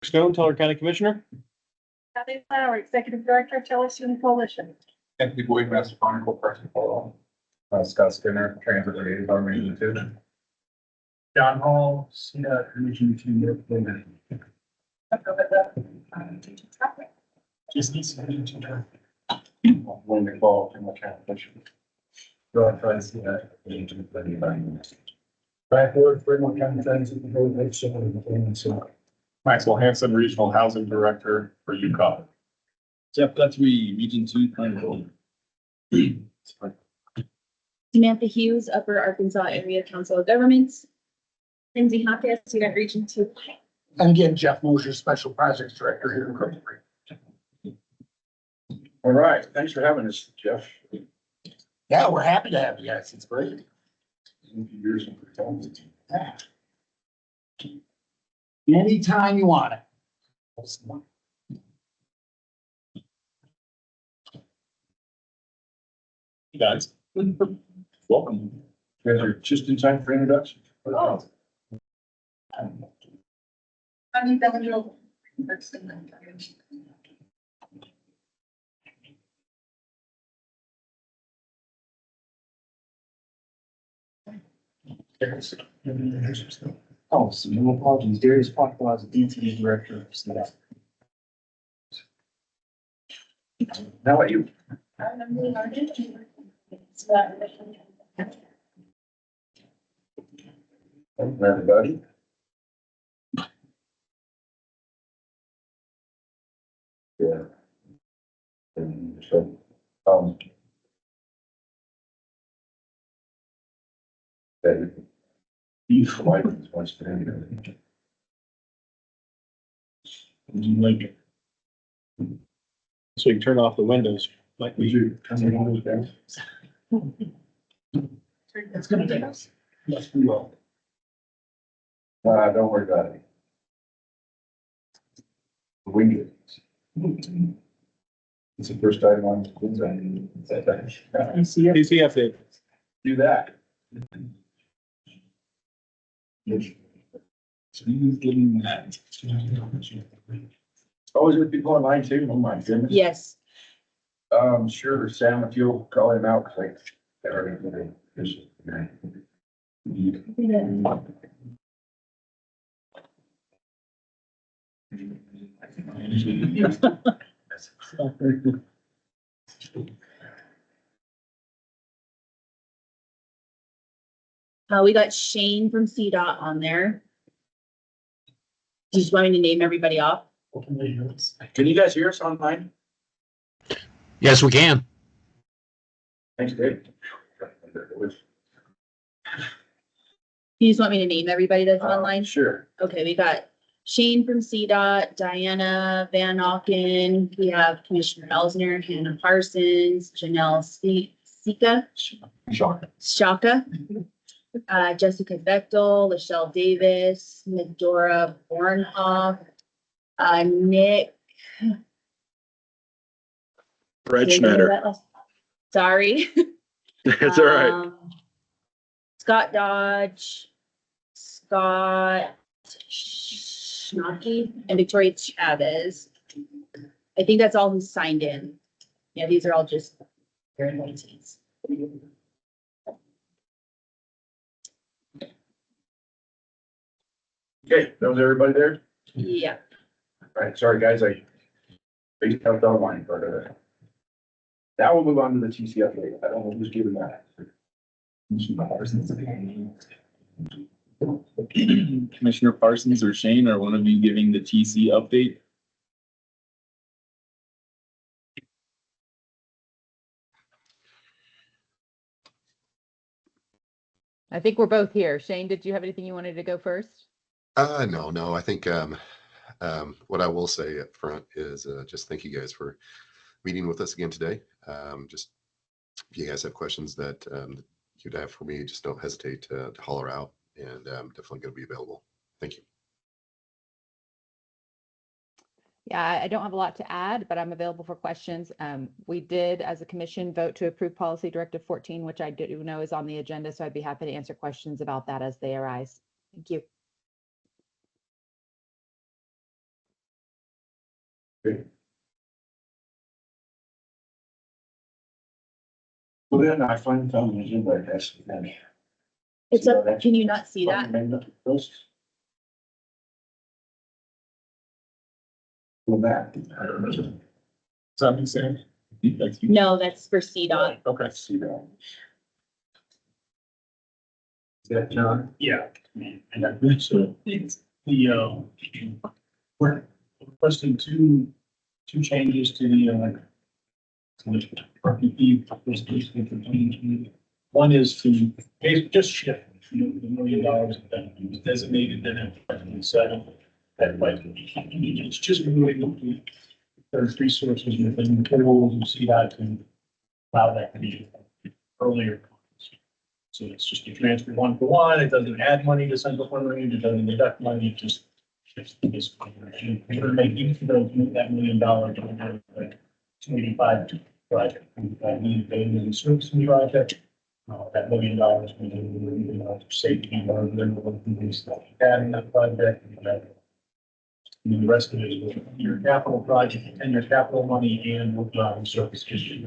Stone, Teller County Commissioner. Kathy Flower, Executive Director of Telestream Coalition. Anthony Boyd, Master Chronicle, Person Polo. Scott Skinner, Transit Liaison, Region 2. John Hall, CDOT Region 2. Just needs to be too dark. When they fall too much application. So I try to see that. Backward, Fremont County Transit Authority. Maxwell Hanson, Regional Housing Director for UAACOG. Jeff Guthrie, Region 2, Cripple. Samantha Hughes, Upper Arkansas Area Council of Governments. Lindsay Hawkins, CDOT Region 2. And again, Jeff Mosier, Special Projects Director here in Cripple. All right, thanks for having us, Jeff. Yeah, we're happy to have you guys. It's great. Years and Yeah. Anytime you want it. Hey guys, welcome. You guys are just in time for introduction. Oh. How do you tell you? Oh, so no apologies. Darius Potwell is the DTD Director of CDOT. How about you? Everybody. Yeah. And so, Beef license was for anything. Like it. So you can turn off the windows. Like Would you turn the windows down? It's gonna take us. Yes, we will. Don't worry about it. Windows. It's the first time on. TC update. Do that. He's getting that. Oh, is it people online too? Oh my goodness. Yes. Sure, Sam, if you'll call him out, cause I already did We got Shane from CDOT on there. Do you just want me to name everybody off? Can you guys hear us online? Yes, we can. Thanks, Dave. You just want me to name everybody that's online? Sure. Okay, we got Shane from CDOT, Diana Van Auken, we have Commissioner Elsner, Hannah Parsons, Janelle Sika, Shaka, Jessica Bechtel, Lachelle Davis, Medora Bornhoff, Nick. Brad Schneider. Sorry. It's all right. Scott Dodge, Scott Schnocky, and Victoria Chavez. I think that's all who signed in. Yeah, these are all just their appointees. Okay, that was everybody there? Yeah. All right, sorry, guys, I based out online, but now we'll move on to the TC update. I don't know who's giving that. Commissioner Parsons or Shane, are one of you giving the TC update? I think we're both here. Shane, did you have anything you wanted to go first? No. I think what I will say up front is just thank you guys for meeting with us again today. Just if you guys have questions that you'd have for me, just don't hesitate to holler out, and I'm definitely going to be available. Thank you. Yeah, I don't have a lot to add, but I'm available for questions. We did, as a commission, vote to approve Policy Directive 14, which I do know is on the agenda, so I'd be happy to answer questions about that as they arise. Thank you. Well, then I find something like that's. It's up, can you not see that? Well, that. Does that make sense? That's you. No, that's for CDOT. Okay. See that. Is that John? Yeah. So it's the, we're requesting two changes to the RPP. One is to basically just shift, the $1 million that was designated in FY27. It's just moving there's resources within the rules and see that to allow that to be earlier. So it's just a transfer 1-for-1. It doesn't add money to central fund range. It doesn't deduct money. It just shifts this. We're making that $1 million on like 285 project. I need a servicing project. That $1 million we do safety or then stuff that in that project. And the rest of it is your capital project and your capital money and service issue.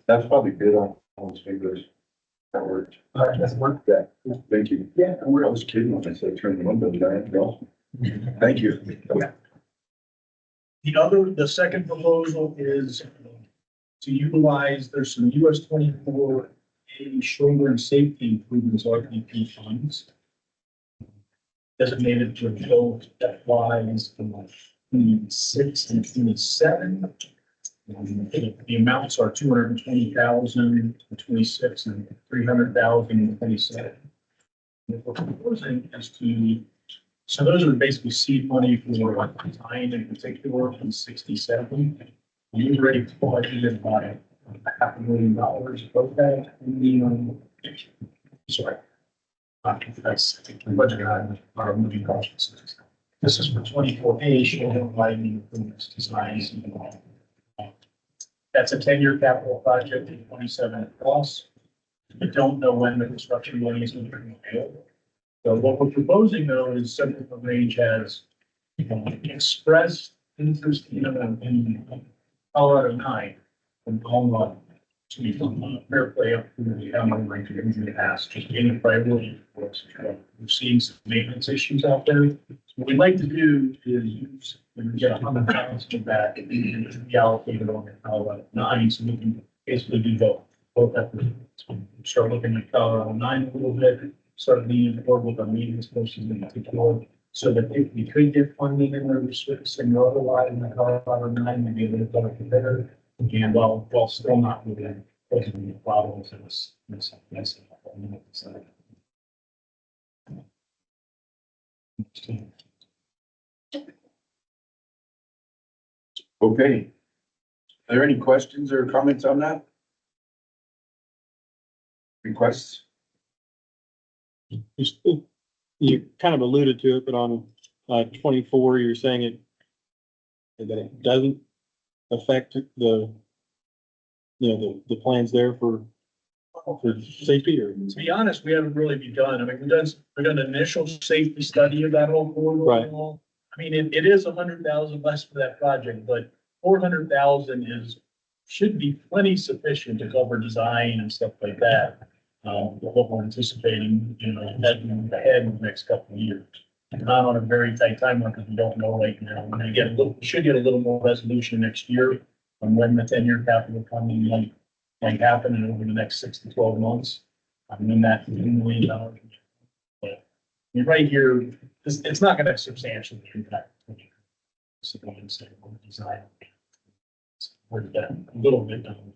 That's probably good on those figures. That worked. That's work. Yeah, thank you. Yeah, I was kidding when I said turn the window down. Thank you. The second proposal is to utilize, there's some US 24 shoulder and safety improvements RPP funds designated to both FYs from 26 and 27. The amounts are 220,000 for 26 and 300,000 for 27. What we're proposing is to, so those are basically seed money for like design in particular from 67. We've already budgeted by $500,000 of that. Sorry. That's budget on our moving costs. This is for 24A, showing lighting improvements, designs, and all. That's a 10-year capital project in 27 plus. We don't know when the construction money is going to be available. So what we're proposing though is Central Fund Range has expressed interest in Colorado 9 from Alma to be from Fair Play up to the Alma Range in the past, just getting priority for us. We're seeing some maintenance issues out there. So what we'd like to do is use and get $100,000 back and reallocate it on the Colorado 9 so we can basically do both efforts. Start looking at Colorado 9 a little bit, start leaning forward with our maintenance portions in particular, so that if we could get funding in the restricting or otherwise in the Colorado 9, maybe a little better. And while still not within the problems in this. Okay. Are there any questions or comments on that? Requests? You kind of alluded to it, but on 24, you're saying that it doesn't affect the plans there for safety, or? To be honest, we haven't really begun. I mean, we've done an initial safety study of that whole corridor. Right. I mean, it is 100,000 less for that project, but 400,000 should be plenty sufficient to cover design and stuff like that. What we're anticipating, heading ahead in the next couple of years. Not on a very tight timeline because we don't know right now. We're gonna should get a little more resolution next year on when the 10-year capital funding might happen and over the next 6 to 12 months. I mean, that $1 million. But I mean, right here, it's not gonna substantially impact. Design. We're a little bit down.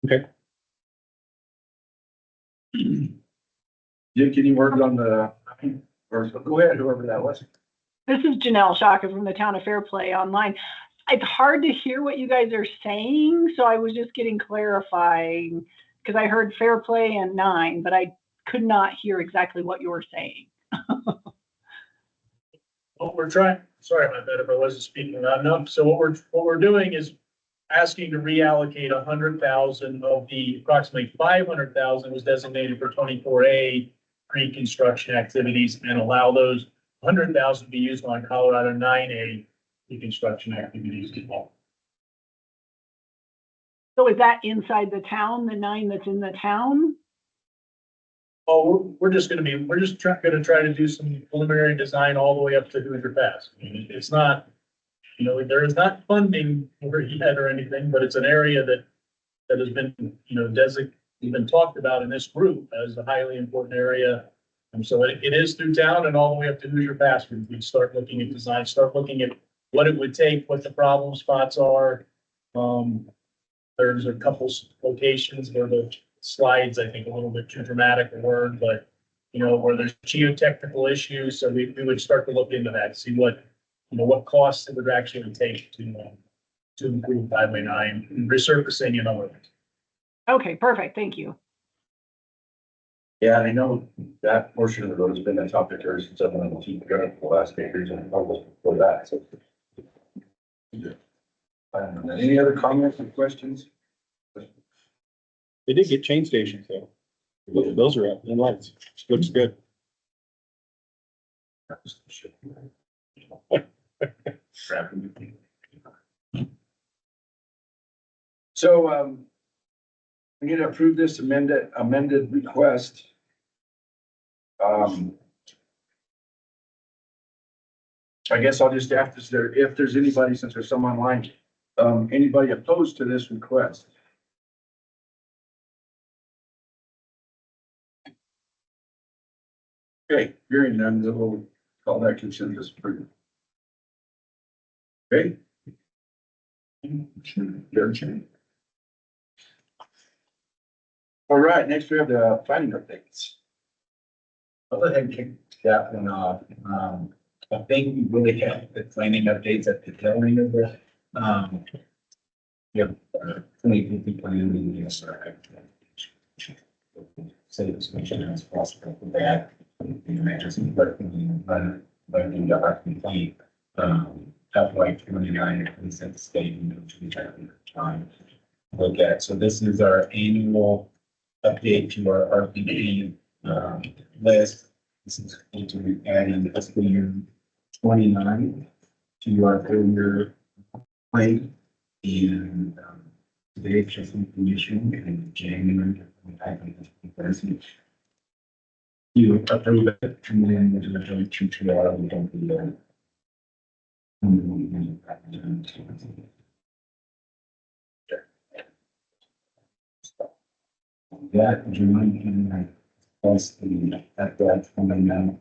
Okay. Dick, any words on the, or go ahead, whoever that was. This is Janelle Shaka from the town of Fairplay online. It's hard to hear what you guys are saying, so I was just getting clarifying because I heard Fairplay and 9, but I could not hear exactly what you were saying. What we're trying, sorry about that if I wasn't speaking loud enough. So what we're doing is asking to reallocate 100,000 of the approximately 500,000 was designated for 24A pre-construction activities and allow those 100,000 be used on Colorado 9A reconstruction activities. So is that inside the town, the 9 that's in the town? Oh, we're just gonna try to do some preliminary design all the way up to Hoosier Pass. I mean, it's not, you know, there is not funding for it yet or anything, but it's an area that has been, you know, been talked about in this group as a highly important area. And so it is through town and all the way up to Hoosier Pass. We start looking at design, start looking at what it would take, what the problem spots are. There's a couple locations where the slides, I think, a little bit too dramatic a word, but you know, where there's geotechnical issues. So we would start to look into that, see what, you know, what costs it would actually take to improve Highway 9, resurfacing and other things. Okay, perfect. Thank you. Yeah, I know that portion of the road has been a topic ever since I've been on the team for the last 8 years and almost before that, so. Any other comments or questions? They did get chain stations, so those are up and lights. Looks good. So, we need to approve this amended request. I guess I'll just ask if there's anybody, since there's some online, anybody opposed to this request? Okay, hearing none, we'll call that consensus approved. Okay. Your turn. All right, next we have the planning updates. I'll go ahead and kick that one off. I think we really have the planning updates at the tail end of the, yeah, 2050 plan in the SRI. Say it's as possible for that. But in the RPP, FY29, we set the statement to be time look at. So this is our annual update to our RPP list. This is going to be adding fiscal year 29 to our full year plan. And today, just information in January, you approve it, and then there's a joint tutorial. We don't do that. That German plus the at that fundamental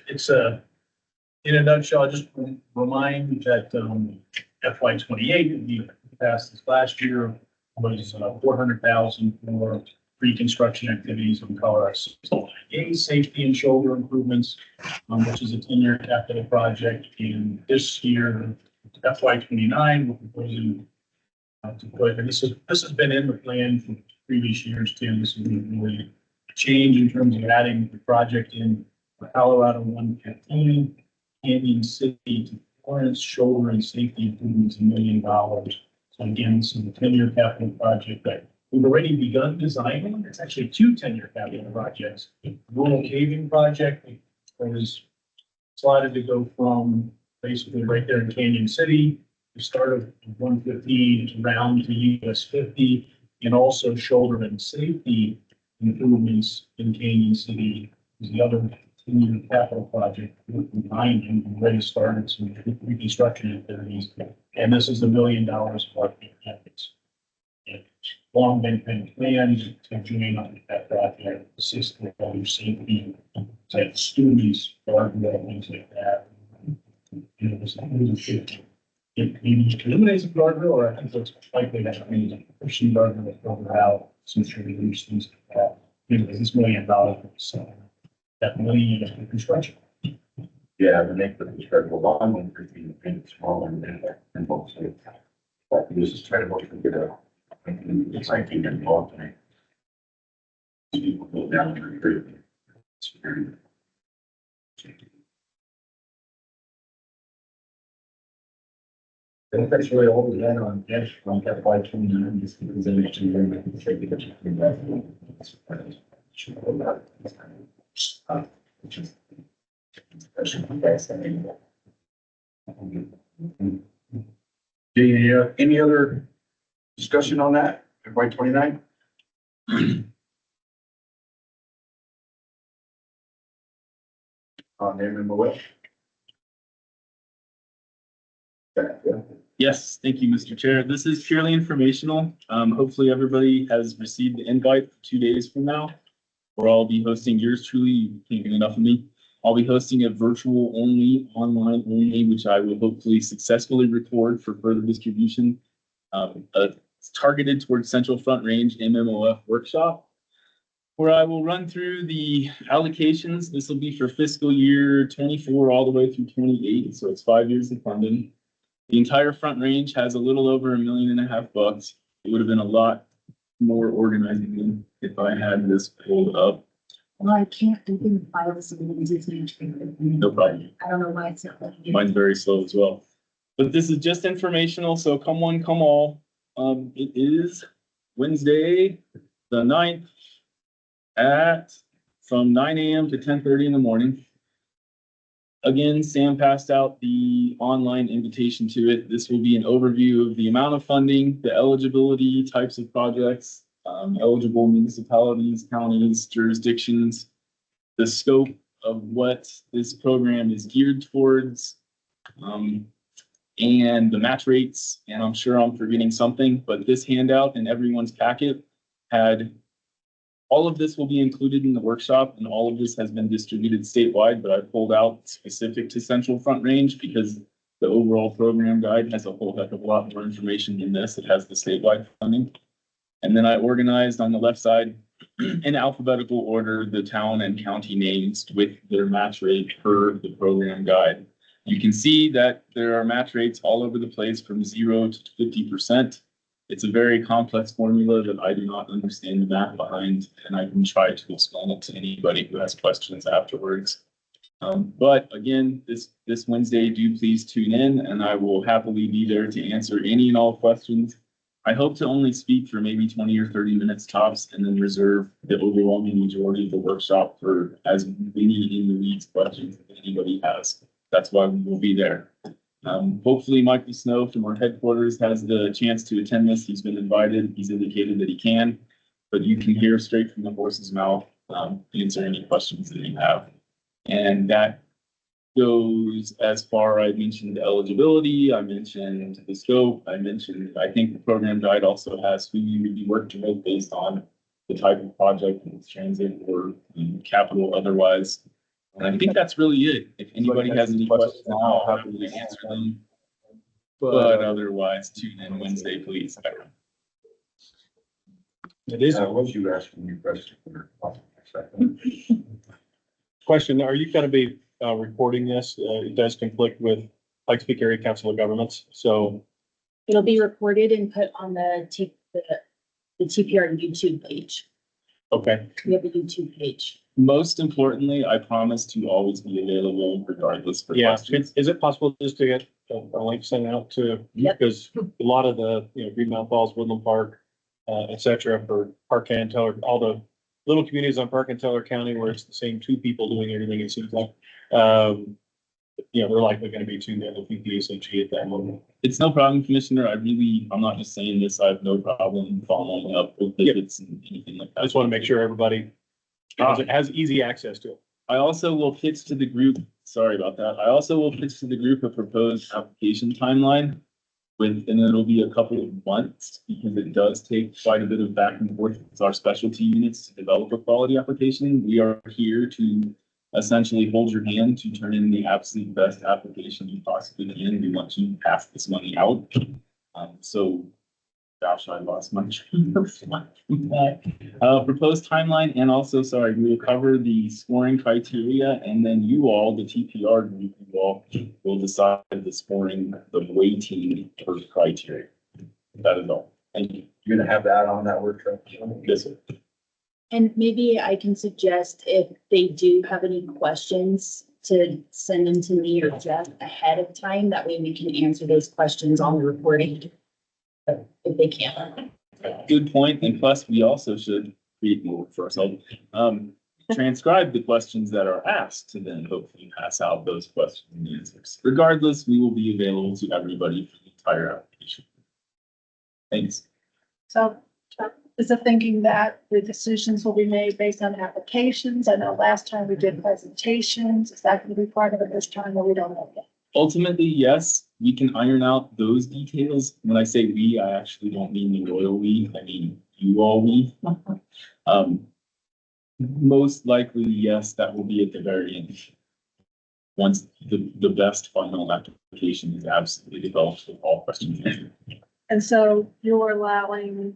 It's in a nutshell, just remind that FY28 that we passed this last year was 400,000 for reconstruction activities in Colorado. Safety and shoulder improvements, which is a 10-year capital project. And this year, FY29, we're proposing to put, and this has been in the plan for previous years too. This is really a change in terms of adding the project in Colorado 115, Canyon City to Florence, shoulder and safety improvements, $1 million. So again, this is a 10-year capital project that we've already begun designing. It's actually 2 10-year capital projects. The rural caving project was slotted to go from basically right there in Canyon City, the start of 115 around to US 50, and also shoulder and safety improvements in Canyon City is the other 10-year capital project. Behind and already started some reconstruction activities. And this is $1 million of our efforts. Long been planned to join on that project, assist with other safety, type students, guardrail, things like that. You know, there's it maybe eliminates a guardrail, or I think it's likely that means pushing guardrail further out, some sort of reduce things like that. You know, this $1 million, so that money in construction. Yeah, the make the construction long and pretty small and mostly. This is trying to work to get a. It's like being involved in it. People go down to the I think that's really all we had on cash from FY29, just because I mentioned very much the same Any other discussion on that, FY29? On MMOF? Yes, thank you, Mr. Chair. This is purely informational. Hopefully everybody has received the invite for 2 days from now, where I'll be hosting yours truly. You can't get enough of me. I'll be hosting a virtual only, online only, which I will hopefully successfully record for further distribution. It's targeted towards Central Front Range MMOF workshop, where I will run through the allocations. This will be for fiscal year 24 all the way through 28, so it's 5 years of funding. The entire Front Range has a little over $1.5 million. It would have been a lot more organizing if I had this pulled up. Well, I can't open the files and it's No problem. I don't know why it's not letting me. Mine's very slow as well. But this is just informational, so come one, come all. It is Wednesday, the 9th from 9 a.m. to 10:30 in the morning. Again, Sam passed out the online invitation to it. This will be an overview of the amount of funding, the eligibility, types of projects, eligible municipalities, counties, jurisdictions, the scope of what this program is geared towards, and the match rates. And I'm sure I'm forgetting something, but this handout in everyone's packet had all of this will be included in the workshop, and all of this has been distributed statewide, but I pulled out specific to Central Front Range because the overall program guide has a whole heck of a lot more information than this. It has the statewide funding. And then I organized on the left side in alphabetical order the town and county names with their match rate per the program guide. You can see that there are match rates all over the place from 0 to 50%. It's a very complex formula that I do not understand the math behind, and I can try to explain it to anybody who has questions afterwards. But again, this Wednesday, do please tune in, and I will happily be there to answer any and all questions. I hope to only speak for maybe 20 or 30 minutes tops, and then reserve the overwhelming majority of the workshop for as many in the weeds questions that anybody has. That's why we will be there. Hopefully Michael Snow from our headquarters has the chance to attend this. He's been invited. He's indicated that he can, but you can hear straight from the horse's mouth, answer any questions that you have. And that goes as far. I mentioned eligibility. I mentioned the scope. I think the program guide also has who you would be working with based on the type of project, and it's transit or capital otherwise. And I think that's really it. If anybody has any questions now, I'll happily answer them. But otherwise, tune in Wednesday, please. It is a What you asked me, question for question. Are you going to be recording this? It does conflict with Pikes Peak Area Council of Governments. So It'll be recorded and put on the TPR YouTube page. okay. We have a YouTube page. Most importantly, I promise to always be available regardless for Yeah. questions. Is it possible just to get a link sent out to, Yep. because a lot of the, Greenmount Falls, Woodland Park, et cetera, for Park and Teller, all the little communities on Park and Teller County where it's the same two people doing everything, it seems like. They're likely going to be tuned in to PPSHE at that moment. It's no problem, Commissioner. I'm not just saying this. I have no problem following up with visits and anything like that. I just want to make sure everybody has easy access to it. I also will pitch to the group, sorry about that. I also will pitch to the group a proposed application timeline and it'll be a couple of months because it does take quite a bit of back and forth with our specialty units to develop a quality application. We are here to essentially hold your hand to turn in the absolute best application you possibly can. We want to pass this money out. Gosh, I lost my train of thought. Proposed timeline, and also, sorry, we will cover the scoring criteria, and then you all, the TPR group, you all will decide the scoring, the weighting per criteria. That is all. Thank you. You're gonna have that on that workshop? Yes, sir. And maybe I can suggest if they do have any questions to send them to me or Jeff ahead of time? That way we can answer those questions on the recording. If they can. Good point, and plus we also should create more for ourselves. Transcribe the questions that are asked to then hopefully pass out those questions and answers. Regardless, we will be available to everybody for the entire application. Thanks. So is the thinking that the decisions will be made based on applications? I know last time we did presentations. Is that going to be part of it this time, or we don't know yet? Ultimately, yes, we can iron out those details. When I say we, I actually don't mean the royal we, I mean you all we. Most likely, yes, that will be at the very end. Once the best final application is absolutely developed with all questions answered. And so you're allowing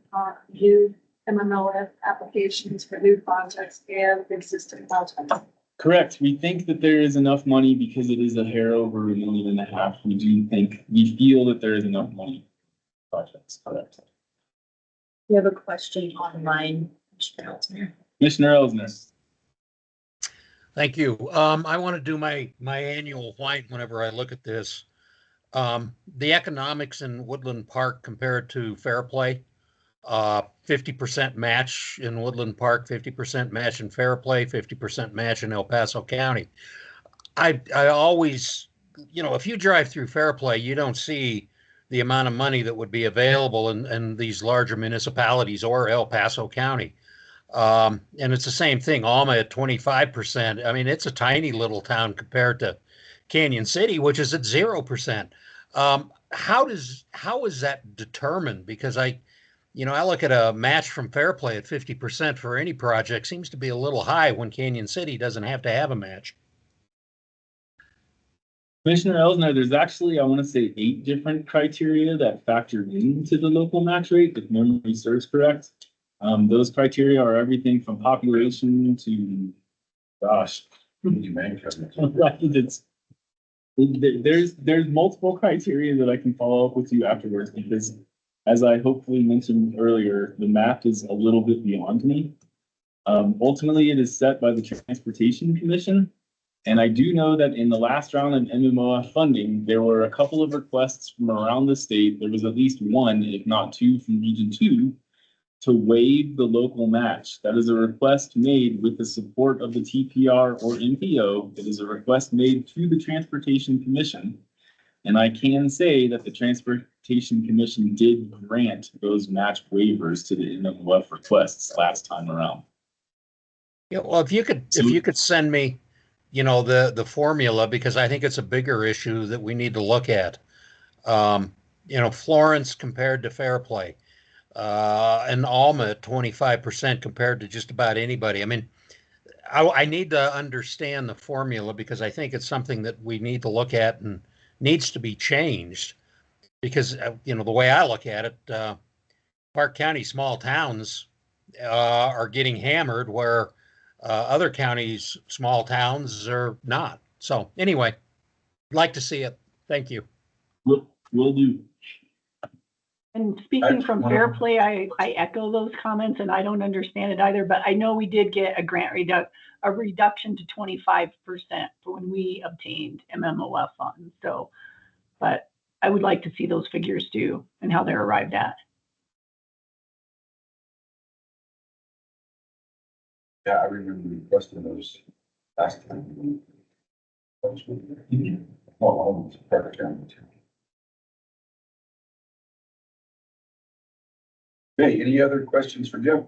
new MMOF applications for new projects and existing projects? Correct. We think that there is enough money because it is a hair over $1.5 million. We feel that there is enough money for projects. Correct. We have a question online. Commissioner Elsner. Thank you. I want to do my annual whine whenever I look at this. The economics in Woodland Park compared to Fairplay, 50% match in Woodland Park, 50% match in Fairplay, 50% match in El Paso County. I always, if you drive through Fairplay, you don't see the amount of money that would be available in these larger municipalities or El Paso County. And it's the same thing, Alma at 25%. I mean, it's a tiny little town compared to Canyon City, which is at 0%. How is that determined? Because I look at a match from Fairplay at 50% for any project seems to be a little high when Canyon City doesn't have to have a match. Commissioner Elsner, there's actually, I want to say 8 different criteria that factor into the local match rate, if memory serves correct. Those criteria are everything from population to, gosh. There's multiple criteria that I can follow up with you afterwards because, as I hopefully mentioned earlier, the math is a little bit beyond me. Ultimately, it is set by the Transportation Commission. And I do know that in the last round of MMOF funding, there were a couple of requests from around the state. There was at least one, if not 2, from Region 2 to waive the local match. That is a request made with the support of the TPR or NPO. It is a request made to the Transportation Commission. And I can say that the Transportation Commission did grant those match waivers to the MMOF requests last time around. Yeah, well, if you could send me, the formula, because I think it's a bigger issue that we need to look at. Florence compared to Fairplay, and Alma at 25% compared to just about anybody. I mean, I need to understand the formula because I think it's something that we need to look at and needs to be changed. Because the way I look at it, Park County small towns are getting hammered where other counties, small towns are not. So anyway, I'd like to see it. Thank you. Will do. And speaking from Fairplay, I echo those comments and I don't understand it either, but I know we did get a grant reduction to 25% for when we obtained MMOF funds. So, but I would like to see those figures too and how they're arrived at. Yeah, I remember requesting those last time. Almost perfect. Okay, any other questions for Jim?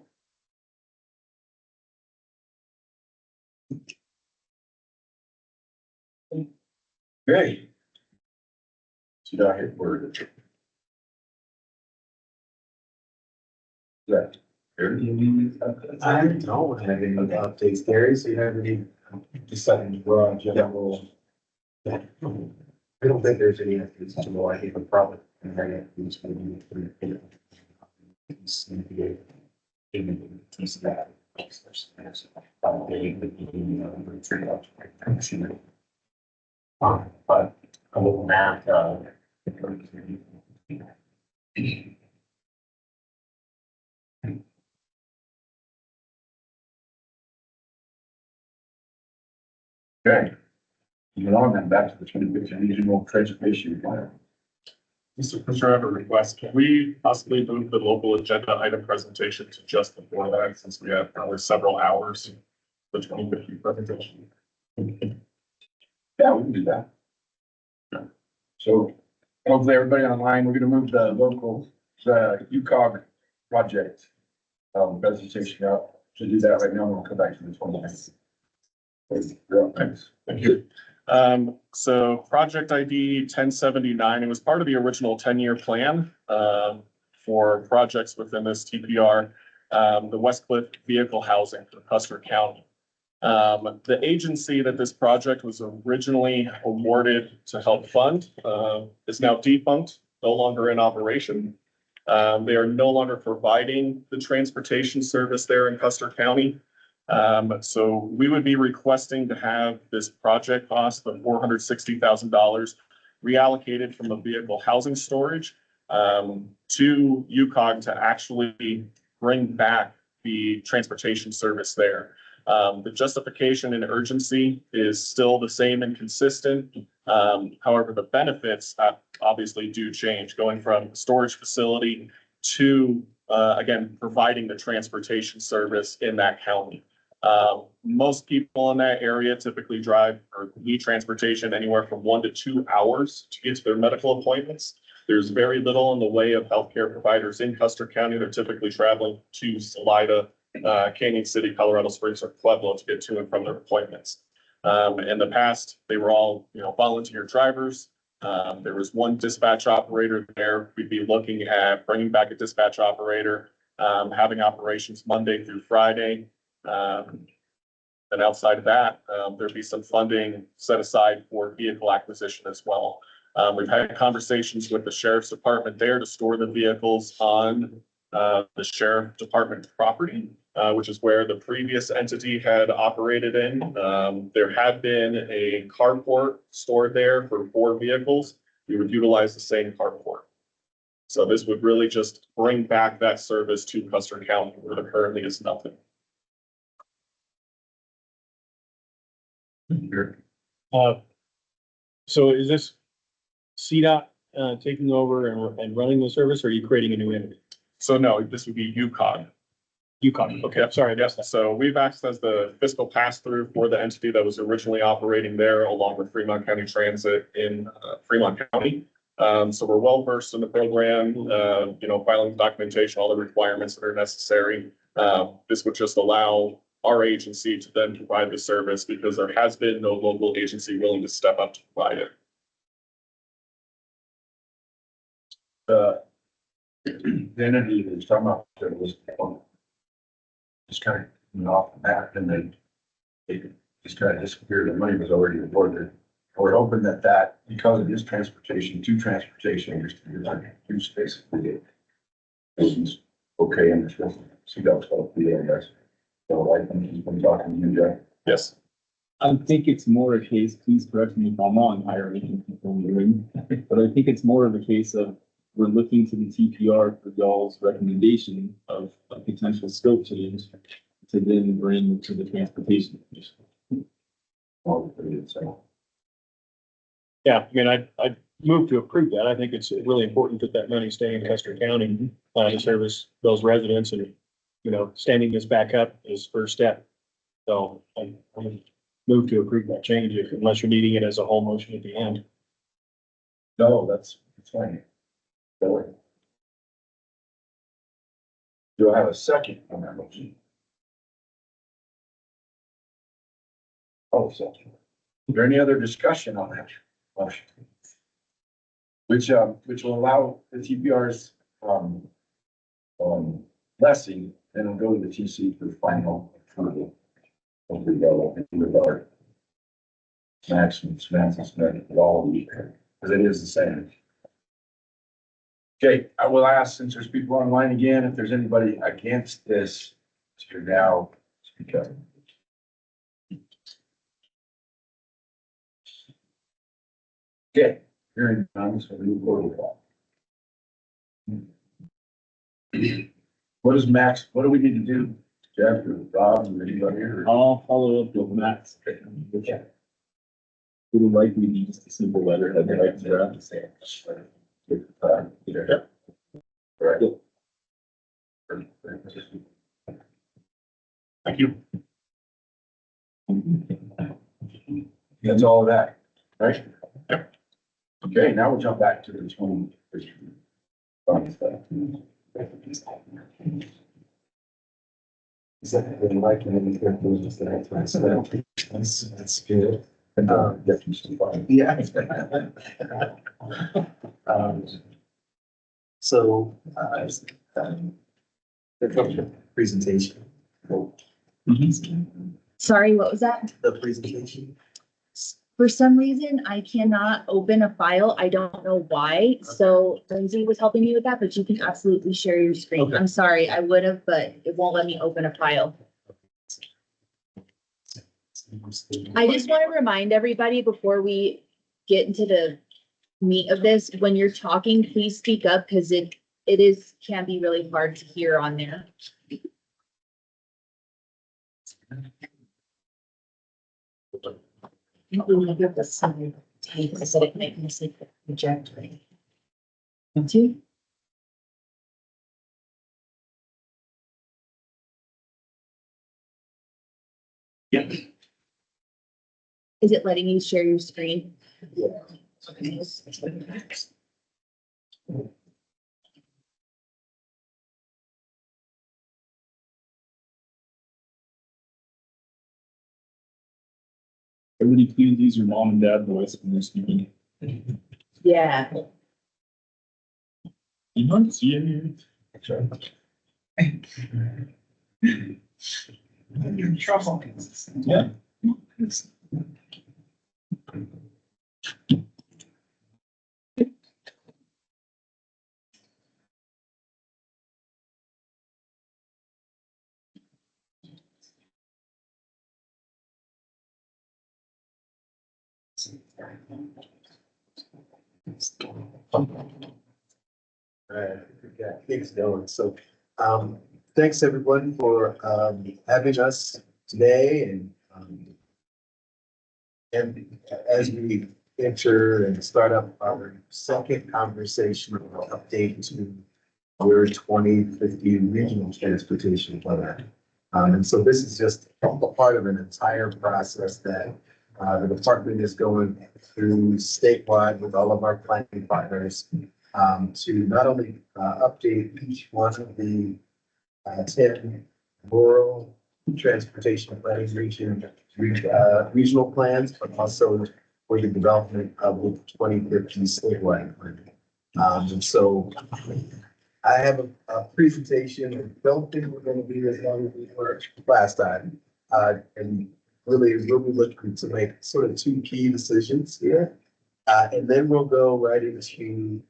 Okay. Should I hit word? Yeah. I don't have any updates, Gary, so you have any decided broad general? I don't think there's any updates to know. I think the problem. But a little math, okay. Moving on then, back to the 2050 regional transportation plan. Mr. Fisher, I have a request. Can we possibly move the local agenda item presentation to just before that, since we have probably several hours for 2050 presentation? Yeah, we can do that. So hopefully everybody online, we're gonna move the local, the UCOG project presentation out. To do that right now, we'll come back to the 29th. Thanks. Thank you. So project ID 1079, it was part of the original 10-year plan for projects within this TPR, the Westcliff Vehicle Housing for Custer County. The agency that this project was originally awarded to help fund is now defunct, no longer in operation. They are no longer providing the transportation service there in Custer County. So we would be requesting to have this project cost of $460,000 reallocated from the vehicle housing storage to UCOG to actually bring back the transportation service there. The justification and urgency is still the same and consistent. However, the benefits obviously do change, going from storage facility to, again, providing the transportation service in that county. Most people in that area typically drive or need transportation anywhere from 1 to 2 hours to get to their medical appointments. There's very little in the way of healthcare providers in Custer County. They're typically traveling to Salida, Canyon City, Colorado Springs, or Pueblo to get to and from their appointments. In the past, they were all, volunteer drivers. There was one dispatch operator there. We'd be looking at bringing back a dispatch operator, having operations Monday through Friday. And outside of that, there'd be some funding set aside for vehicle acquisition as well. We've had conversations with the sheriff's department there to store the vehicles on the sheriff department property, which is where the previous entity had operated in. There had been a carport stored there for 4 vehicles. We would utilize the same carport. So this would really just bring back that service to Custer County where there currently is nothing. So is this CDOT taking over and running the service, or are you creating a new entity? So no, this would be UCOG. UConn, okay, I'm sorry, I missed that. So we've acted as the fiscal pass-through for the entity that was originally operating there, along with Fremont County Transit in Fremont County. So we're well versed in the program, filing documentation, all the requirements that are necessary. This would just allow our agency to then provide the service because there has been no local agency willing to step up to provide it. The entity that was talking about that was just kind of off the map, and then it just kind of disappeared. The money was already awarded. We're hoping that because it is transportation to transportation, just basically it's okay in this. See that's what the guys. So I think he's been talking to you, Jack. Yes. I think it's more a case, please correct me if I'm wrong, hiring people in the room, but I think it's more of a case of we're looking to the TPR for y'all's recommendation of a potential scope change to then bring to the transportation commission. Yeah, I mean, I moved to approve that. I think it's really important that money stay in Custer County to service those residents, and, standing this back up is first step. So I'm move to approve that change unless you're needing it as a whole motion at the end. No, that's fine. Do I have a second on that motion? Oh, second. Is there any other discussion on that motion? Which will allow the TPR's blessing, and it'll go to the TC for final approval. Hopefully they'll with our maximum expenses, all of these, because it is the same. Okay, I will ask, since there's people online again, if there's anybody against this to now speak up. Okay, hearing none, so we move forward. What is Max, what do we need to do? Jeff or Rob or anybody here? I'll follow up with Max. Okay. It'll likely be just a simple letter that they like to draft to say. Thank you. That's all of that, right? Yep. Okay, now we'll jump back to the 20. Is that what you like? That's good. Yeah. So, the presentation. Sorry, what was that? The presentation. For some reason, I cannot open a file. I don't know why. So Lindsay was helping me with that, but you can absolutely share your screen. Okay. I'm sorry, I would have, but it won't let me open a file. I just want to remind everybody before we get into the meat of this, when you're talking, please speak up because can be really hard to hear on there. Maybe of the side tape so that it might miss like the trajectory. Two. Yeah. Is it letting you share your screen? Yeah. Everybody please use your mom and dad voice when you're speaking. Yeah. You might see it. That's right. You're in trouble. Yeah. We got things going. So, thanks everyone for, having us today and as we enter and start up our second conversation about update to your 2050 regional transportation plan. And so this is just a part of an entire process that the department is going through statewide with all of our planning partners to not only update each one of the 10 rural transportation planning regional plans, but also for the development of the 2050 statewide plan. And so I have a presentation. I don't think we're going to be as long as we were last time. And really, we'll be looking to make sort of two key decisions here. And then we'll go right into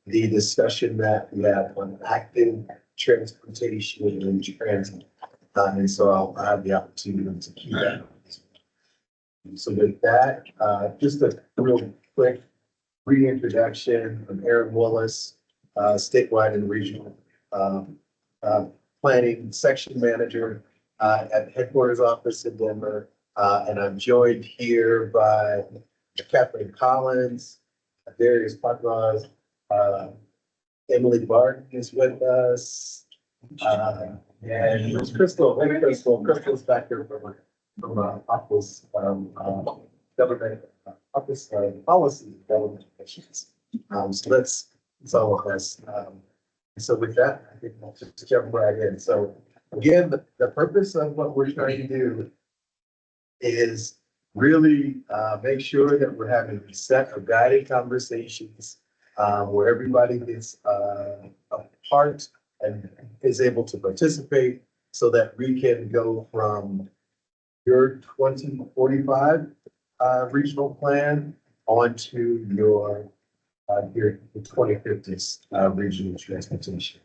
the discussion that we have on active transportation and transit. And so I'll have the opportunity to keep that. So with that, just a real quick reintroduction of Aaron Willis, statewide and regional planning section manager at the headquarters office in Denver. And I'm joined here by Catherine Collins, Darius Patras, Emily Barton is with us. And there's Crystal. Hey, Crystal. Crystal's back here from office, government, office, policy development issues. So that's all of us. So with that, I think I'll just jump right in. So again, the purpose of what we're trying to do is really make sure that we're having a set of guided conversations where everybody gets a part and is able to participate so that we can go from your 2045 regional plan onto your 2050 regional transportation.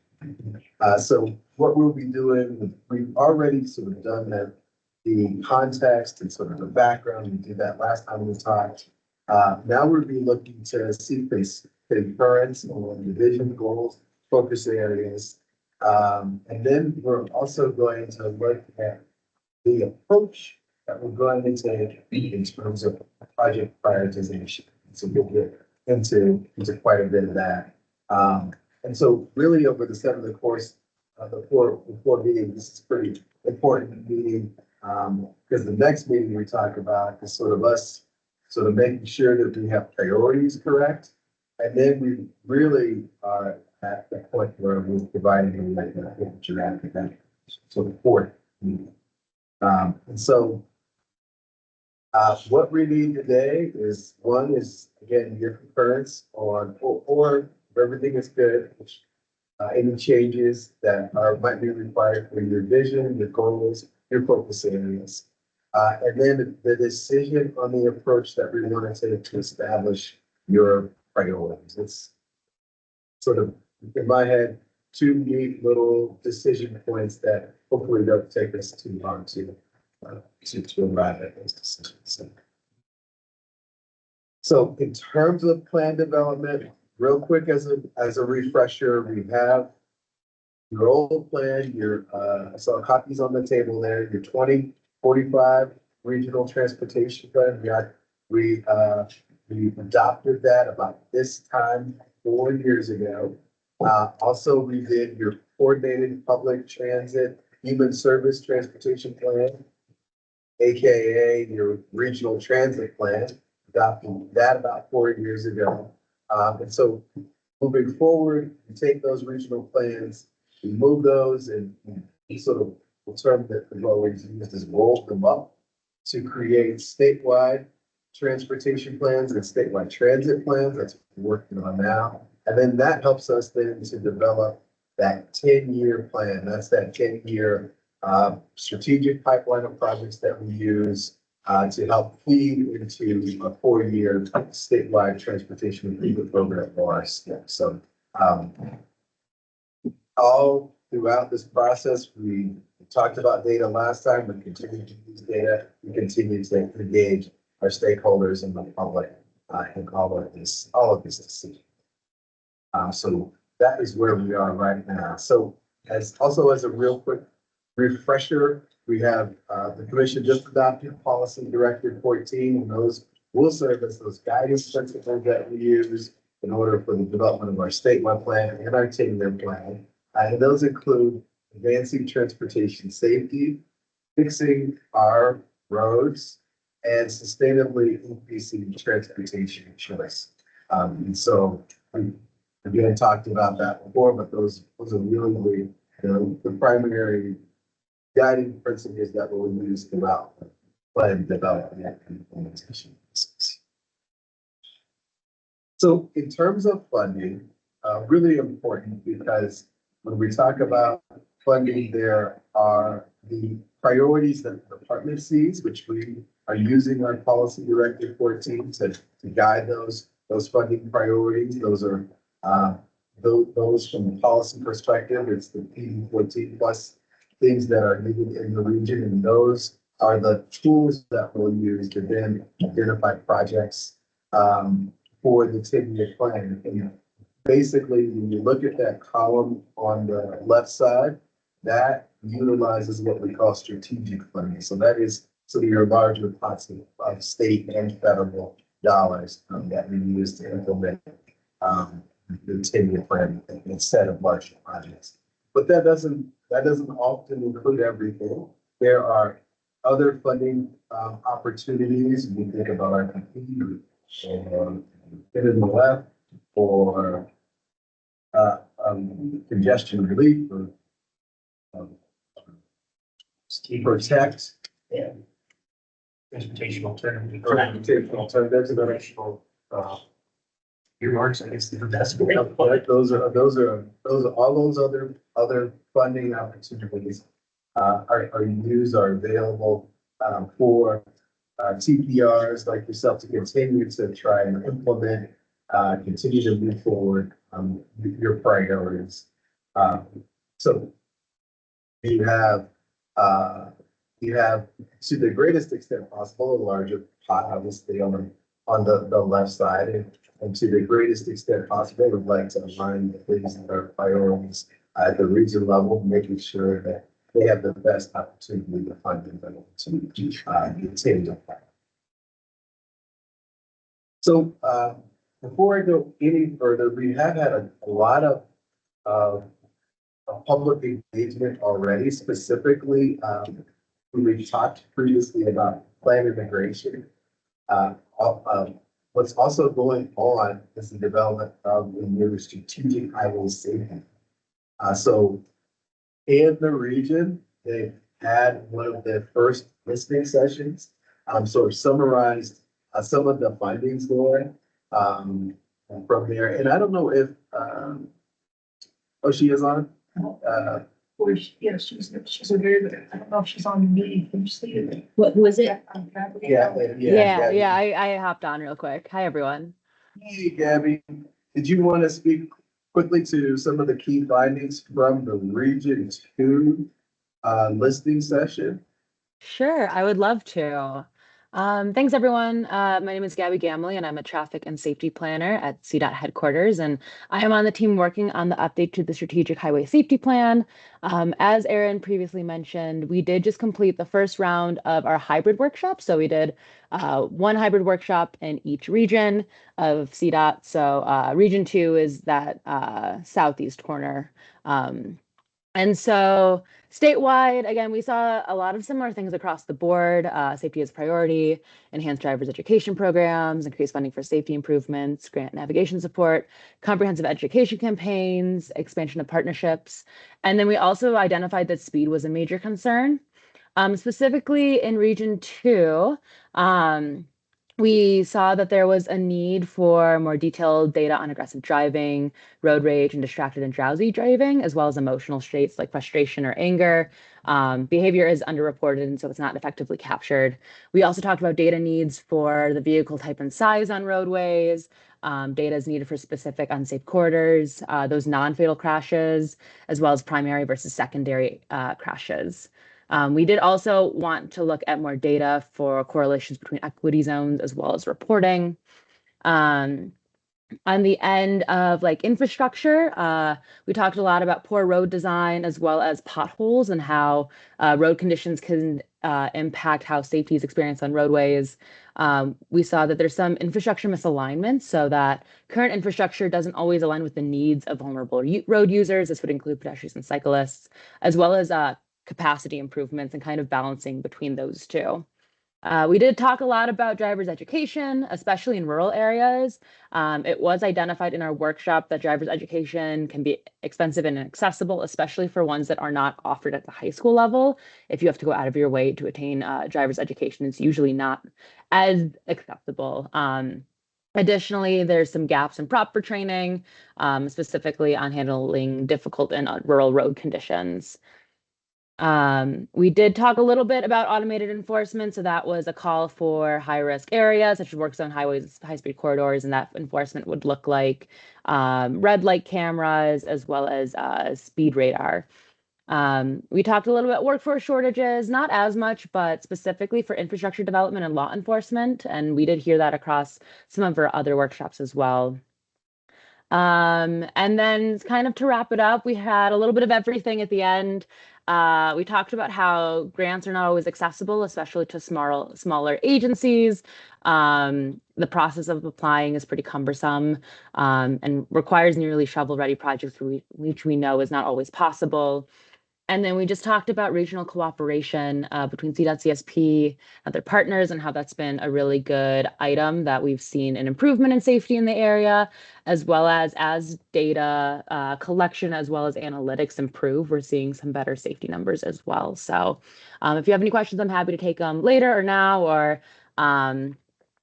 So what we'll be doing, we've already sort of done that, the context and sort of the background. We did that last time we talked. Now we'll be looking to see if there's concurrence on the vision goals, focus areas. And then we're also going to look at the approach that we're going in terms of project prioritization. So we'll get into quite a bit of that. And so really over the course of the four meetings, this is pretty important meeting, because the next meeting we talk about is sort of us sort of making sure that we have priorities correct. And then we really are at the point where we're providing you with what you're after that. So the fourth meeting. And so what we need today is, one is, again, your concurrence on, or if everything is good, any changes that might be required for your vision, your goals, your focus areas. And then the decision on the approach that we want to take to establish your priorities. It's sort of, in my head, two neat little decision points that hopefully don't take us too long to arrive at those decisions. So in terms of plan development, real quick as a refresher, we have your old plan, I saw copies on the table there, your 2045 regional transportation plan. We adopted that about this time 4 years ago. Also, we did your coordinated public transit human service transportation plan, AKA your regional transit plan, adopted that about 4 years ago. And so moving forward, we take those regional plans, we move those, and we sort of, the term that we've always used is roll them up to create statewide transportation plans and statewide transit plans. That's what we're working on now. And then that helps us then to develop that 10-year plan. That's that 10-year strategic pipeline of projects that we use to help feed into a 4-year statewide transportation improvement program for our state. So all throughout this process, we talked about data last time, we continue to use data, we continue to engage our stakeholders and the public in all of this decision. So that is where we are right now. So as a real quick refresher, we have the commission just adopted policy directive 14, and those will serve as those guidance principles that we use in order for the development of our statewide plan and our 10-year plan. And those include advancing transportation safety, fixing our roads, and sustainably increasing transportation choice. And so we again talked about that before, but those are really the primary guiding principles that we'll use throughout plan development and implementation. So in terms of funding, really important, because when we talk about funding, there are the priorities that the department sees, which we are using our policy directive 14 to guide those funding priorities. Those are those from a policy perspective. It's the PD 14 plus things that are needed in the region, and those are the tools that we'll use to then identify projects for the 10-year plan. And basically, when you look at that column on the left side, that utilizes what we call strategic funding. So that is some of your larger pots of state and federal dollars that we use to implement the 10-year plan instead of larger projects. But that doesn't often include everything. There are other funding opportunities. We think about RPP or MMOF or congestion relief or protect. Yeah. Transportation alternatives. Transportation alternatives, international earmarks, I guess, that's. Those are all those other funding opportunities are available for TPRs like yourself to continue to try and implement, continue to move forward your priorities. So you have to the greatest extent possible a larger pot, obviously on the left side, and to the greatest extent possible, we'd like to align the things that are priorities at the region level, making sure that they have the best opportunity to find the middle to continue to apply. So before I go any further, we have had a lot of public engagement already. Specifically, we've talked previously about plan immigration. What's also going on is the development of the new strategic highway safety. So in the region, they've had one of their first listening sessions. Sort of summarized some of the findings there from there. And I don't know if, oh, she is on? Yeah, she's a very good. I don't know if she's on me. Can you see it? What was it? Yeah, I hopped on real quick. Hi, everyone. Hey, Gabby, did you want to speak quickly to some of the key findings from the Region 2 listening session? Sure, I would love to. Thanks, everyone. My name is Gabby Gamley, and I'm a traffic and safety planner at CDOT headquarters, and I am on the team working on the update to the Strategic Highway Safety Plan. As Aaron previously mentioned, we did just complete the first round of our hybrid workshop. So we did one hybrid workshop in each region of CDOT. So Region 2 is that southeast corner. And so statewide, again, we saw a lot of similar things across the board. Safety as priority, enhanced drivers education programs, increased funding for safety improvements, grant navigation support, comprehensive education campaigns, expansion of partnerships. And then we also identified that speed was a major concern. Specifically in Region 2, we saw that there was a need for more detailed data on aggressive driving, road rage, and distracted and drowsy driving, as well as emotional states like frustration or anger. Behavior is underreported, and so it's not effectively captured. We also talked about data needs for the vehicle type and size on roadways. Data is needed for specific unsafe corridors, those non-fatal crashes, as well as primary versus secondary crashes. We did also want to look at more data for correlations between equity zones as well as reporting. On the end of like infrastructure, we talked a lot about poor road design as well as potholes and how road conditions can impact how safety is experienced on roadways. We saw that there's some infrastructure misalignment, so that current infrastructure doesn't always align with the needs of vulnerable road users. This would include pedestrians and cyclists, as well as capacity improvements and kind of balancing between those two. We did talk a lot about drivers' education, especially in rural areas. It was identified in our workshop that drivers' education can be expensive and inaccessible, especially for ones that are not offered at the high school level. If you have to go out of your way to attain driver's education, it's usually not as acceptable. Additionally, there's some gaps in proper training, specifically on handling difficult and rural road conditions. We did talk a little bit about automated enforcement. So that was a call for high-risk areas, such as work zone highways, high-speed corridors, and that enforcement would look like red light cameras as well as speed radar. We talked a little bit workforce shortages, not as much, but specifically for infrastructure development and law enforcement. And we did hear that across some of our other workshops as well. And then kind of to wrap it up, we had a little bit of everything at the end. We talked about how grants are not always accessible, especially to smaller agencies. The process of applying is pretty cumbersome and requires nearly shovel-ready projects, which we know is not always possible. And then we just talked about regional cooperation between CDOT, CSP, and their partners, and how that's been a really good item that we've seen an improvement in safety in the area, as well as data collection as well as analytics improve. We're seeing some better safety numbers as well. So if you have any questions, I'm happy to take them later or now, or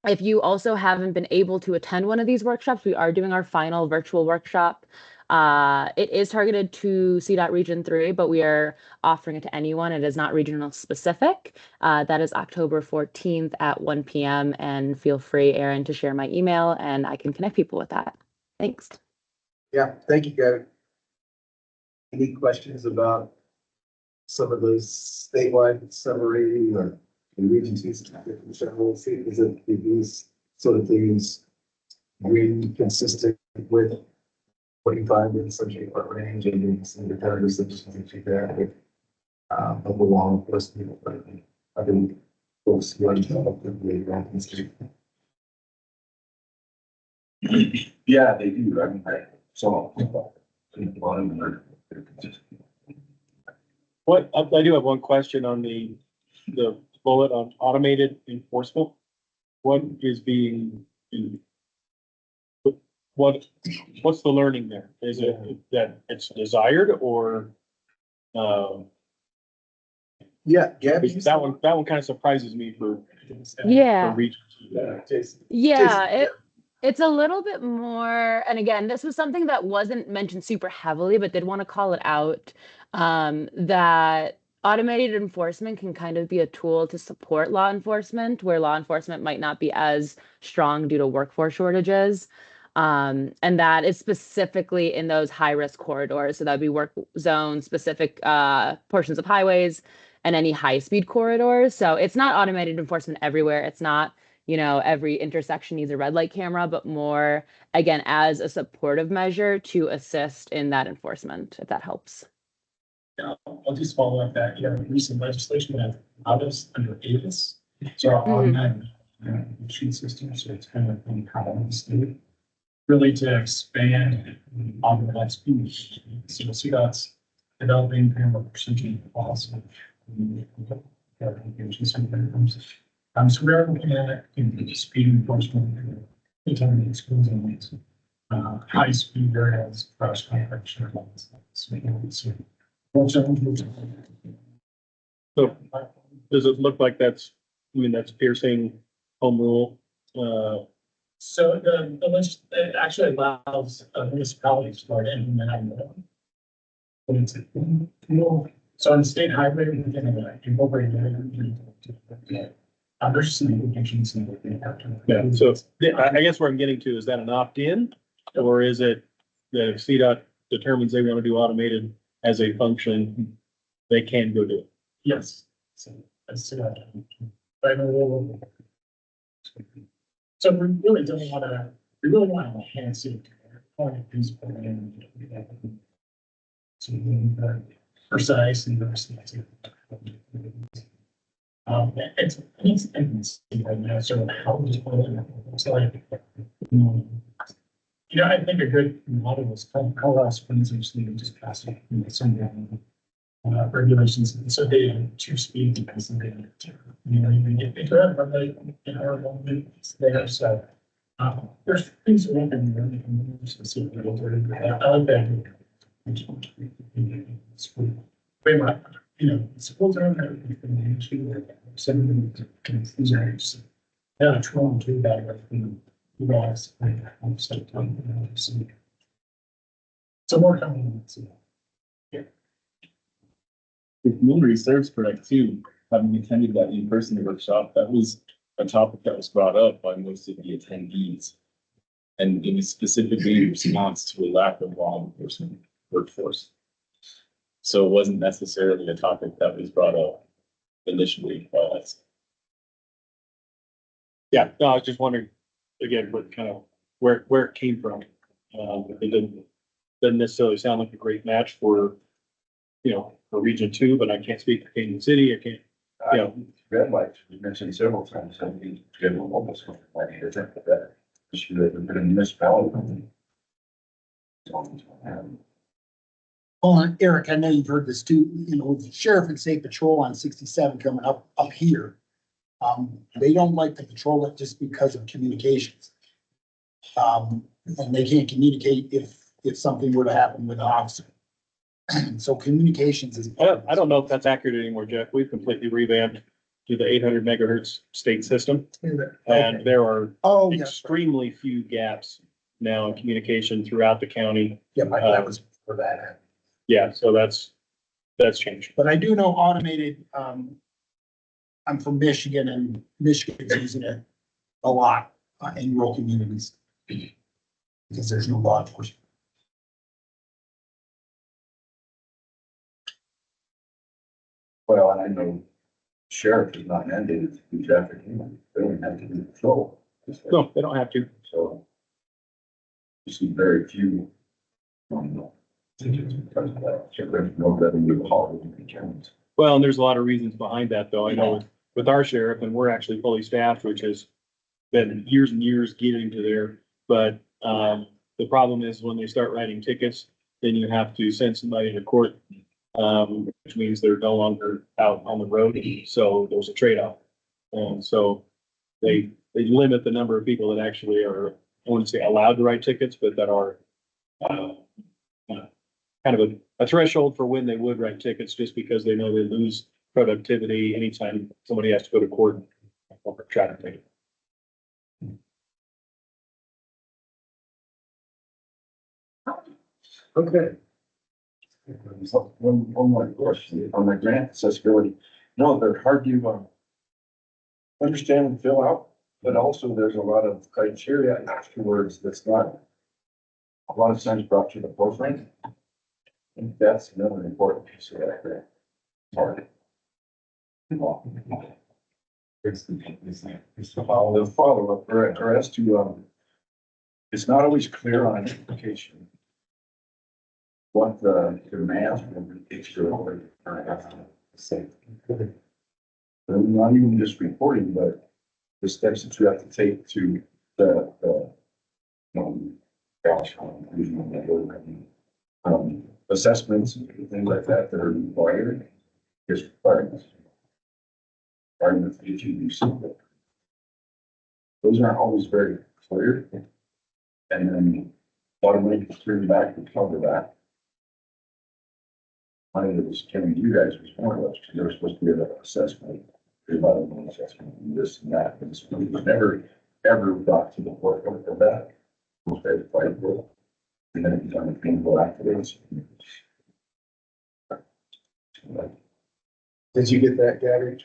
if you also haven't been able to attend one of these workshops, we are doing our final virtual workshop. It is targeted to CDOT Region 3, but we are offering it to anyone. It is not regional specific. That is October 14th at 1 p.m. And feel free, Aaron, to share my email and I can connect people with that. Thanks. Yeah, thank you, Gabby. Any questions about some of those statewide summary or the Region 2 specific? Is it these sort of things really consistent with 45 in such a range and some of the kind of decisions that you have? of the law enforcement. I've been close to Yeah, they do. I mean, I saw a lot of them are consistent. What, I do have one question on the bullet on automated enforcement. What is being, what's the learning there? Is it that it's desired or? Yeah, Gabby. That one kind of surprises me for Yeah. region. Yeah, it's a little bit more, and again, this was something that wasn't mentioned super heavily, but did want to call it out, that automated enforcement can kind of be a tool to support law enforcement, where law enforcement might not be as strong due to workforce shortages. And that is specifically in those high-risk corridors. So that'd be work zone specific portions of highways and any high-speed corridors. So it's not automated enforcement everywhere. It's not, every intersection needs a red light camera, but more, again, as a supportive measure to assist in that enforcement, if that helps. Yeah, I'll just follow up that, recent legislation that others under ABIS. So automatic machine system, so it's kind of in common state. Really to expand on the next piece. So CDOT's developing kind of a procedure policy. So we are looking at speed enforcement, determining schools and lanes, high speed areas, cross country. So does it look like that's piercing home rule? So the list actually allows municipalities to start implementing but it's so on the state highway, we can incorporate there's some implications in what they have to. Yeah, so I guess where I'm getting to, is that an opt-in? Or is it that if CDOT determines they want to do automated as a function, they can go do it? Yes. So that's So we really don't want to, enhance it. Precise and it's right now, so how does it's like, I think a good model is call us for instance, just pass it, some regulations, so they have 2 speed because they, you can get bigger, it's there, so there's things that we can specifically I like that. Way more, schools are yeah, trying to do that. You guys, so more coming. If memory serves correct too, having attended that in-person workshop, that was a topic that was brought up by most of the attendees. And it was specifically in response to a lack of law enforcement workforce. So it wasn't necessarily a topic that was brought up initially by us. Yeah, no, I was just wondering, again, what kind of, where it came from. It doesn't necessarily sound like a great match for, for Region 2, but I can't speak for Canyon City, I can't, Red lights, we mentioned several times, I mean, general almost something like that. Issue that we've been in municipality. Well, Eric, I know you've heard this too, with the sheriff and state patrol on 67 coming up here. They don't like to patrol it just because of communications. And they can't communicate if something were to happen with an officer. So communications is. I don't know if that's accurate anymore, Jeff. We've completely revamped to the 800 megahertz state system. And there are extremely few gaps now in communication throughout the county. Yeah, that was for that. Yeah, so that's changed. But I do know automated, I'm from Michigan and Michigan's using it a lot in rural communities. Because there's no law enforcement. Well, and I know sheriff is not mandated to do traffic, they don't have to do patrol. No, they don't have to. So. You see very few. So there's no revenue haul in the counties. Well, and there's a lot of reasons behind that, though. I know with our sheriff, and we're actually fully staffed, which has been years and years getting to there. But, the problem is when they start writing tickets, then you have to send somebody to court, which means they're no longer out on the road. So there's a trade-off. And so they limit the number of people that actually are, I wouldn't say allowed to write tickets, but that are, kind of a threshold for when they would write tickets, just because they know they lose productivity anytime somebody has to go to court for a traffic ticket. Okay. One more question on the grant accessibility. No, they're hard to understand and fill out, but also there's a lot of criteria afterwards that's not a lot of times brought to the forefront. I think that's another important piece of that grant. Hard. It's the follow-up, or as to, it's not always clear on application what the demands will be if you're say. Not even just reporting, but the steps that you have to take to assessments and things like that that are required. Is requirements. Requirements that you do something. Those aren't always very clear. And then a lot of money gets turned back to cover that. Money that was given to you guys was more or less, because there was supposed to be an assessment, environmental assessment, and this and that, and so it was never, ever brought to the forefront of that. It was very fight for it. And then it became painful afterwards. Did you get that, Gabby?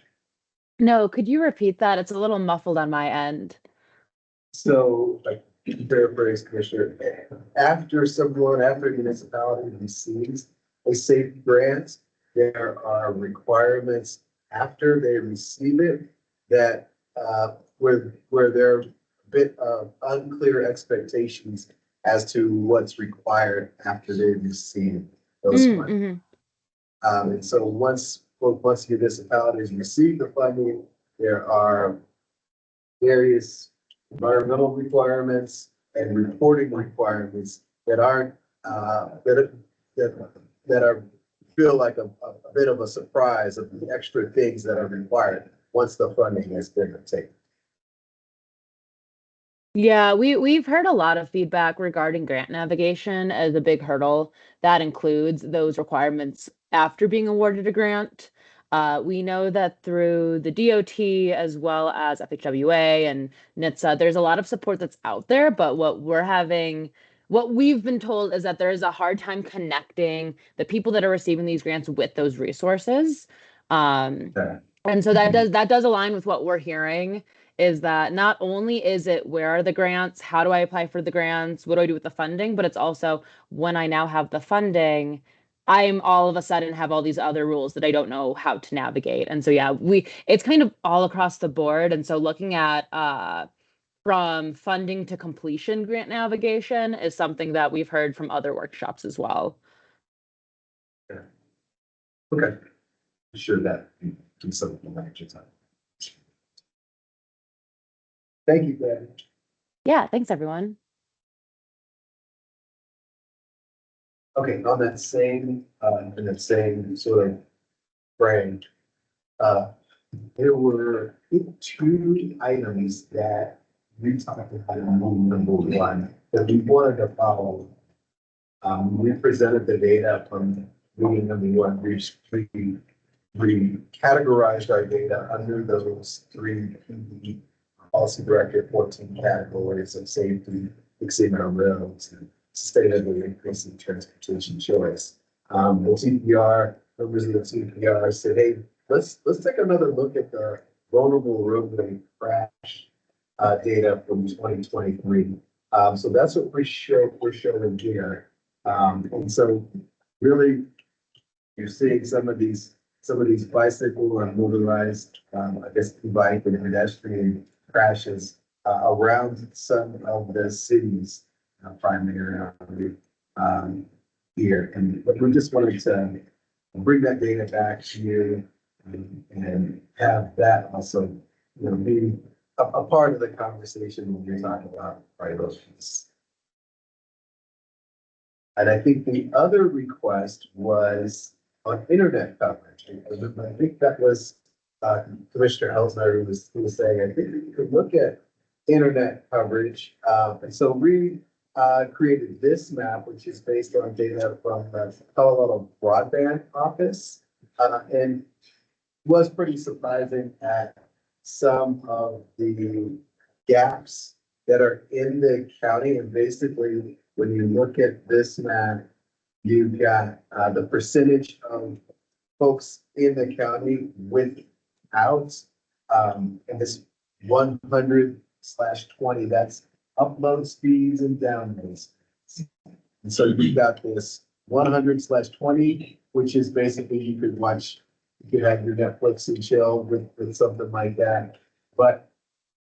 No, could you repeat that? It's a little muffled on my end. So, like, paraphrase, Commissioner, after a municipality receives a safe grant, there are requirements after they receive it that, where there are a bit of unclear expectations as to what's required after they receive those funds. And so once municipalities receive the funding, there are various environmental requirements and reporting requirements that aren't, that are feel like a bit of a surprise of the extra things that are required once the funding has been obtained. Yeah, we've heard a lot of feedback regarding grant navigation as a big hurdle. That includes those requirements after being awarded a grant. We know that through the DOT as well as FHWA and NHTSA, there's a lot of support that's out there, but what we've been told is that there is a hard time connecting the people that are receiving these grants with those resources. And so that does align with what we're hearing, is that not only is it where are the grants, how do I apply for the grants, what do I do with the funding, but it's also when I now have the funding, I'm all of a sudden have all these other rules that I don't know how to navigate. And so, yeah, it's kind of all across the board. And so looking at from funding to completion grant navigation is something that we've heard from other workshops as well. Okay. Sure that do something like your time. Thank you, Gabby. Yeah, thanks everyone. Okay, on that same, in that same sort of frame, there were two items that we talked about in number one that we wanted to follow. We presented the data from meeting number one. We categorized our data under those three policy directive 14 categories of safety, fixing our roads, and sustainably increasing transportation choice. The TPR, members of the TPR said, hey, let's take another look at the vulnerable roadway crash data from 2023. So that's what we're showing here. And so really, you're seeing some of these bicycle and motorized, I guess, bike and pedestrian crashes around some of the cities, primarily here. And we just wanted bring that data back to you and have that also, be a part of the conversation when you're talking about priorities. And I think the other request was on internet coverage. I think that was Commissioner Elsner who was saying, I think we could look at internet coverage. And so we created this map, which is based on data from the Colorado Broadband Office, and was pretty surprising at some of the gaps that are in the county. And basically, when you look at this map, you've got the percentage of folks in the county without, and this 100/20, that's upload speeds and download speeds. And so you've got this 100/20, which is basically you could have your Netflix and chill with something like that. But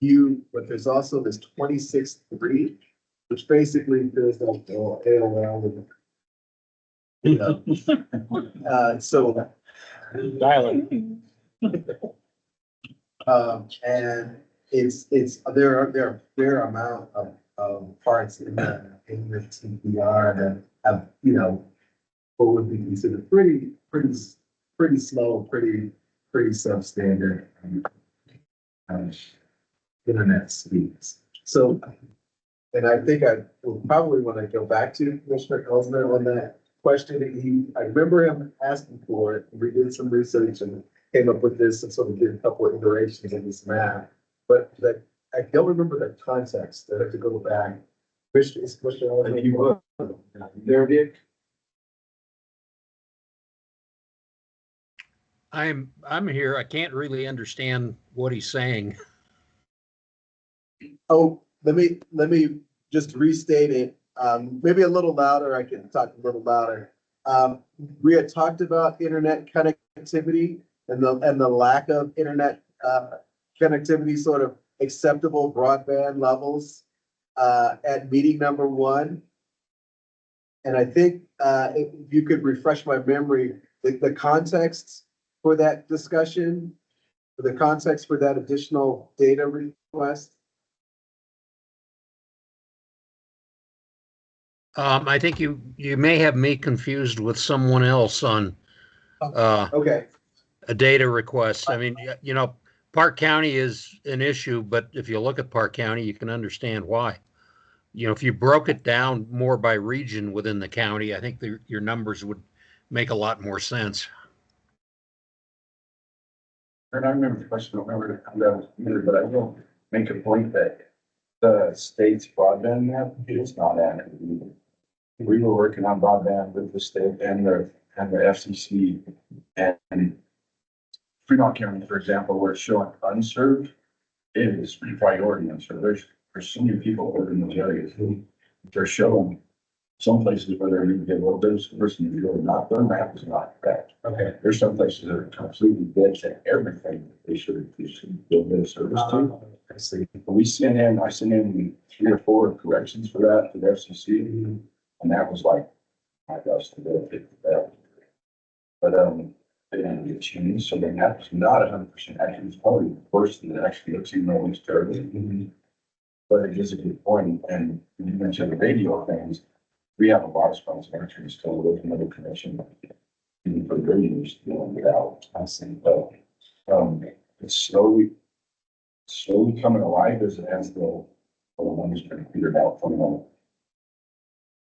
there's also this 26/3, which basically feels like AOL. So Dial-up. and there are a fair amount of parts in the TPR that have, what would be considered pretty slow, pretty substandard internet speeds. So, and I think I will probably want to go back to Commissioner Elsner on that question. I remember him asking for it. We did some research and came up with this and sort of did a couple of iterations in this map. But I don't remember the context. I have to go back. Commissioner Elsner, if you would. There, Dick. I'm here. I can't really understand what he's saying. Oh, let me just restate it. Maybe a little louder. I can talk a little louder. We had talked about internet connectivity and the lack of internet connectivity, sort of acceptable broadband levels at meeting number 1. And I think if you could refresh my memory, the context for that discussion, the context for that additional data request. I think you may have me confused with someone else on Okay. a data request. I mean, Park County is an issue, but if you look at Park County, you can understand why. If you broke it down more by region within the county, I think your numbers would make a lot more sense. And I remember the question, I don't remember to come down either, but I will make a point that the state's broadband map is not accurate either. We were working on broadband with the state and the FCC, and Fremont County, for example, where it's showing unserved, it is priority unserved. There's so many people over in those areas. They're showing some places where they're going to get a little bit of service and you're really not, their map is not correct. Okay. There's some places that are completely dead to everything that they should get a bit of service to. I see. I sent in 3 or 4 corrections for that to the FCC, and that was like, my gosh, the that. But they didn't get changed, so then that was not 100% accurate. It's probably worse than it actually looks, even though it's terrible. But it is a good point, and you mentioned the radio things. We have a lot of sponsors still with another commission, even for the radios, without. I think, but it's slowly coming alive as the ones been figured out from the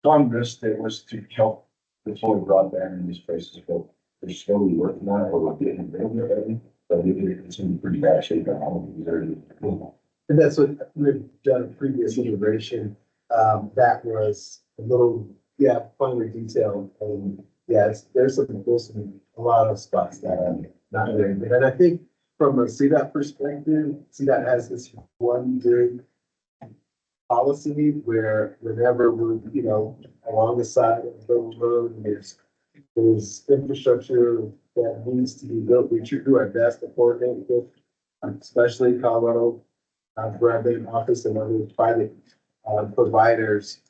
Congress that was to help deploy broadband in these places, but they're slowly working on it, or we're getting rid of it, but it's in pretty bad shape now. And that's what we've done a previous iteration. That was a little, finely detailed. And there's a lot of spots that are not very good. And I think from a CDOT perspective, CDOT has this one good policy where whenever we're, along the side of the road, and there's infrastructure that needs to be built, we do our best to coordinate with, especially Colorado Broadband Office and other private providers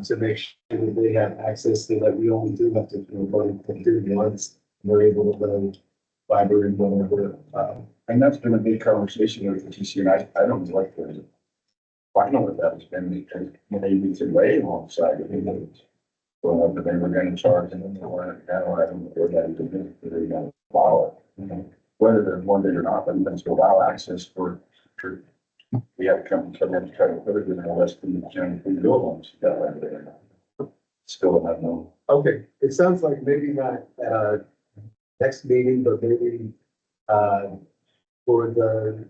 to make sure that they have access so that we only do have to do once We're able to build fiber and whatever. And that's been a big conversation with the TC, and I don't like the final of that has been because maybe it's way alongside of it. Well, but they were gonna charge and then they weren't, now I don't know where that is, they're gonna follow it. You know, whether they're one day or not, but then to allow access for, we have to come in and try to put it in the less than the general ones. Still an unknown. Okay, it sounds like maybe not, next meeting, but maybe, for the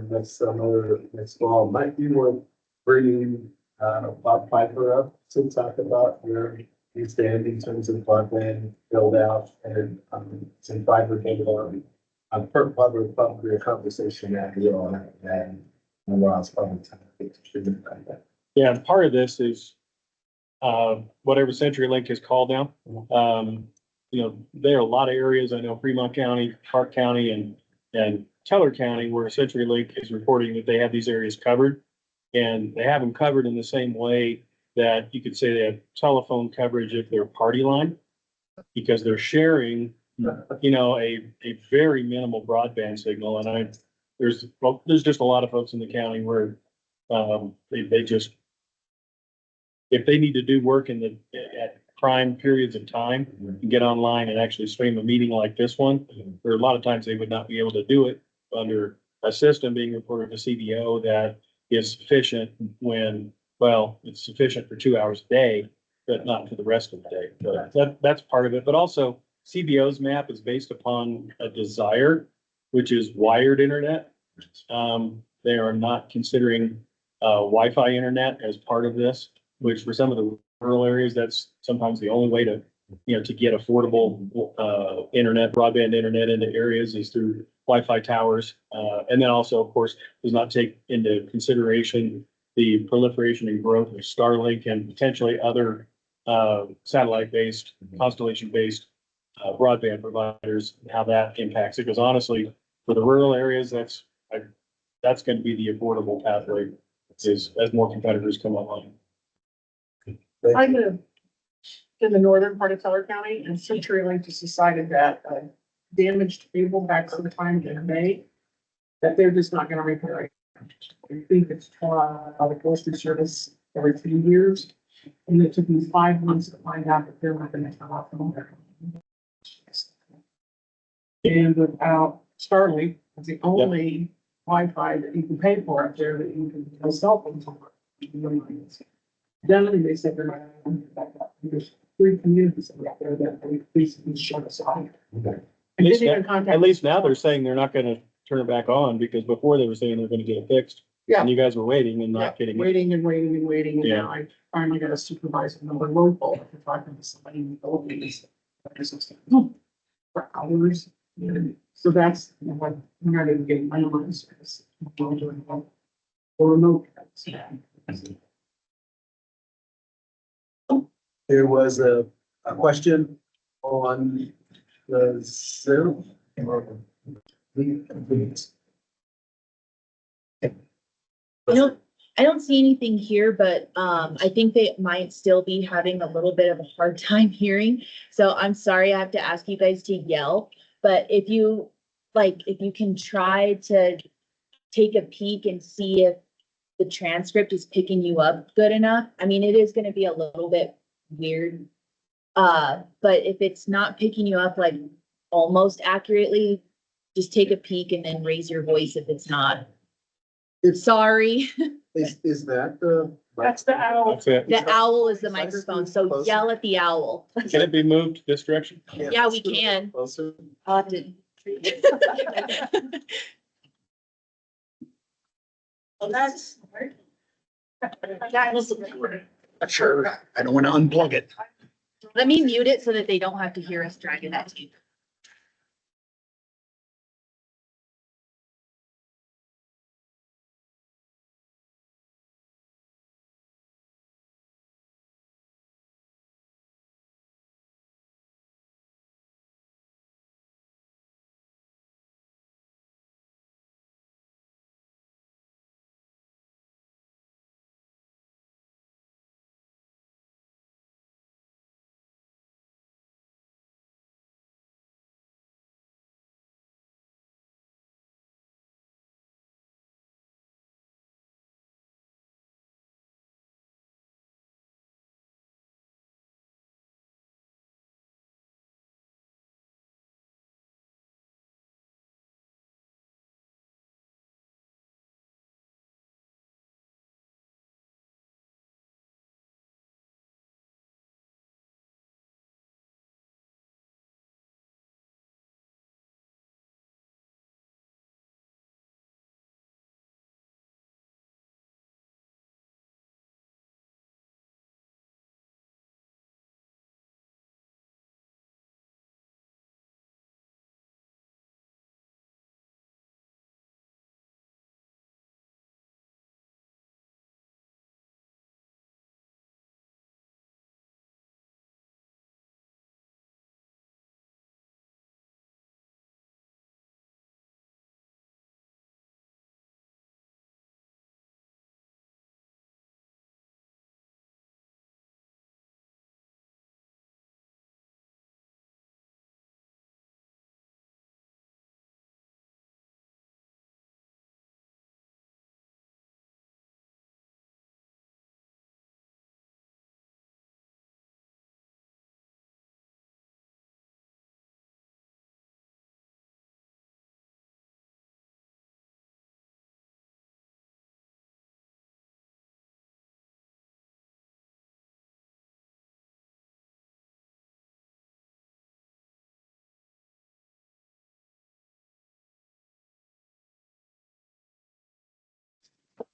next summer, next fall, might be worth bringing, Bob Piper up to talk about where you stand in terms of broadband build out and, some fiber build out. Probably a conversation that we all have and Ron's probably time. Yeah, and part of this is, whatever CenturyLink has called now. You know, there are a lot of areas, I know Fremont County, Park County, and Teller County, where CenturyLink is reporting that they have these areas covered. And they have them covered in the same way that you could say they have telephone coverage if they're party line, because they're sharing, you know, a very minimal broadband signal. And there's just a lot of folks in the county where, they just, if they need to do work at prime periods of time and get online and actually stream a meeting like this one, there are a lot of times they would not be able to do it under a system being reported to CDO that is sufficient when, well, it's sufficient for 2 hours a day, but not for the rest of the day. But that's part of it. But also CBO's map is based upon a desire, which is wired internet. They are not considering Wi-Fi internet as part of this, which for some of the rural areas, that's sometimes the only way to, you know, to get affordable internet, broadband internet into areas is through Wi-Fi towers. And then also, of course, does not take into consideration the proliferation and growth of Starlink and potentially other satellite-based, constellation-based broadband providers, how that impacts it. Because honestly, for the rural areas, that's going to be the affordable pathway is as more competitors come online. I live in the northern part of Teller County, and CenturyLink just decided that damaged cable back sometime in May, that they're just not gonna repair it. I think it's the postage service every 2 years, and it took me 5 months to find out that they're not gonna come out from there. And without Starlink, it's the only Wi-Fi that you can pay for up there that you can no cell phones over. Then they said they're not gonna back up. There's 3 communities out there that they basically shut us off. At least now they're saying they're not gonna turn it back on, because before they were saying they're gonna get it fixed. Yeah. And you guys were waiting and not getting it. Waiting and waiting and waiting, and Yeah. now I finally got a supervisor number local, after talking to somebody in the Philippines. For hours, and so that's, you know, what, I'm not even getting my own service. I'm doing well. Or remote. There was a question on the Zoom. I don't see anything here, but I think they might still be having a little bit of a hard time hearing. So I'm sorry, I have to ask you guys to yell, but if you can try to take a peek and see if the transcript is picking you up good enough. I mean, it is gonna be a little bit weird. But if it's not picking you up like almost accurately, just take a peek and then raise your voice if it's not. Sorry. Is that the? That's the owl. That's it. The owl is the microphone, so yell at the owl. Can it be moved this direction? Yeah, we can. Closer. I'll have to- Well, that's. Sure, I don't want to unplug it. Let me mute it so that they don't have to hear us dragging that tape.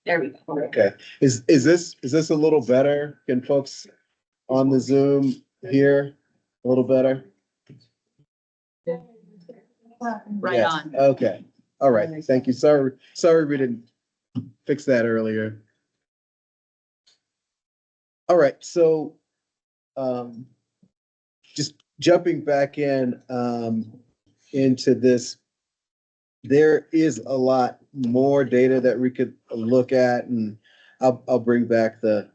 There we go. Okay, is this a little better? Can folks on the Zoom hear a little better? Right Yes, on. okay, all right, thank you. Sorry we didn't fix that earlier. All right, so just jumping back into this, there is a lot more data that we could look at, and I'll bring back the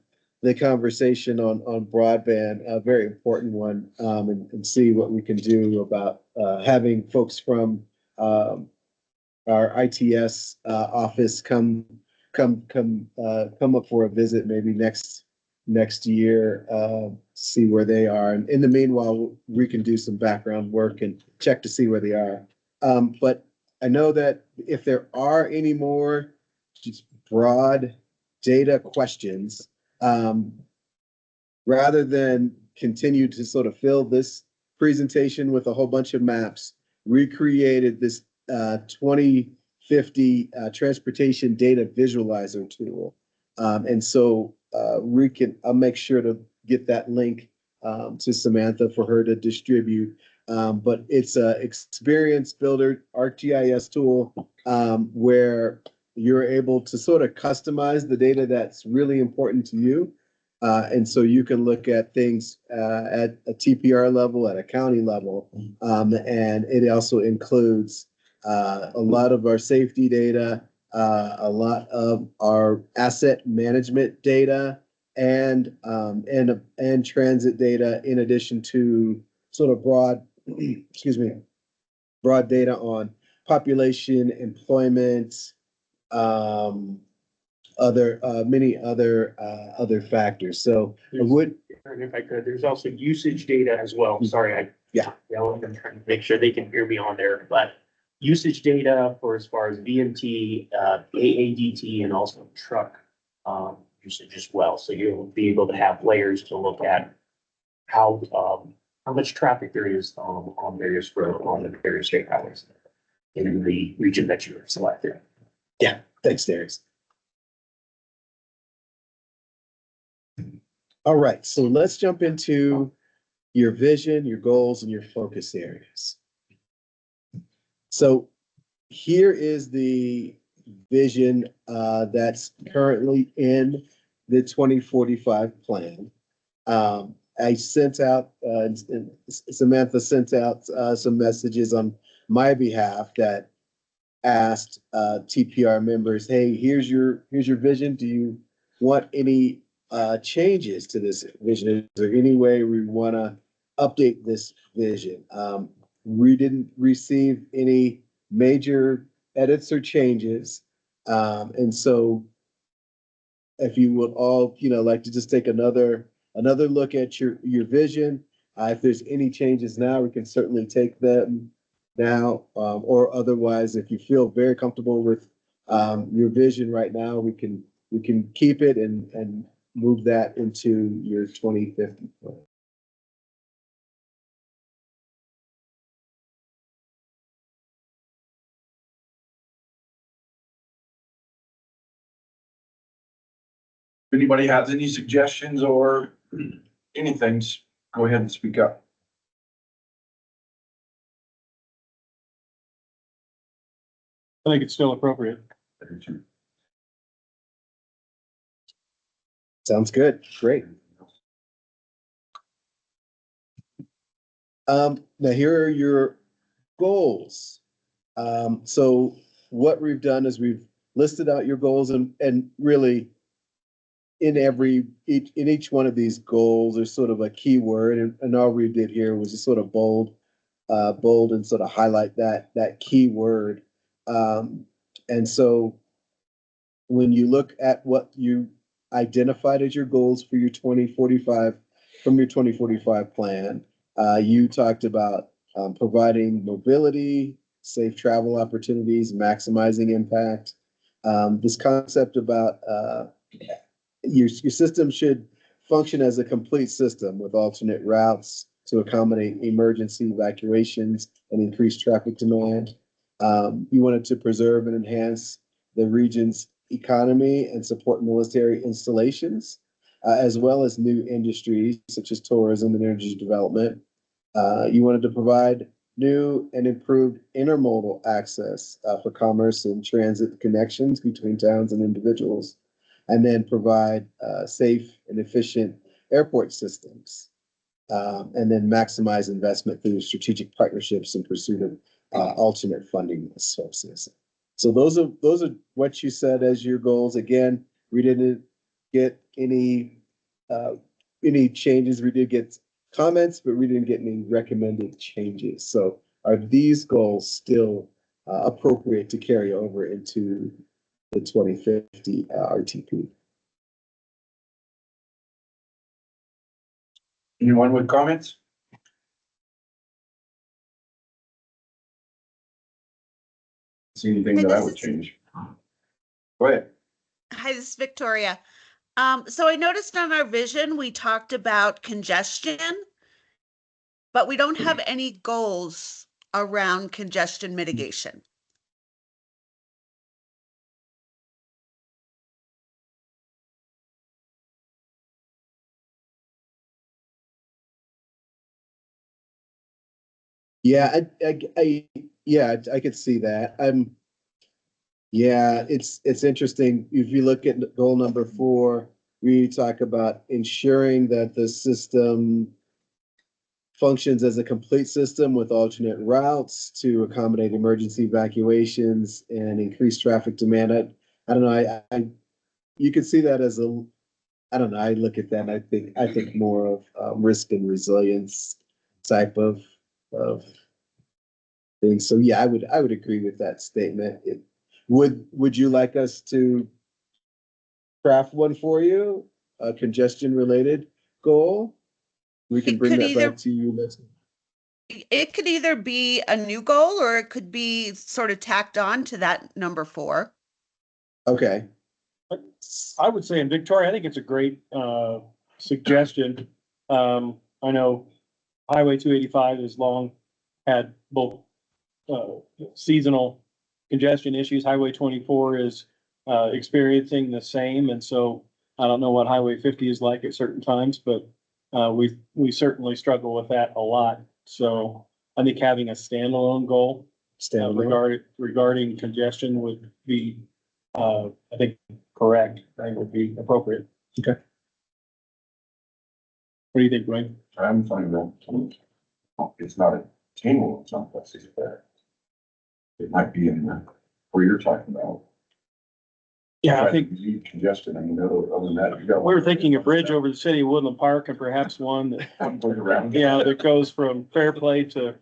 conversation on broadband, a very important one, and see what we can do about having folks from our ITS office come up for a visit maybe next year, see where they are. And in the meanwhile, we can do some background work and check to see where they are. But I know that if there are any more just broad data questions, rather than continue to sort of fill this presentation with a whole bunch of maps, recreated this 2050 transportation data visualizer tool. And so I'll make sure to get that link to Samantha for her to distribute. But it's a experience builder ArcGIS tool where you're able to sort of customize the data that's really important to you. And so you can look at things at a TPR level, at a county level. And it also includes a lot of our safety data, a lot of our asset management data, and transit data, in addition to sort of broad data on population, employment, many other factors. So I would. And if I could, there's also usage data as well. Sorry, Yeah. I'm trying to make sure they can hear me on there, but usage data for as far as VMT, AADT, and also truck usage as well. So you'll be able to have layers to look at how much traffic there is on various state highways in the region that you have selected. Yeah, thanks, Darius. All right, so let's jump into your vision, your goals, and your focus areas. So here is the vision that's currently in the 2045 plan. I sent out, Samantha sent out some messages on my behalf that asked TPR members, hey, here's your vision. Do you want any changes to this vision? Is there any way we want to update this vision? We didn't receive any major edits or changes. And so if you would all, like to just take another look at your vision. If there's any changes now, we can certainly take them now, or otherwise, if you feel very comfortable with your vision right now, we can keep it and move that into your 2050 plan. If anybody has any suggestions or anything, go ahead and speak up. I think it's still appropriate. Sounds good. Great. Now here are your goals. So what we've done is we've listed out your goals, and really in each one of these goals, there's sort of a keyword, and all we did here was just sort of bold and sort of highlight that keyword. And so when you look at what you identified as your goals for your 2045, from your 2045 plan, you talked about providing mobility, safe travel opportunities, maximizing impact. This concept about your system should function as a complete system with alternate routes to accommodate emergency evacuations and increase traffic demand. You wanted to preserve and enhance the region's economy and support military installations, as well as new industries such as tourism and energy development. You wanted to provide new and improved intermodal access for commerce and transit connections between towns and individuals, and then provide safe and efficient airport systems, and then maximize investment through strategic partnerships in pursuit of alternate funding sources. So those are what you said as your goals. Again, we didn't get any changes. We did get comments, but we didn't get any recommended changes. So are these goals still appropriate to carry over into the 2050 RTP? Anyone with comments? See anything that I would change? Go ahead. Hi, this is Victoria. So I noticed on our vision, we talked about congestion, but we don't have any goals around congestion mitigation. Yeah, I could see that. Yeah, it's interesting. If you look at goal number 4, we talk about ensuring that the system functions as a complete system with alternate routes to accommodate emergency evacuations and increase traffic demand. I don't know. You could see that as I don't know. I look at that and I think more of risk and resilience type of thing. So yeah, I would agree with that statement. Would you like us to craft one for you? A congestion related goal? We can bring that back to you next. It could either be a new goal or it could be sort of tacked on to that number 4. Okay. I would say in Victoria, I think it's a great suggestion. I know Highway 285 has long had both seasonal congestion issues. Highway 24 is experiencing the same, and so I don't know what Highway 50 is like at certain times, but we certainly struggle with that a lot. So I think having a standalone goal regarding congestion would be, I think, correct. I think would be appropriate. Okay. What do you think, Dwayne? I'm fine with that. It's not attainable in some places, but it might be in the where you're talking about. Yeah, I think congestion. I mean, other than that, you got. we were thinking a bridge over the city of Woodland Park, and perhaps one that yeah, that goes from Fairplay to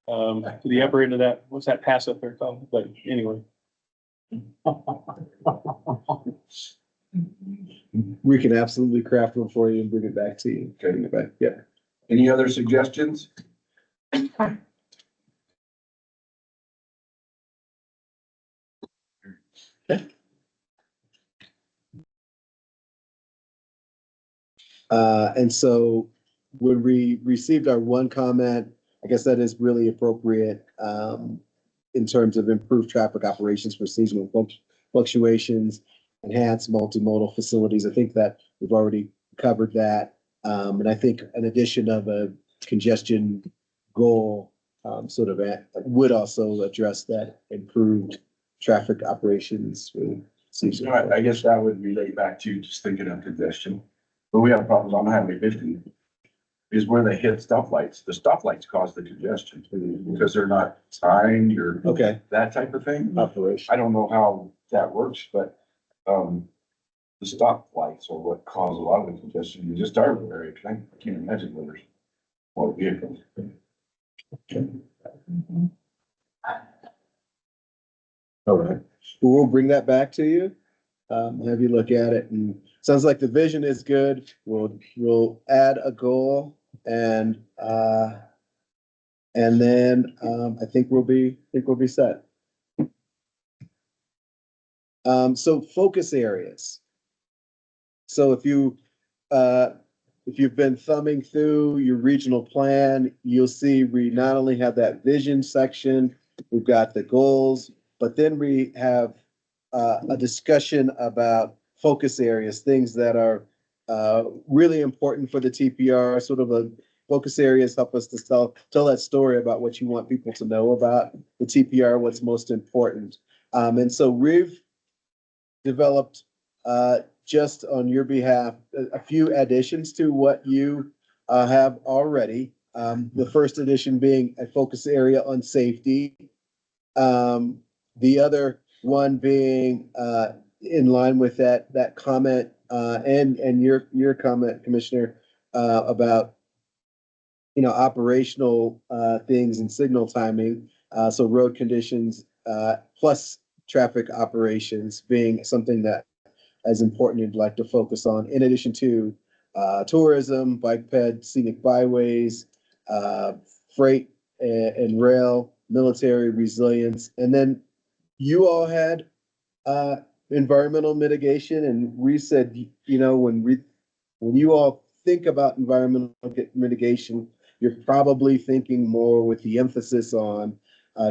the upper end of that. What's that pass up there called? But anyway. We can absolutely craft one for you and bring it back to you. Bring it back. Yeah. Any other suggestions? And so when we received our one comment, I guess that is really appropriate in terms of improved traffic operations for seasonal fluctuations, enhanced multimodal facilities. I think that we've already covered that. And I think an addition of a congestion goal would also address that improved traffic operations. I guess that would relate back to just thinking of congestion. But we have problems on Highway 50 is where they hit stoplights. The stoplights cause the congestion because they're not timed or that type of thing. Operation. I don't know how that works, but the stoplights are what cause a lot of the congestion. You just our area. I can't imagine where there's more vehicles. All right. We'll bring that back to you. Have you look at it, and sounds like the vision is good. We'll add a goal, and then I think we'll be set. So focus areas. So if you've been thumbing through your regional plan, you'll see we not only have that vision section, we've got the goals, but then we have a discussion about focus areas, things that are really important for the TPR, sort of a focus areas help us to tell that story about what you want people to know about the TPR, what's most important. And so we've developed just on your behalf a few additions to what you have already. The first edition being a focus area on safety. The other one being in line with that comment and your comment, Commissioner, about operational things and signal timing. So road conditions plus traffic operations being something that is important you'd like to focus on, in addition to tourism, bike ped, scenic byways, freight and rail, military resilience. And then you all had environmental mitigation, and we said, when you all think about environmental mitigation, you're probably thinking more with the emphasis on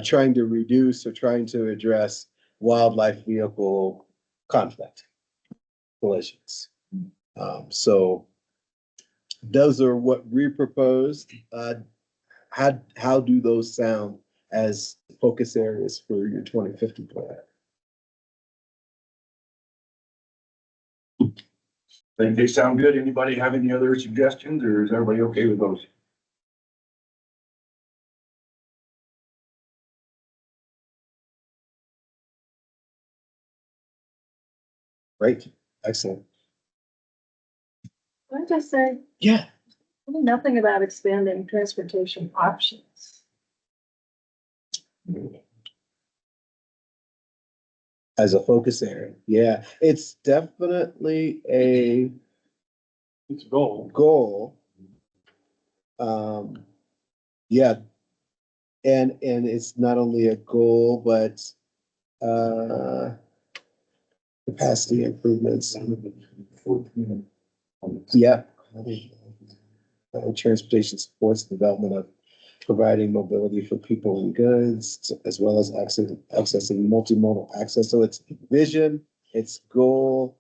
trying to reduce or trying to address wildlife vehicle conflict collisions. So those are what we proposed. How do those sound as focus areas for your 2050 plan? I think they sound good. Anybody have any other suggestions, or is everybody okay with those? Great, excellent. Can I just say, Yeah. nothing about expanding transportation options. As a focus area, yeah, it's definitely It's a goal. goal. Yeah, and it's not only a goal, but capacity improvements. Yeah. Transportation supports the development of providing mobility for people and goods, as well as accessing multimodal access. So it's vision, it's goal.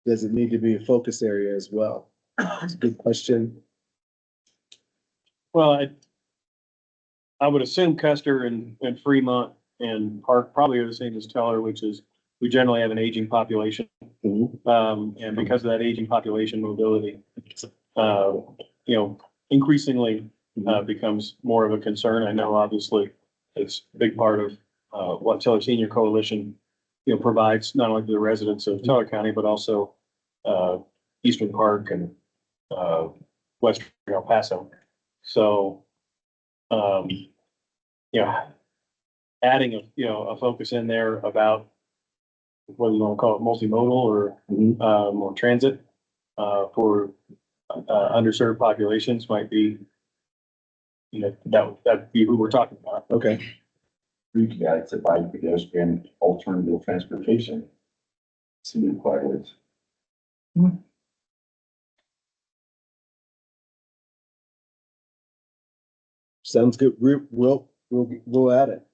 Does it need to be a focus area as well? It's a good question. Well, I would assume Custer and Fremont and Park probably are the same as Teller, which is we generally have an aging population. And because of that aging population, mobility, increasingly becomes more of a concern. I know obviously it's a big part of what Teller Senior Coalition, provides not only to the residents of Teller County, but also Eastern Park and Western El Paso. So, adding a focus in there about whether you want to call it multimodal or transit for underserved populations might be, that'd be who we're talking about. Okay. We could add to bike pedestrian alternative transportation. Some requirements. Sounds good. We'll add it.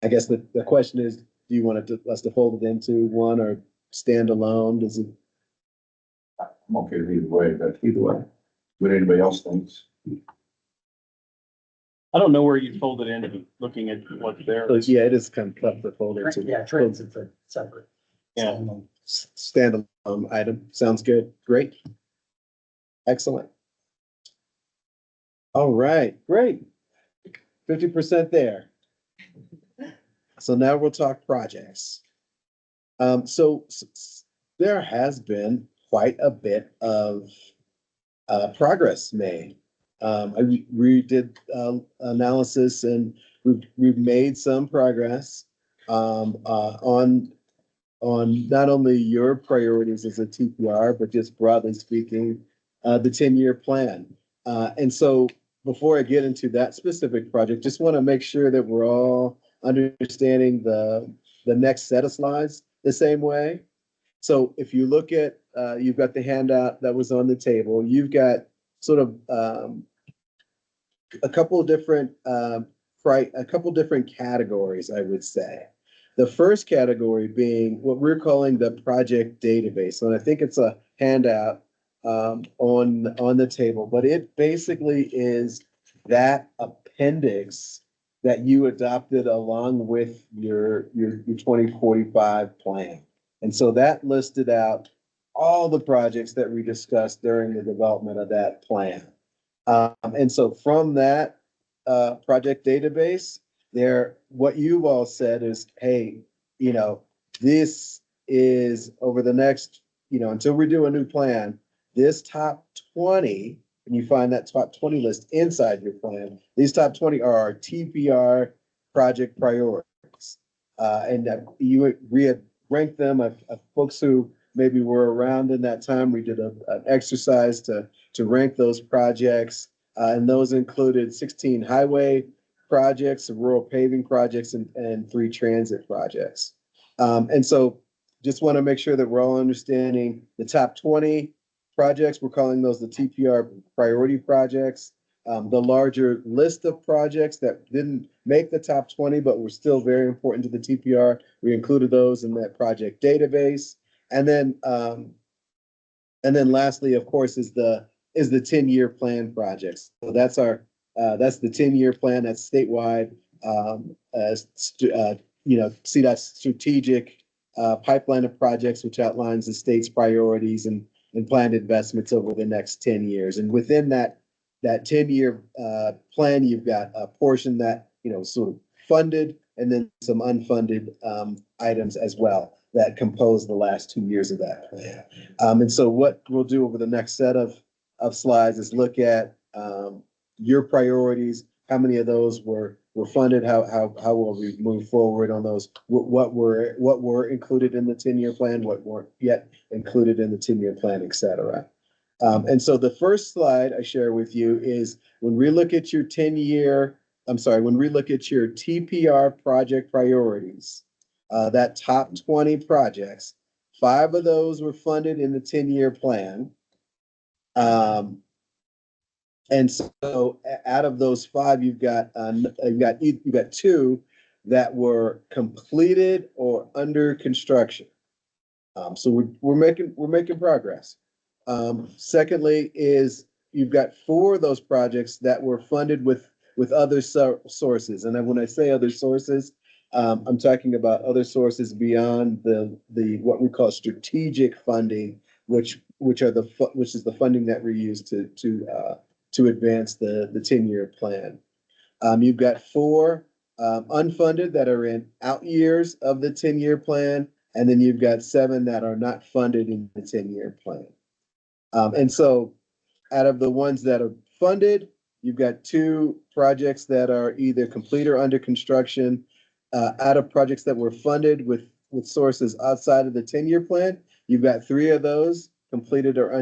I guess the question is, do you want us to fold it into one or stand alone? Does it? I'm okay with either way, but Either way. what anybody else thinks. I don't know where you fold it in, looking at what's there. Yeah, it is kind of tough to fold into. Yeah, transit's a separate. Yeah. Standalone item. Sounds good. Great. Excellent. All right, great. 50% there. So now we'll talk projects. So there has been quite a bit of progress made. We did analysis, and we've made some progress on not only your priorities as a TPR, but just broadly speaking, the 10-year plan. And so before I get into that specific project, just want to make sure that we're all understanding the next set of slides the same way. So if you look at, you've got the handout that was on the table, you've got sort of a couple of different a couple different categories, I would say. The first category being what we're calling the project database. And I think it's a handout on the table, but it basically is that appendix that you adopted along with your 2045 plan. And so that listed out all the projects that we discussed during the development of that plan. And so from that project database, what you've all said is, hey, this is over the next, until we do a new plan, this top 20, and you find that top 20 list inside your plan, these top 20 are our TPR project priorities. We had ranked them of folks who maybe were around in that time. We did an exercise to rank those projects, and those included 16 highway projects, rural paving projects, and 3 transit projects. And so just want to make sure that we're all understanding the top 20 projects. We're calling those the TPR priority projects. The larger list of projects that didn't make the top 20, but were still very important to the TPR, we included those in that project database. And then lastly, of course, is the 10-year plan projects. So that's the 10-year plan. That's statewide. CDOT's strategic pipeline of projects, which outlines the state's priorities and planned investments over the next 10 years. And within that 10-year plan, you've got a portion that sort of funded, and then some unfunded items as well that compose the last 2 years of that plan. And so what we'll do over the next set of slides is look at your priorities, how many of those were funded, how will we move forward on those, what were included in the 10-year plan, what weren't yet included in the 10-year plan, et cetera. And so the first slide I share with you is when we look at your TPR project priorities, that top 20 projects, 5 of those were funded in the 10-year plan. And so out of those 5, you've got 2 that were completed or under construction. So we're making progress. Secondly, is you've got 4 of those projects that were funded with other sources. And then when I say other sources, I'm talking about other sources beyond the what we call strategic funding, which is the funding that we use to advance the 10-year plan. You've got 4 unfunded that are in out years of the 10-year plan, and then you've got 7 that are not funded in the 10-year plan. And so out of the ones that are funded, you've got 2 projects that are either complete or under construction. Out of projects that were funded with sources outside of the 10-year plan, you've got 3 of those completed or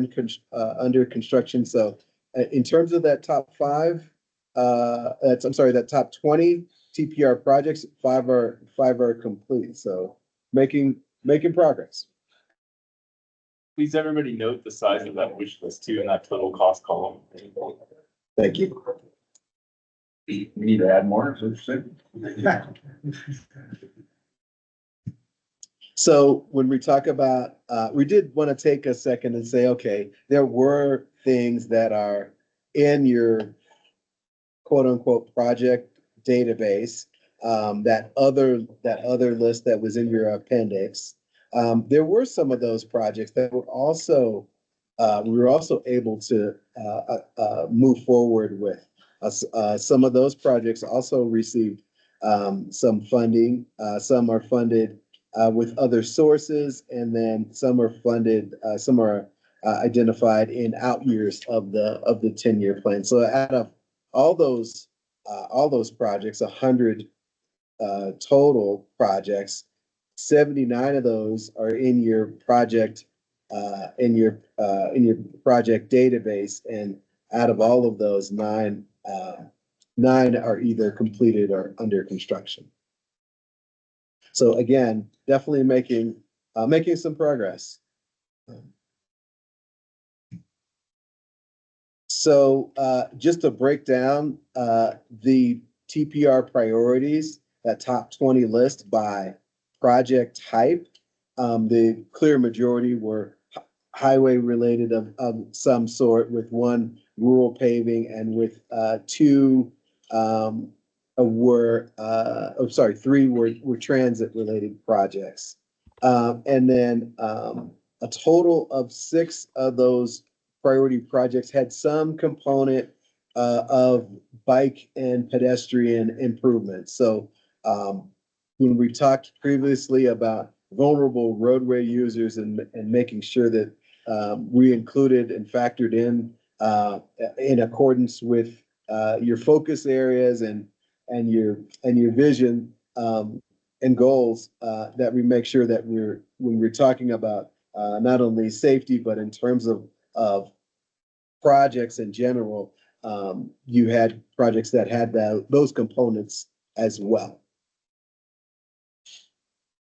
under construction. So in terms of that top 5, that top 20 TPR projects, 5 are complete. So making progress. Please, everybody note the size of that wish list too in that total cost column. Thank you. We need to add more, is what you're saying? So when we talk about, we did want to take a second and say, okay, there were things that are in your quote unquote project database, that other list that was in your appendix. There were some of those projects that were also, we were also able to move forward with. Some of those projects also received some funding. Some are funded with other sources, and then some are funded. Some are identified in out years of the 10-year plan. So out of all those projects, 100 total projects, 79 of those are in your project database, and out of all of those, 9 are either completed or under construction. So again, definitely making some progress. So just to break down the TPR priorities, that top 20 list by project type, the clear majority were highway related of some sort, with one rural paving and with two three were transit related projects. And then a total of 6 of those priority projects had some component of bike and pedestrian improvements. So when we talked previously about vulnerable roadway users and making sure that we included and factored in accordance with your focus areas and your vision and goals, that we make sure that when we're talking about not only safety, but in terms of projects in general, you had projects that had those components as well.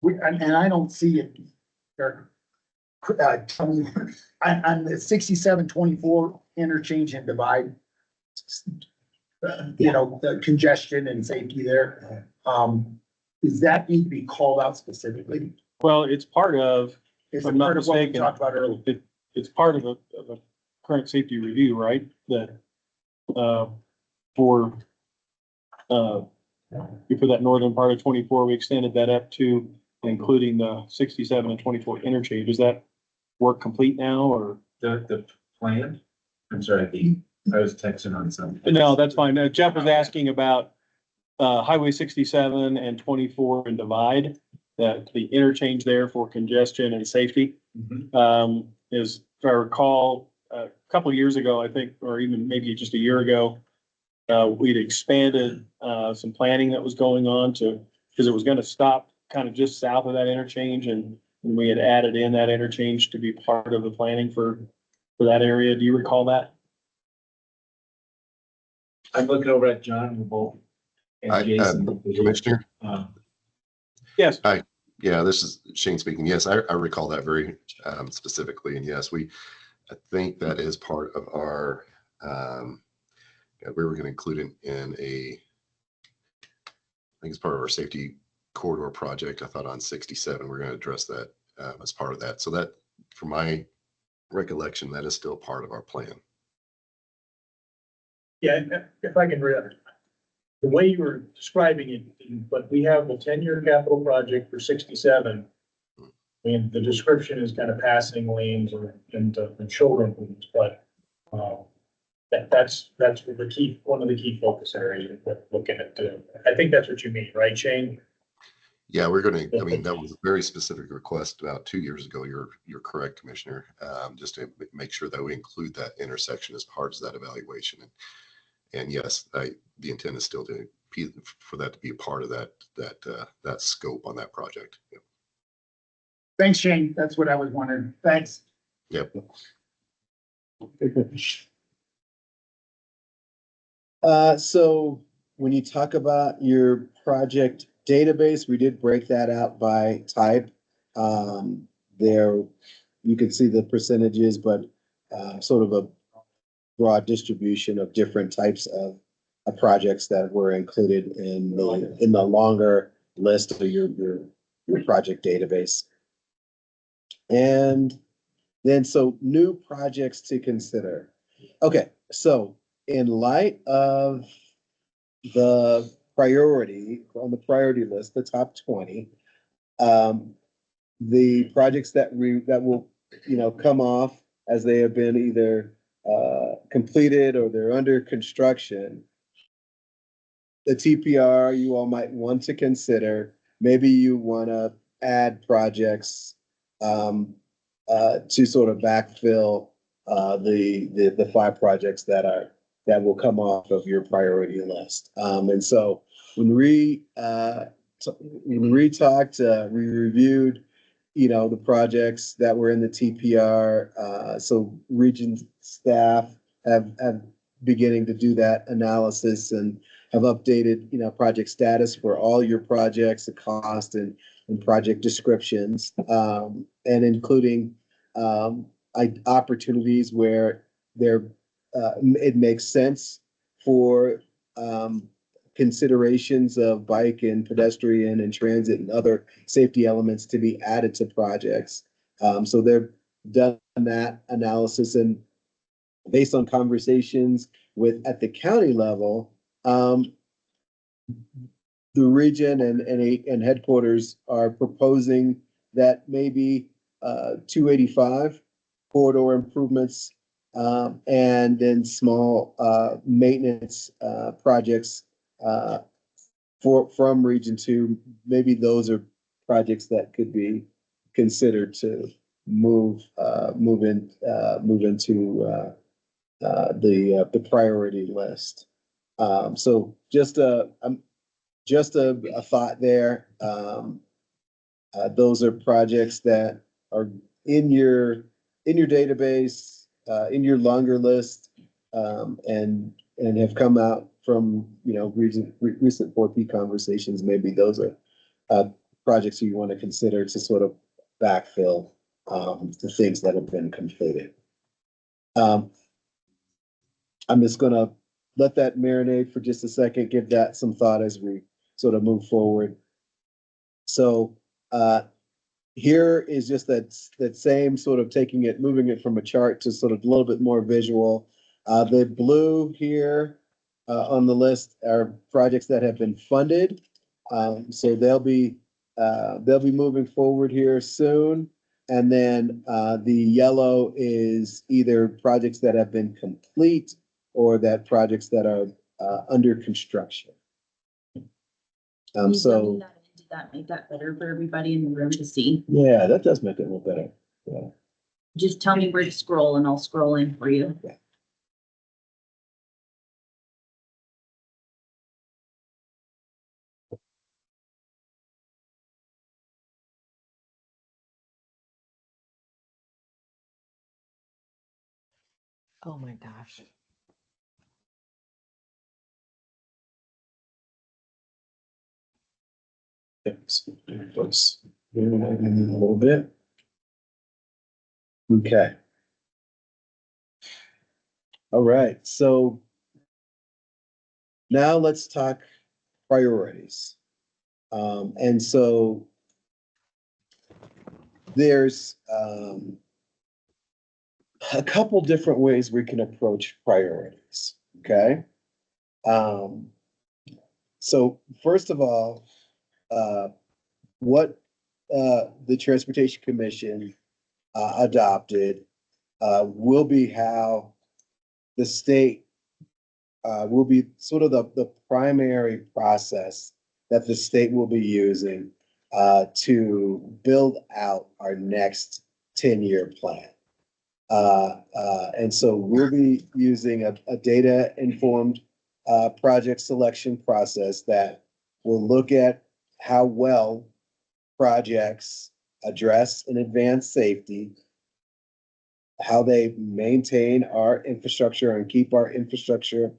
And I don't see it, on the 6724 interchange and divide, the congestion and safety there. Does that need to be called out specifically? Well, it's part of, Is if it I'm not part of what we mistaken, talked about earlier? it's part of a current safety review, right? That for that northern part of 24, we extended that up to including the 67 and 24 interchange. Is that work complete now, or? The plan? I'm sorry, I was texting on something. No, that's fine. Jeff was asking about Highway 67 and 24 and divide, that the interchange there for congestion and safety. Is, if I recall, a couple of years ago, I think, or even maybe just a year ago, we'd expanded some planning that was going on because it was going to stop kind of just south of that interchange, and we had added in that interchange to be part of the planning for that area. Do you recall that? I'm looking over at John Revolt and Jason. Commissioner? Yes. Hi. Yeah, this is Shane speaking. Yes, I recall that very specifically. And yes, I think that is part of our, we were going to include it in I think it's part of our safety corridor project. I thought on 67, we're going to address that as part of that. So that, from my recollection, that is still part of our plan. Yeah, if I can read it, the way you were describing it, but we have a 10-year capital project for 67. I mean, the description is kind of passing lanes and shoulder lanes, but that's the key, one of the key focus areas we're looking at. I think that's what you mean, right, Shane? Yeah, we're going to, I mean, that was a very specific request about 2 years ago. You're correct, Commissioner, just to make sure that we include that intersection as part of that evaluation. And yes, the intent is still for that to be a part of that scope on that project. Yep. Thanks, Shane. That's what I was wondering. Thanks. Yep. So when you talk about your project database, we did break that out by type. There, you can see the percentages, but sort of a broad distribution of different types of projects that were included in the longer list of your project database. And then, so new projects to consider. Okay, so in light of the priority on the priority list, the top 20, the projects that will, come off as they have been either completed or they're under construction, the TPR you all might want to consider. Maybe you want to add projects to sort of backfill the 5 projects that will come off of your priority list. And so when we talked, we reviewed, the projects that were in the TPR. So region staff have beginning to do that analysis and have updated, project status for all your projects, the cost and project descriptions, and including opportunities where it makes sense for considerations of bike and pedestrian and transit and other safety elements to be added to projects. So they've done that analysis, and based on conversations at the county level, the region and headquarters are proposing that maybe 285 corridor improvements, and then small maintenance projects from Region 2. Maybe those are projects that could be considered to move into the priority list. So just a thought there. Those are projects that are in your database, in your longer list, and have come out from, you know, recent 4P conversations. Maybe those are projects you want to consider to sort of backfill the things that have been completed. I'm just gonna let that marinate for just a second, give that some thought as we sort of move forward. So here is just that same sort of moving it from a chart to sort of a little bit more visual. The blue here on the list are projects that have been funded. So they'll be moving forward here soon. And then the yellow is either projects that have been complete or that projects that are under construction. So Did that make that better for everybody in the room to see? yeah, that does make it a little better. Yeah. Just tell me where to scroll and I'll scroll in for you. Yeah. Oh my gosh. Let's move in a little bit. Okay. All right. So now let's talk priorities. And so there's a couple different ways we can approach priorities. Okay. So first of all, what the Transportation Commission adopted will be how the state will be sort of the primary process that the state will be using to build out our next 10-year plan. And so we'll be using a data-informed project selection process that will look at how well projects address and advance safety, how they maintain our infrastructure and keep our infrastructure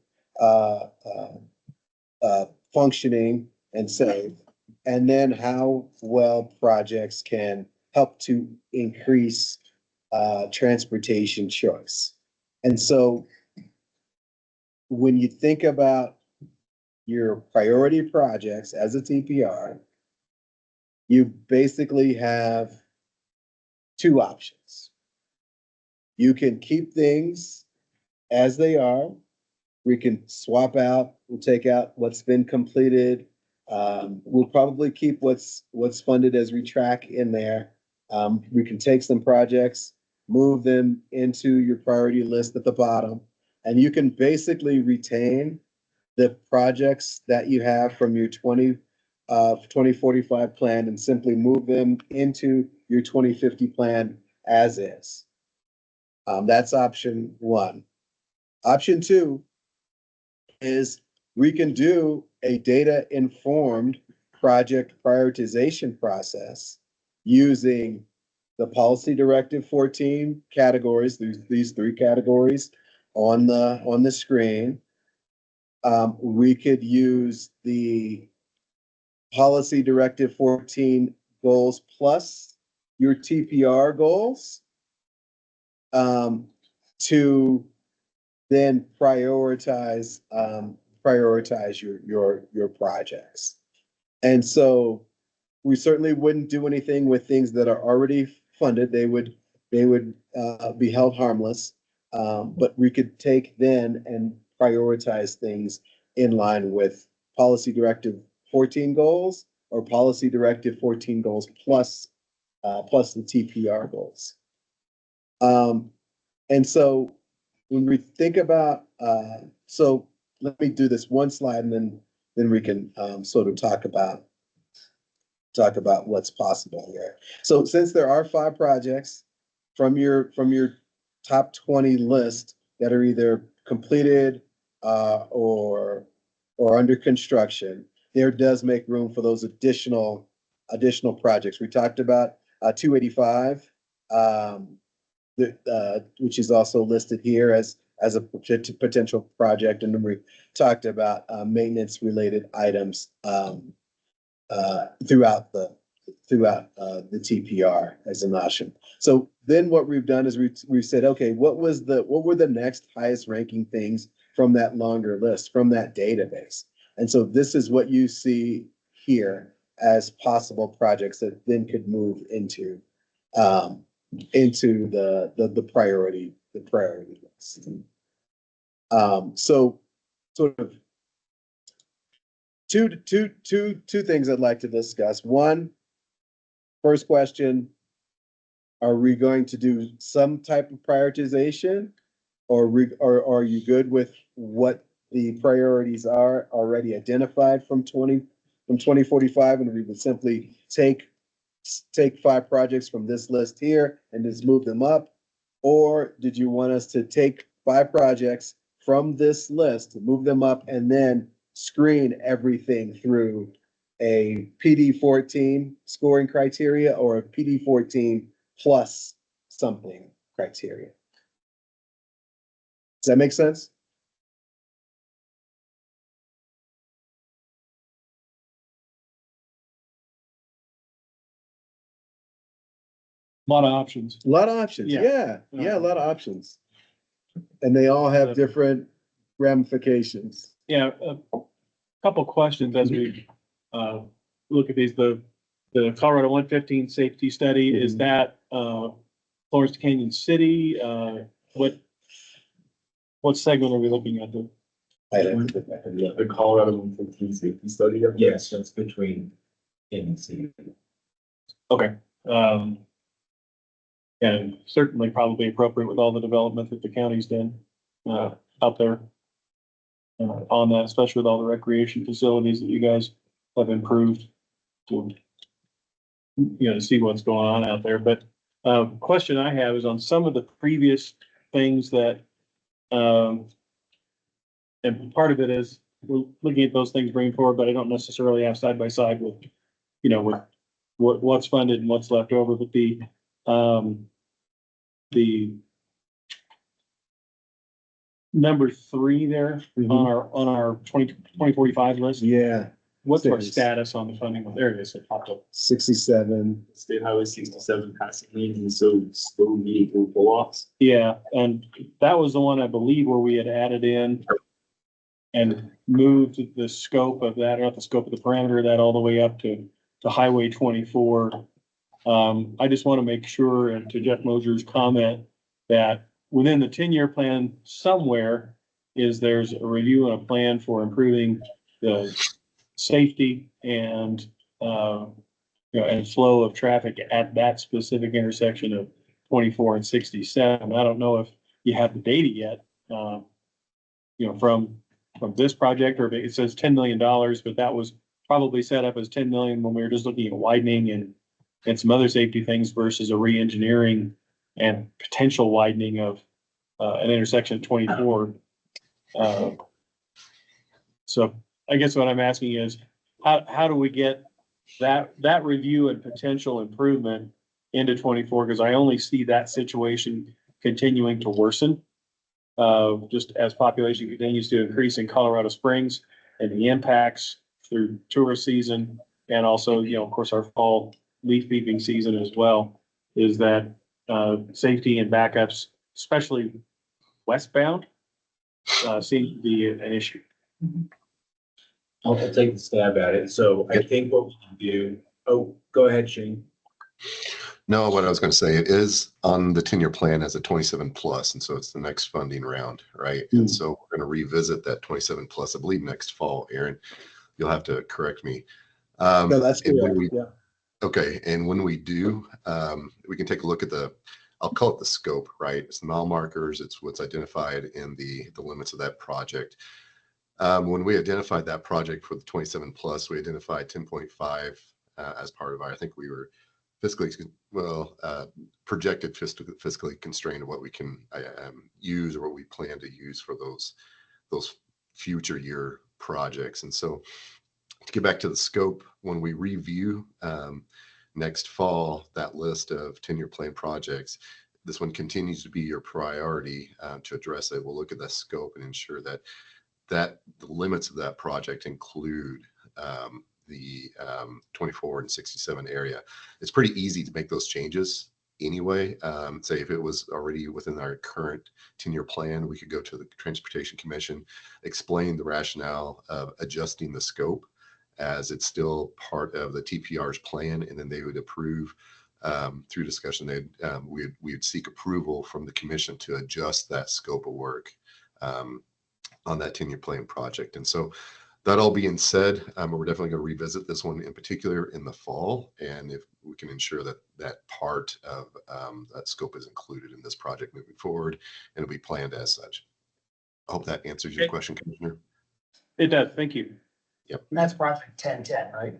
functioning and safe, and then how well projects can help to increase transportation choice. And so when you think about your priority projects as a TPR, you basically have two options. You can keep things as they are. We can swap out, we'll take out what's been completed. We'll probably keep what's funded as we track in there. We can take some projects, move them into your priority list at the bottom, and you can basically retain the projects that you have from your 2045 plan and simply move them into your 2050 plan as is. That's option one. Option two is we can do a data-informed project prioritization process using the Policy Directive 14 categories, these three categories on the screen. We could use the Policy Directive 14 goals plus your TPR goals to then prioritize prioritize your projects. And so we certainly wouldn't do anything with things that are already funded. They would be held harmless. But we could take then and prioritize things in line with Policy Directive 14 goals or Policy Directive 14 goals plus the TPR goals. And so when we think about, so let me do this one slide and then we can sort of talk about what's possible here. So since there are 5 projects from your top 20 list that are either completed or under construction, there does make room for those additional projects. We talked about 285, which is also listed here as a potential project, and then we talked about maintenance related items throughout the TPR as an option. So then what we've done is we've said, okay, what were the next highest ranking things from that longer list, from that database? And so this is what you see here as possible projects that then could move into the priority list. So sort of two things I'd like to discuss. One, first question, are we going to do some type of prioritization, or are you good with what the priorities are already identified from 2045, and we would simply take 5 projects from this list here and just move them up? Or did you want us to take 5 projects from this list, move them up, and then screen everything through a PD14 scoring criteria or a PD14 plus something criteria? Does that make sense? A lot of options. A lot of options. Yeah, a lot of options. And they all have different ramifications. Yeah, a couple questions as we look at these. The Colorado 115 safety study, is that Florence to Canyon City? What segment are we looking at? The Colorado 115 safety study. Yes, that's between in and C. Okay. And certainly probably appropriate with all the development that the county's done out there on that, especially with all the recreation facilities that you guys have improved to, see what's going on out there. But question I have is on some of the previous things that, and part of it is we're looking at those things bringing forward, but I don't necessarily have side by side with, with what's funded and what's left over. But the number 3 there on our 2045 list. Yeah. What's our status on the funding? There it is. It popped up. 67. State Highway 67 passing lanes and so slow medium pull offs. Yeah, and that was the one I believe where we had added in and moved the scope of that, or not the scope of the parameter of that, all the way up to Highway 24. I just want to make sure, and to Jeff Moser's comment, that within the 10-year plan somewhere there's a review and a plan for improving the safety and and flow of traffic at that specific intersection of 24 and 67. I don't know if you have the data yet, from this project, or if it says $10 million, but that was probably set up as 10 million when we were just looking at widening and some other safety things versus a re-engineering and potential widening of an intersection at 24. So I guess what I'm asking is, how do we get that review and potential improvement into 24? Because I only see that situation continuing to worsen, just as population continues to increase in Colorado Springs, and the impacts through tourist season, and also, of course, our fall leaf peeping season as well, is that safety and backups, especially westbound, seem to be an issue. I'll take a stab at it. So I think what we can do, oh, go ahead, Shane. No, what I was going to say, it is on the 10-year plan as a 27 plus, and so it's the next funding round, right? And so we're going to revisit that 27 plus, I believe, next fall. Aaron, you'll have to correct me. No, that's and when correct. we, Yeah. Okay, and when we do, we can take a look at I'll call it the scope, right? It's the mile markers, it's what's identified in the limits of that project. When we identified that project for the 27 plus, we identified 10.5 as part of our, I think we were fiscally, projected fiscally constrained of what we can use or what we plan to use for those future year projects. And so to get back to the scope, when we review next fall, that list of 10-year plan projects, this one continues to be your priority to address it. We'll look at the scope and ensure that the limits of that project include the 24 and 67 area. It's pretty easy to make those changes anyway. Say if it was already within our current 10-year plan, we could go to the Transportation Commission, explain the rationale of adjusting the scope as it's still part of the TPR's plan, and then they would approve through discussion. We would seek approval from the commission to adjust that scope of work on that 10-year plan project. And so that all being said, we're definitely going to revisit this one in particular in the fall, and if we can ensure that that part of that scope is included in this project moving forward, and it'll be planned as such. I hope that answers your question, Commissioner. It does. Thank you. And that's project 1010, right?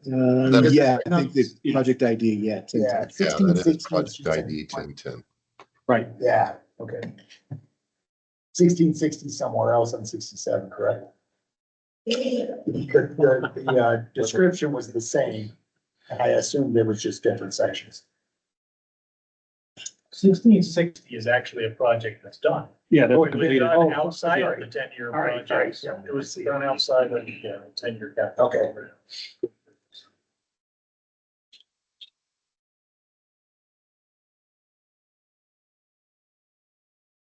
Yeah, I think the project ID, yeah. Yeah, That is 1660. project ID 1010. Right. Yeah, okay. 1660 somewhere else on 67, correct? The description was the same, and I assumed there was just different sections. 1660 is actually a project that's done. Yeah. It was Completed. done outside of the 10-year All right, project. all right, yeah. It was done outside of the 10-year capital. Okay. program.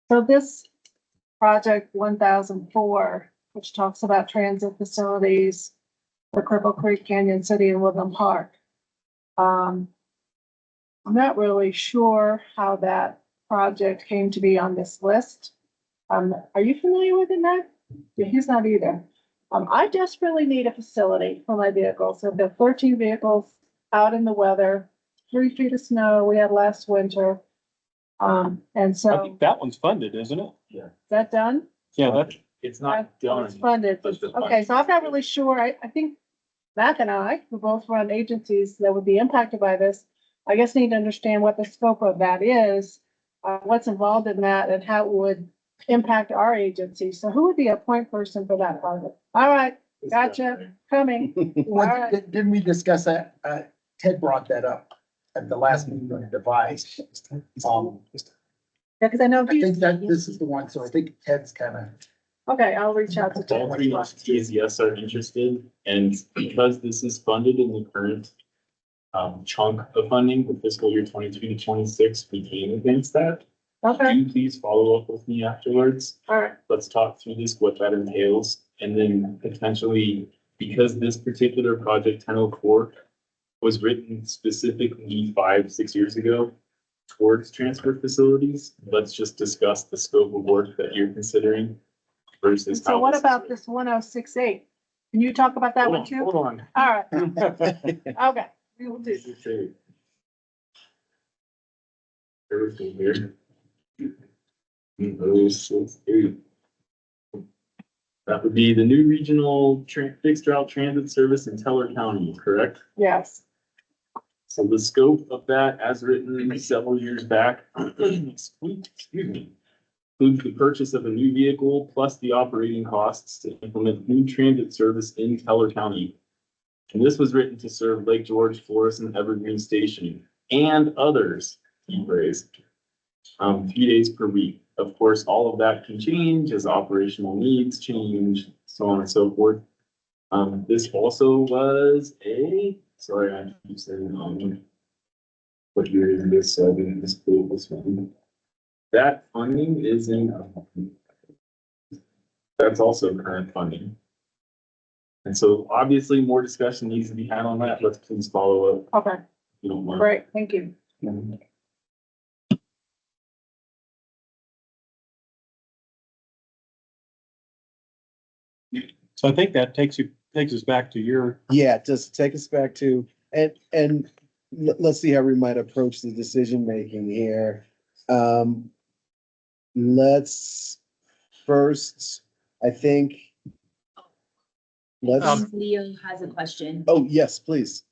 So this project 1004, which talks about transit facilities for Cripple Creek, Canyon City, and Woodland Park. I'm not really sure how that project came to be on this list. Are you familiar with it, Matt? Yeah, he's not either. I desperately need a facility for my vehicles. I've got 13 vehicles out in the weather, 3 feet of snow we had last winter. And I so, think that one's funded, isn't it? is that done? Yeah, that's, It's not It's done. funded. That's just Okay, so I'm not really sure. I think Mac and I, who both run agencies that would be impacted by this, I guess need to understand what the scope of that is, what's involved in that, and how it would impact our agency. So who would be a point person for that project? All right, gotcha, coming. What, didn't we discuss that? Ted brought that up at the last meeting on the device. Yeah, because I know, I think that this is the one, so I think Ted's kind of. okay, I'll reach out to All three Ted. TSES are interested, and because this is funded in the current chunk of funding for fiscal year 22 to 26, we can advance that. Okay, Do please follow up with me afterwards. all right. Let's talk through this, what that entails, and then potentially, because this particular project 1004 was written specifically 5-6 years ago towards transfer facilities, let's just discuss the scope of work that you're considering versus. So how what this is about written. this 1068? Can you talk about that Hold one on, too? hold on. All right, okay, we will do. Okay. Everything here. 068. That would be the new regional fixed route transit service in Teller County, correct? Yes, So the scope of that, as written several years back, excuse me, includes the purchase of a new vehicle plus the operating costs to implement new transit service in Teller County. And this was written to serve Lake George, Flores, and Evergreen Station and others, key phrase, 3 days per week. Of course, all of that can change as operational needs change, so on and so forth. This also was sorry, I keep saying, what year is this? So I didn't misquote this one. That funding is in That's also current funding. And so obviously more discussion needs to be had on that. Let's please follow up. Okay, If you don't mind. great, thank you. So I think that takes us back to your, Yeah, just take us back to, and let's see how we might approach the decision making here. Let's first, I think. Let's, Leo has a question. oh, yes, please.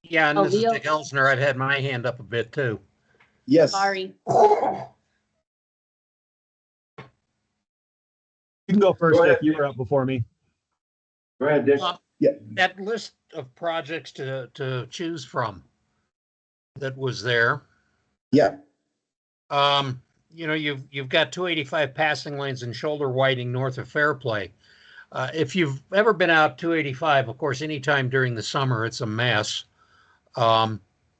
Yeah, and Oh, this is Leo. Dick Elsner. I'd had my hand up a bit too. Yes. Sorry. You can go first if you were up before me. Go ahead, Dick. That list of projects to choose from that was there. Yeah. You know, you've got 285 passing lanes and shoulder widening north of Fairplay. If you've ever been out 285, of course, anytime during the summer, it's a mess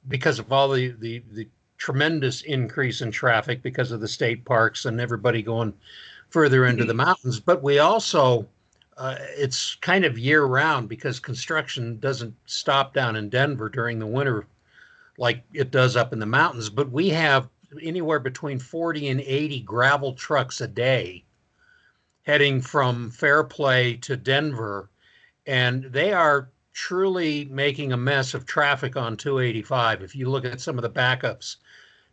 because of all the tremendous increase in traffic because of the state parks and everybody going further into the mountains. But we also, it's kind of year round because construction doesn't stop down in Denver during the winter like it does up in the mountains. But we have anywhere between 40 and 80 gravel trucks a day heading from Fairplay to Denver, and they are truly making a mess of traffic on 285 if you look at some of the backups,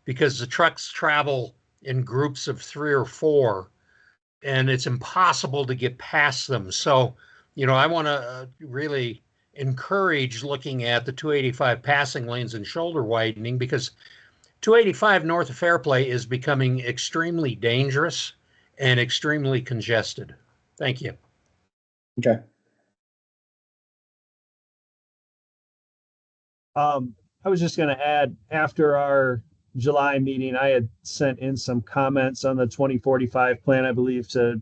because the trucks travel in groups of 3 or 4, and it's impossible to get past them. So, you know, I want to really encourage looking at the 285 passing lanes and shoulder widening, because 285 north of Fairplay is becoming extremely dangerous and extremely congested. Thank you. Okay. I was just going to add, after our July meeting, I had sent in some comments on the 2045 plan, I believe, to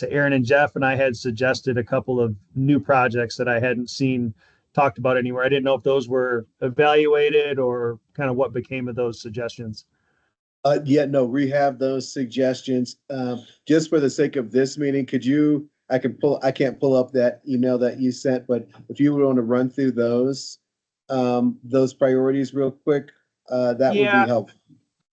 Aaron and Jeff, and I had suggested a couple of new projects that I hadn't seen talked about anywhere. I didn't know if those were evaluated or kind of what became of those suggestions. Yeah, no, we have those suggestions. Just for the sake of this meeting, I can't pull up that email that you sent, but if you would want to run through those priorities real quick, that would be helpful.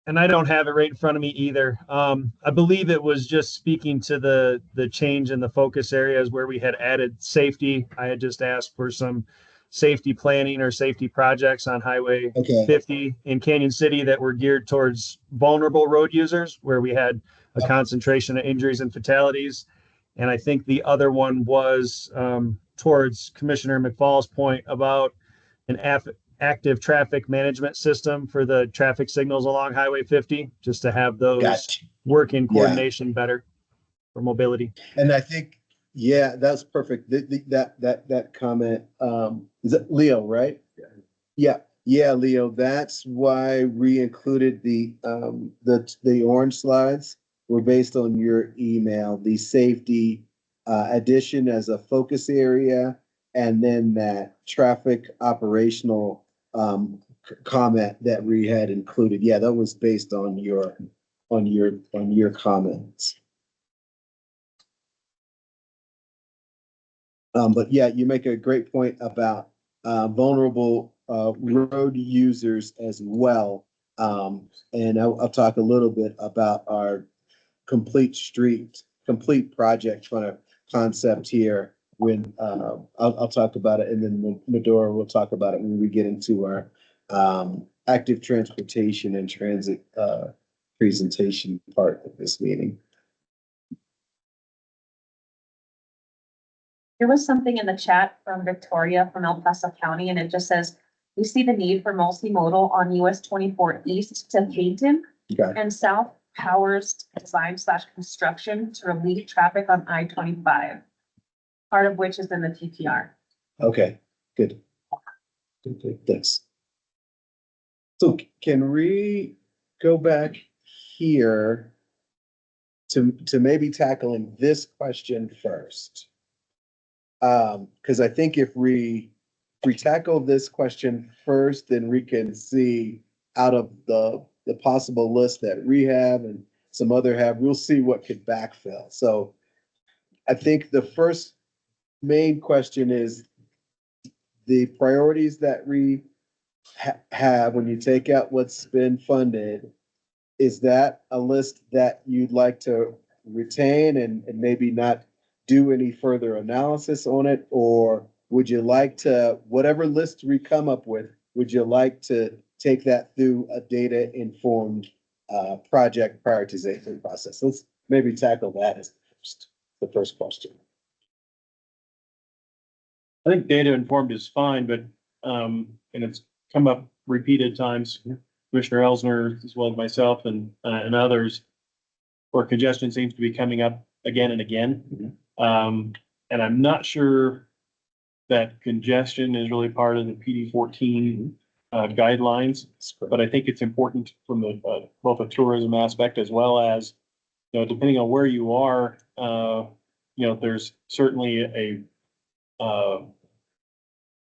And I don't have it right in front of me either. I believe it was just speaking to the change in the focus areas where we had added safety. I had just asked for some safety planning or safety projects on Highway 50 in Canyon City that were geared towards vulnerable road users, where we had a concentration of injuries and fatalities. And I think the other one was towards Commissioner McFall's point about an active traffic management system for the traffic signals along Highway 50, just to have those work in coordination better for mobility. And I think, yeah, that's perfect. That comment, is it Leo, right? Yeah, Leo. That's why we included the orange slides were based on your email, the safety addition as a focus area, and then that traffic operational comment that we had included. Yeah, that was based on your comments. But yeah, you make a great point about vulnerable road users as well. And I'll talk a little bit about our complete project kind of concept here when I'll talk about it, and then Medora will talk about it when we get into our active transportation and transit presentation part of this meeting. There was something in the chat from Victoria from El Paso County, and it just says, we see the need for multimodal on US 24 east to Peyton and south powers design/construction to relieve traffic on I-25, part of which is in the TPR. Okay, good. Thanks. So can we go back here to maybe tackling this question first? Because I think if we tackle this question first, then we can see out of the possible list that we have and some other have, we'll see what could backfill. So I think the first main question is the priorities that we have when you take out what's been funded. Is that a list that you'd like to retain and maybe not do any further analysis on it? Or would you like to, whatever list we come up with, would you like to take that through a data-informed project prioritization process? Let's maybe tackle that as the first question. I think data informed is fine, but, and it's come up repeated times, Commissioner Elsner, as well as myself and others, where congestion seems to be coming up again and again. And I'm not sure that congestion is really part of the PD 14 guidelines, but I think it's important from the both a tourism aspect as well as, you know, depending on where you are, you know, there's certainly a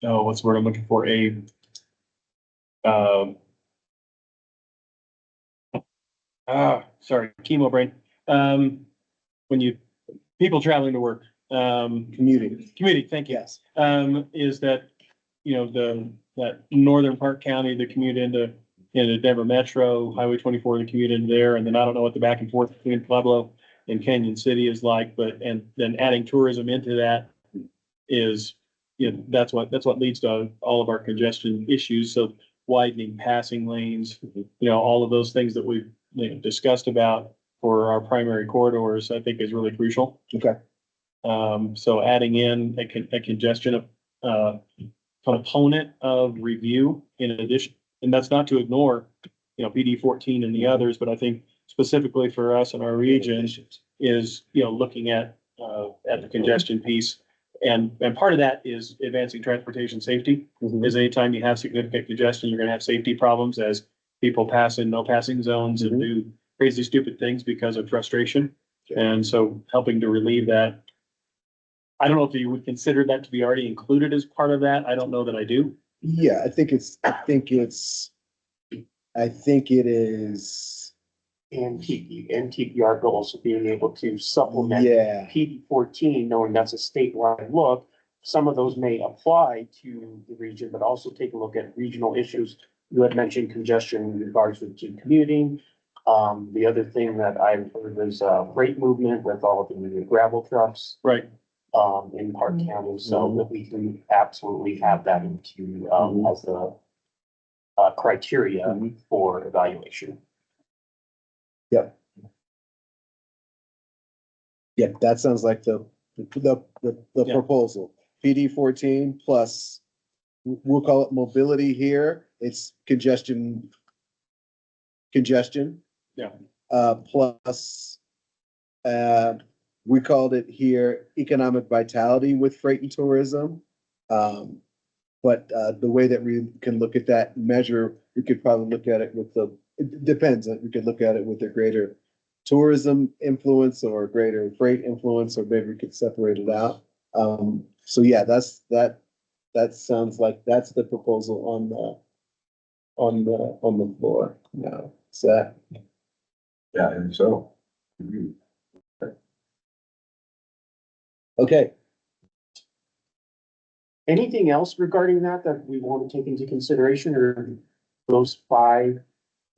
oh, what's the word I'm looking for? Sorry, chemo brain. When you, people traveling to work, commuting, thank you. Yes. Is that, you know, that northern Park County, the commute into Denver Metro, Highway 24, the commute into there, and then I don't know what the back and forth between Pueblo and Canyon City is like, but, and then adding tourism into that is, you know, that's what leads to all of our congestion issues. So widening passing lanes, you know, all of those things that we've, you know, discussed about for our primary corridors, I think is really crucial. Okay. So adding in a congestion component of review in addition, and that's not to ignore, you know, PD 14 and the others, but I think specifically for us in our region is, you know, looking at the congestion piece. And part of that is advancing transportation safety. Is anytime you have significant congestion, you're gonna have safety problems as people pass in no passing zones and do crazy, stupid things because of frustration. And so helping to relieve that. I don't know if you would consider that to be already included as part of that. I don't know that I do. Yeah, I think it is. And TPR goals of being able to supplement PD 14, knowing that's a statewide look. Some of those may apply to the region, but also take a look at regional issues. You had mentioned congestion in regards to commuting. The other thing that I've heard is freight movement with all of the gravel trucks. Right. In Park County, so that we can absolutely have that into as a criteria for evaluation. Yep. Yep, that sounds like the proposal. PD 14 plus, we'll call it mobility here. It's congestion. Yeah. Plus, we called it here economic vitality with freight and tourism. But the way that we can look at that measure, we could probably look at it with it depends. We could look at it with a greater tourism influence or greater freight influence, or maybe we could separate it out. So yeah, that sounds like that's the proposal on the floor now. Is that? Yeah, and so. Okay. Anything else regarding that we want to take into consideration, or those 5,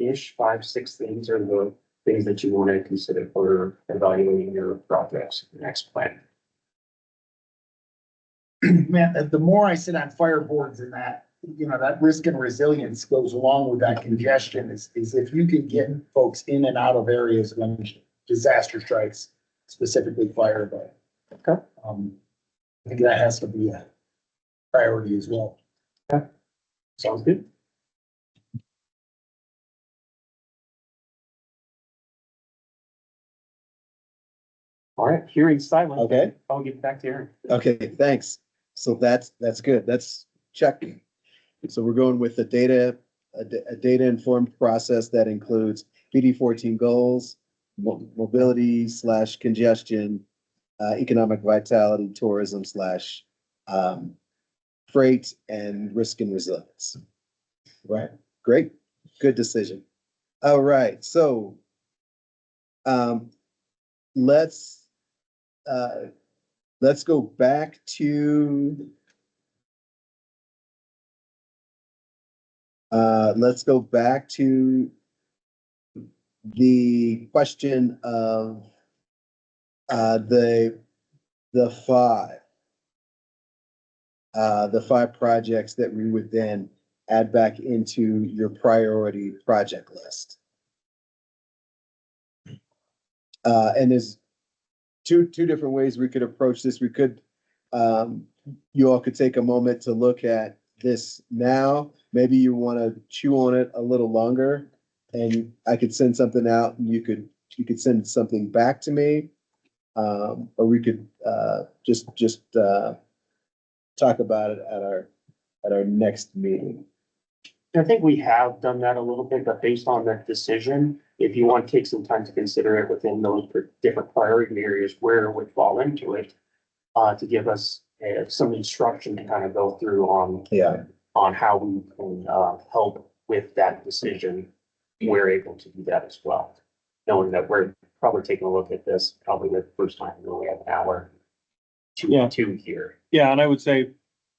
6 things are the things that you want to consider for evaluating your projects, next plan? Man, the more I sit on fire boards and that, you know, that risk and resilience goes along with that congestion is if you can get folks in and out of areas when disaster strikes, specifically fire. But okay. I think that has to be a priority as well. Okay. Sounds good. All right, hearing silent. Okay. I'll get back to Aaron. Okay, thanks. So that's good. That's check. So we're going with a data informed process that includes PD 14 goals, mobility / congestion, economic vitality, tourism / freight, and risk and resilience. Right. Great. Good decision. All right. So let's let's go back to. Let's go back to the question of the five. The five projects that we would then add back into your priority project list. And there's two different ways we could approach this. We could, you all could take a moment to look at this now. Maybe you want to chew on it a little longer, and I could send something out, and you could send something back to me, or we could just talk about it at our next meeting. I think we have done that a little bit, but based on that decision, if you want to take some time to consider it within those different priority areas where it would fall into it, to give us some instruction to kind of go through on how we can help with that decision, we're able to do that as well. Knowing that we're probably taking a look at this probably the first time we only have an hour two here. Yeah, and I would say,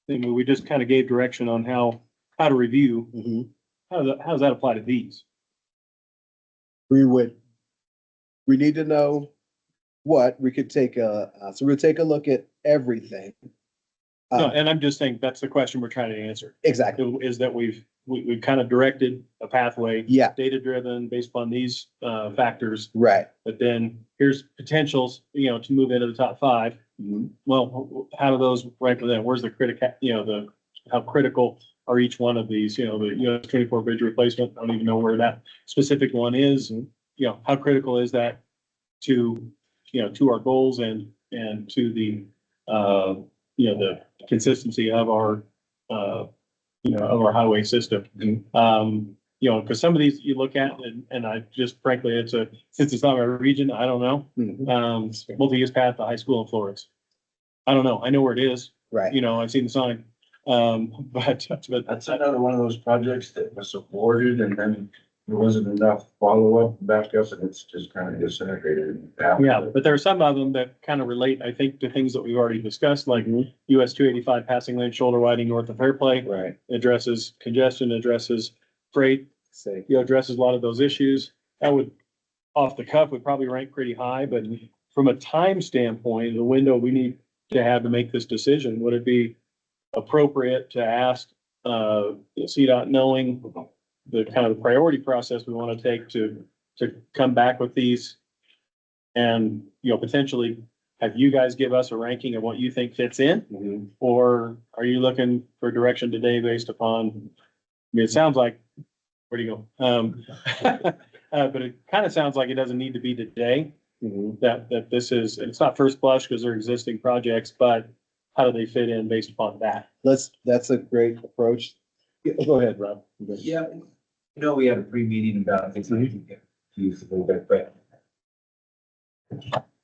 we just kind of gave direction on how to review. Mm-hmm. How does that apply to these? We need to know what we could take so we'll take a look at everything. No, and I'm just saying that's the question we're trying to answer. Exactly. Is that we've kind of directed a pathway. Yeah. Data driven based upon these factors. Right. But then here's potentials, to move into the top five. Mm-hmm. Well, how do those rank with that? Where's the how critical are each one of these? The US 24 bridge replacement. I don't even know where that specific one is. Mm-hmm. How critical is that to our goals and to the the consistency of our of our highway system. Mm-hmm. Because some of these you look at and I just frankly since it's not my region, I don't know. Mm-hmm. Multi-use path to high school in Florence. I don't know. I know where it is. Right. I've seen the sign. But That's another one of those projects that was awarded and then there wasn't enough follow-up back up and it's just kind of disintegrated. Yeah, but there are some of them that kind of relate, I think, to things that we've already discussed, like US 285 passing lane shoulder widening north of Fairplay. Right. Addresses congestion, addresses freight, addresses a lot of those issues. That would, off the cuff, would probably rank pretty high, but from a time standpoint, the window we need to have to make this decision, would it be appropriate to ask CDOT, knowing the kind of the priority process we want to take to come back with these and, potentially have you guys give us a ranking of what you think fits in? Mm-hmm. Or are you looking for direction today based upon, it sounds like, where do you go? But it kind of sounds like it doesn't need to be today. Mm-hmm. That this is, it's not first blush because they're existing projects, but how do they fit in based upon that? That's a great approach. Go ahead, Rob. Yeah, we had a pre-meeting about this, I can get confused a little bit, but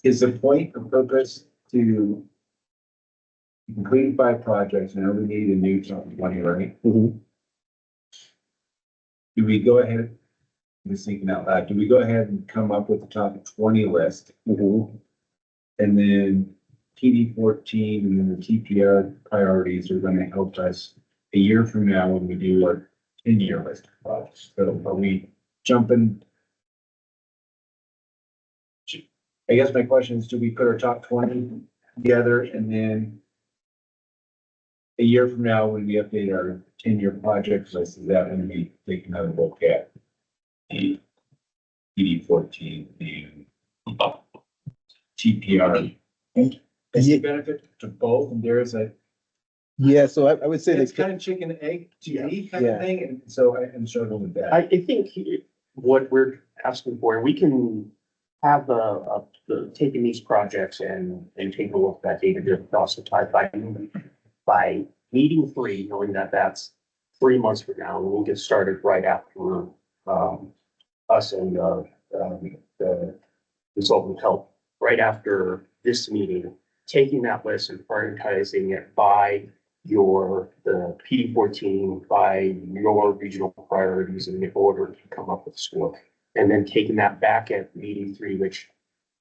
is the point of purpose to complete 5 projects, now we need a new top 20, right? Mm-hmm. Do we go ahead, I'm just thinking out loud, do we go ahead and come up with the top 20 list? Mm-hmm. And then PD 14 and then the TPR priorities are gonna help us a year from now when we do our 10-year list of projects. So are we jumping? I guess my question is, do we put our top 20 together and then a year from now, when we update our 10-year projects list, is that when we take another look at the PD 14 and TPR? Is the benefit to both? And there is a so I would say it's kind of chicken and egg to me kind of thing, and so I'm struggling with that. I think what we're asking for, we can have the taking these projects and take a look at data across the time by meeting 3, knowing that that's 3 months from now, and we'll get started right after us and the consultant help right after this meeting, taking that list and prioritizing it by the PD 14, by your regional priorities in order to come up with a score. And then taking that back at meeting 3, which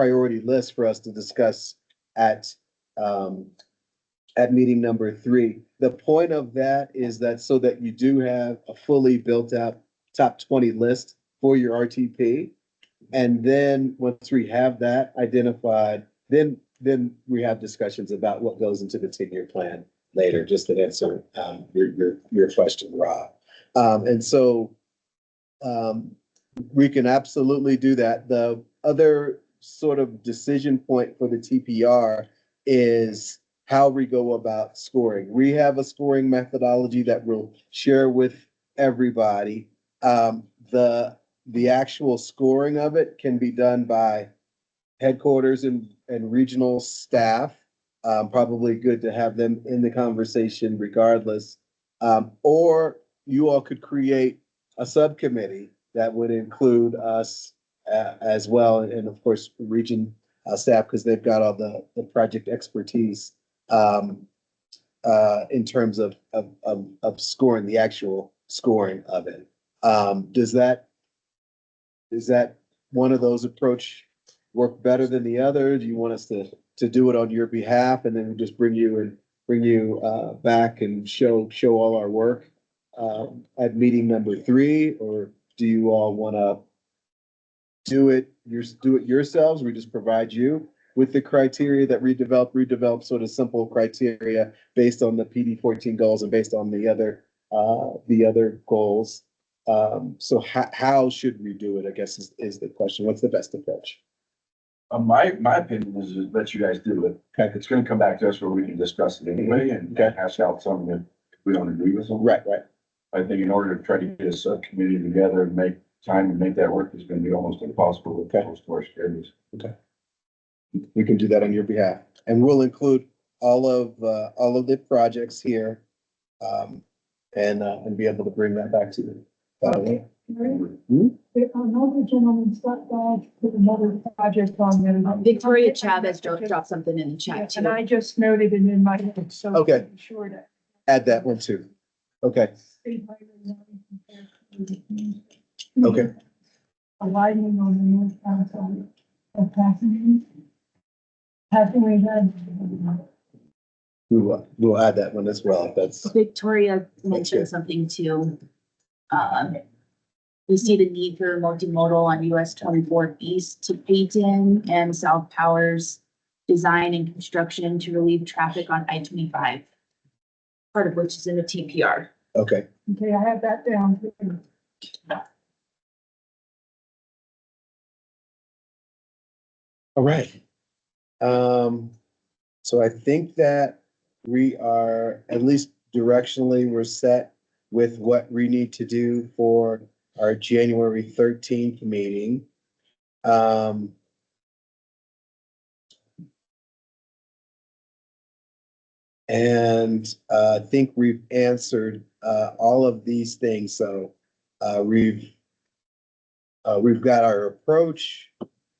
priority list for us to discuss at meeting number 3. The point of that is that so that you do have a fully built out top 20 list for your RTP. And then once we have that identified, then we have discussions about what goes into the 10-year plan later, just to answer your question, Rob. And so we can absolutely do that. The other sort of decision point for the TPR is how we go about scoring. We have a scoring methodology that we'll share with everybody. The actual scoring of it can be done by headquarters and regional staff. Probably good to have them in the conversation regardless. Or you all could create a subcommittee that would include us as well, and of course, region staff, because they've got all the project expertise in terms of scoring, the actual scoring of it. Is that one of those approach work better than the other? Do you want us to do it on your behalf and then we just bring you back and show all our work at meeting number 3, or do you all want to do it yourselves? We just provide you with the criteria that redevelop sort of simple criteria based on the PD14 goals and based on the other goals. So how should we do it, I guess is the question. What's the best approach? My opinion is let you guys do it. Okay. It's gonna come back to us where we can discuss it anyway and hash out something that if we don't agree with them. Right. I think in order to try to get a subcommittee together and make time to make that work is gonna be almost impossible with those four schedules. Okay. We can do that on your behalf, and we'll include all of the projects here, and be able to bring that back to you. Another gentleman stopped by with another project on there. Victoria Chavez dropped something in the chat And too. I just noted it in my head, so. Okay. I'm sure to. Add that one too. Okay. Okay. A widening on the northbound side of passing. Passing that. We'll add that one as well. If that's Victoria good. mentioned something too. We see the need for multimodal on US 24 East to Peyton and South Powers design and construction to relieve traffic on I-25. Part of which is in the TPR. Okay. Okay, I have that down. All right. So I think that we are, at least directionally, we're set with what we need to do for our January 13th meeting. And I think we've answered all of these things. So we've got our approach.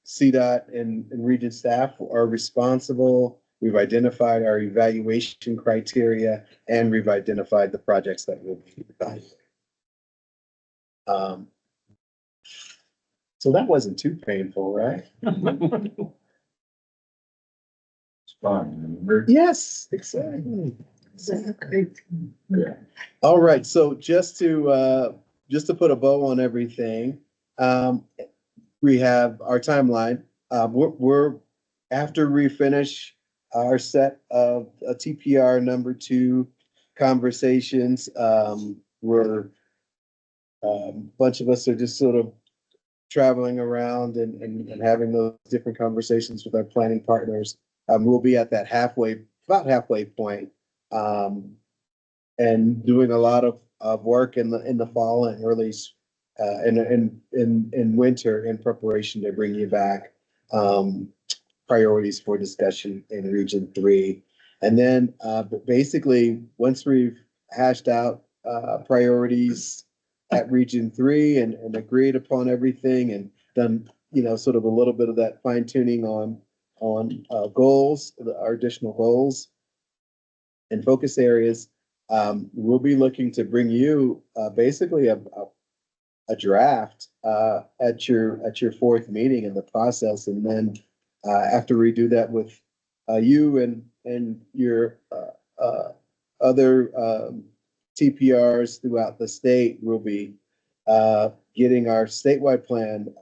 CDOT and region staff are responsible. We've identified our evaluation criteria, and we've identified the projects that will be evaluated. So that wasn't too painful, right? It's fun. Yes, exactly. Yeah. All right, so just to put a bow on everything, we have our timeline. We're after we finish our set of a TPR number 2 conversations. We're a bunch of us are just sort of traveling around and having those different conversations with our planning partners. We'll be at that about halfway point, and doing a lot of work in the fall and early in winter in preparation to bring you back priorities for discussion in Region 3. And then but basically, once we've hashed out priorities at Region 3 and agreed upon everything and done, sort of a little bit of that fine tuning on goals, our additional goals and focus areas, we'll be looking to bring you basically a draft at your 4th meeting in the process, and then after we do that with you and your other TPRs throughout the state, we'll be getting our statewide plan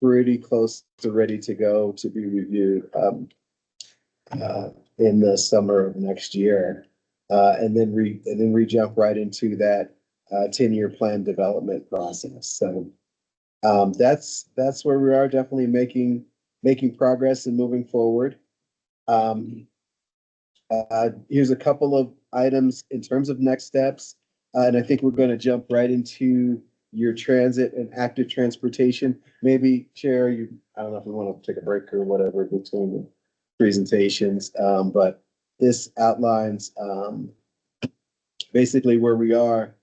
pretty close to ready to go to be reviewed in the summer of next year. And then we jump right into that 10-year plan development process. So that's where we are, definitely making progress and moving forward. Here's a couple of items in terms of next steps. And I think we're going to jump right into your transit and active transportation. Maybe Chair, I don't know if we want to take a break or whatever between the presentations, but this outlines basically where we are.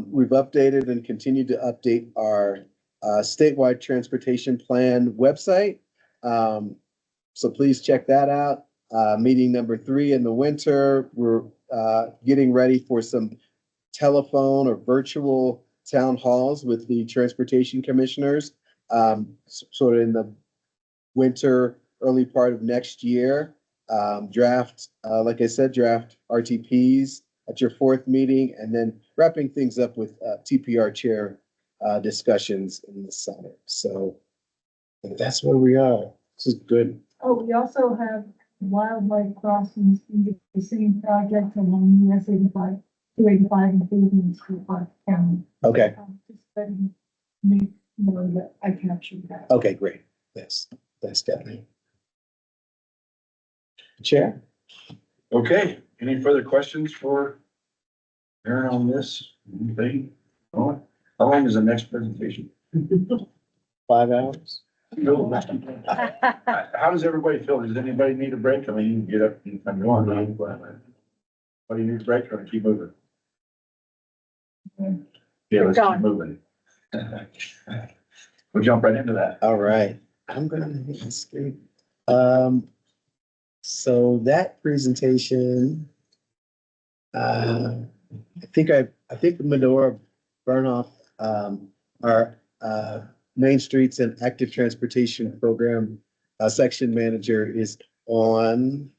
We've updated and continue to update our statewide transportation plan website. So please check that out. Meeting number 3 in the winter. We're getting ready for some telephone or virtual town halls with the transportation commissioners, sort of in the winter, early part of next year. Like I said, draft RTPs at your 4th meeting, and then wrapping things up with TPR chair discussions in the summer. So that's where we are. This is good. Oh, we also have wildlife crossings in the same project along US 85, 285 and 80 in School Park County. Okay. Just letting me know that I captured that. Okay, great. Thanks, Stephanie. Chair? Okay, any further questions for Aaron on this? Anything? How long is the next presentation? 5 hours. How does everybody feel? Does anybody need a break? I mean, you can get up and go on. What do you need a break or keep moving? Yeah, let's keep moving. We'll jump right into that. All right. I'm gonna hit the screen. So that presentation, I think Medora Burnoff, our Main Streets and Active Transportation Program section manager, is on,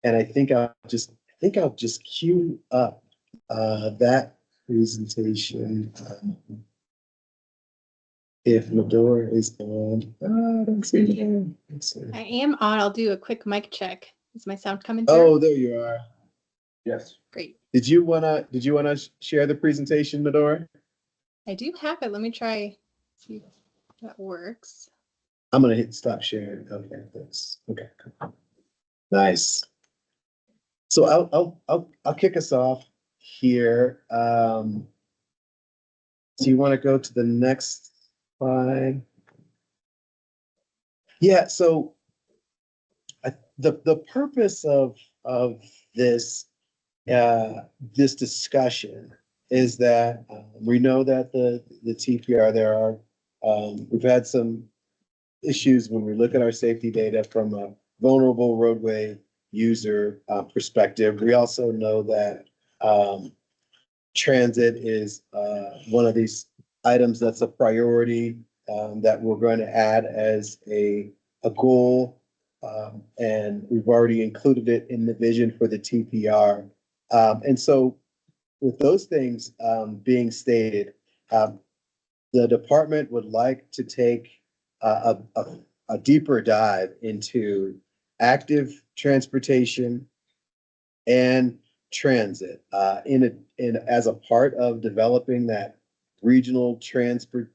and I think I'll just queue up that presentation. If Medora is on, I don't see it. I am on. I'll do a quick mic check. Is my sound coming through? Oh, there you are. Yes. Great. Did you wanna share the presentation, Medora? I do have it. Let me try. See if that works. I'm gonna hit stop sharing. Okay, thanks. Okay, nice. So I'll kick us off here. So you want to go to the next slide? Yeah. So the purpose of this this discussion is that we know that the TPR, there are we've had some issues when we look at our safety data from a vulnerable roadway user perspective. We also know that transit is one of these items that's a priority that we're going to add as a goal, and we've already included it in the vision for the TPR. And so with those things being stated, the department would like to take a deeper dive into active transportation and transit as a part of developing that regional transit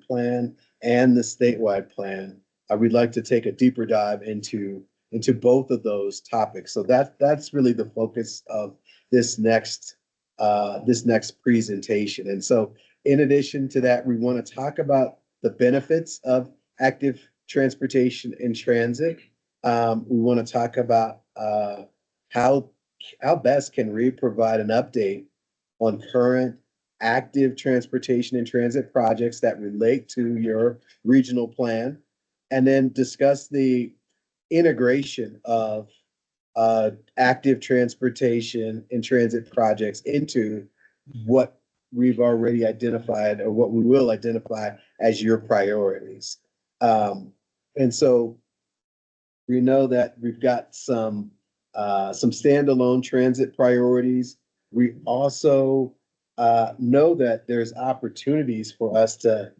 plan and the statewide plan. We'd like to take a deeper dive into both of those topics. So that's really the focus of this next presentation. And so in addition to that, we want to talk about the benefits of active transportation and transit. We want to talk about how best can we provide an update on current active transportation and transit projects that relate to your regional plan, and then discuss the integration of active transportation and transit projects into what we've already identified or what we will identify as your priorities. And so we know that we've got some standalone transit priorities. We also know that there's opportunities for us to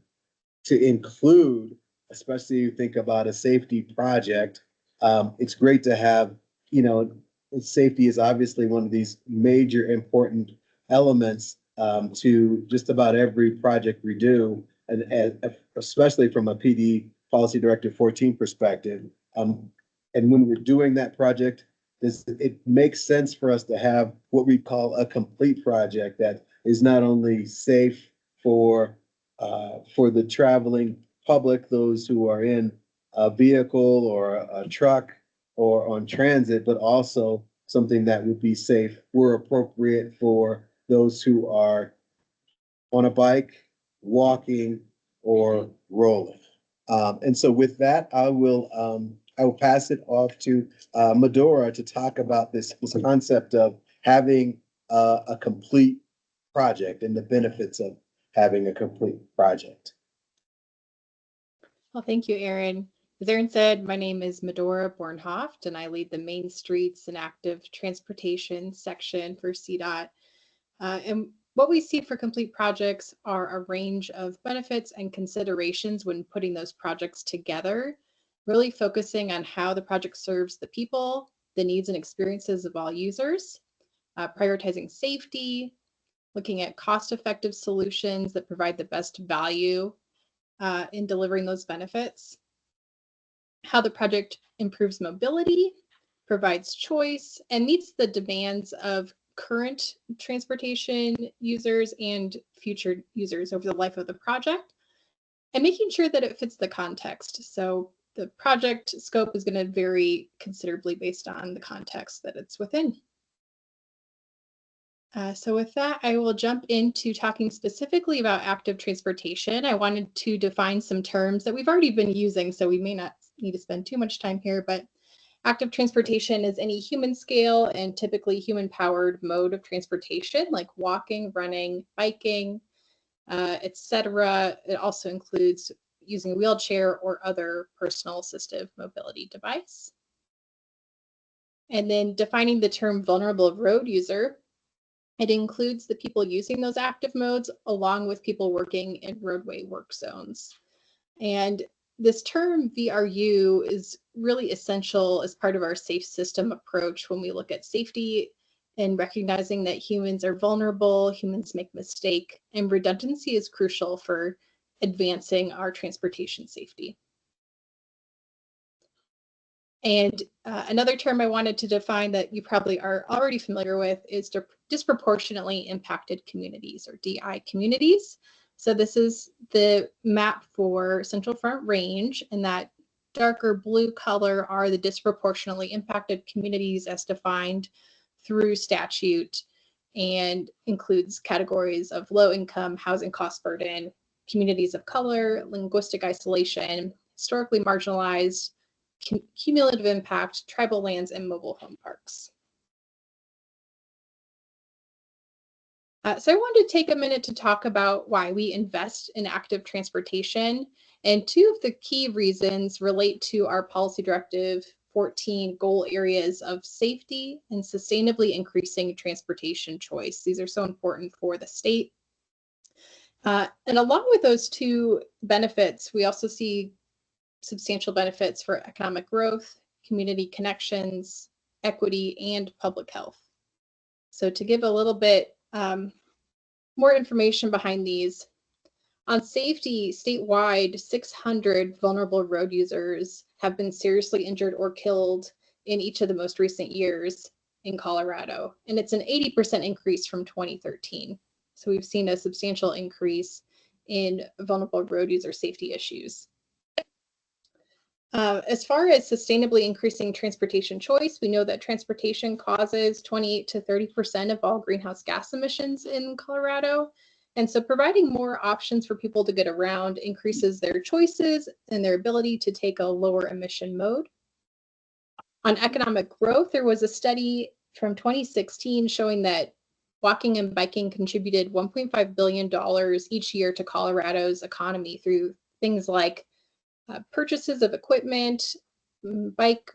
include, especially you think about a safety project. It's great to have, safety is obviously one of these major important elements to just about every project we do, and especially from a PD Policy Directive 14 perspective. And when we're doing that project, it makes sense for us to have what we call a complete project that is not only safe for the traveling public, those who are in a vehicle or a truck or on transit, but also something that would be safe or appropriate for those who are on a bike, walking, or rolling. And so with that, I will pass it off to Medora to talk about this concept of having a complete project and the benefits of having a complete project. Well, thank you, Aaron. As Aaron said, my name is Medora Bornhoft, and I lead the Main Streets and Active Transportation section for CDOT. And what we see for complete projects are a range of benefits and considerations when putting those projects together, really focusing on how the project serves the people, the needs and experiences of all users, prioritizing safety, looking at cost-effective solutions that provide the best value in delivering those benefits, how the project improves mobility, provides choice, and meets the demands of current transportation users and future users over the life of the project, and making sure that it fits the context. So the project scope is going to vary considerably based on the context that it's within. So with that, I will jump into talking specifically about active transportation. I wanted to define some terms that we've already been using, so we may not need to spend too much time here, but active transportation is any human scale and typically human-powered mode of transportation, like walking, running, biking, etc. It also includes using a wheelchair or other personal assistive mobility device. And then defining the term vulnerable road user, it includes the people using those active modes along with people working in roadway work zones. And this term VRU is really essential as part of our safe system approach when we look at safety and recognizing that humans are vulnerable, humans make mistakes, and redundancy is crucial for advancing our transportation safety. And another term I wanted to define that you probably are already familiar with is disproportionately impacted communities, or DI communities. So this is the map for Central Front Range, and that darker blue color are the disproportionately impacted communities as defined through statute, and includes categories of low income, housing cost burden, communities of color, linguistic isolation, historically marginalized, cumulative impact, tribal lands, and mobile home parks. So I wanted to take a minute to talk about why we invest in active transportation. And two of the key reasons relate to our Policy Directive 14 goal areas of safety and sustainably increasing transportation choice. These are so important for the state. And along with those two benefits, we also see substantial benefits for economic growth, community connections, equity, and public health. So to give a little bit more information behind these, on safety, statewide, 600 vulnerable road users have been seriously injured or killed in each of the most recent years in Colorado, and it's an 80% increase from 2013. So we've seen a substantial increase in vulnerable road user safety issues. As far as sustainably increasing transportation choice, we know that transportation causes 28 to 30% of all greenhouse gas emissions in Colorado. And so providing more options for people to get around increases their choices and their ability to take a lower emission mode. On economic growth, there was a study from 2016 showing that walking and biking contributed $1.5 billion each year to Colorado's economy through things like purchases of equipment, bike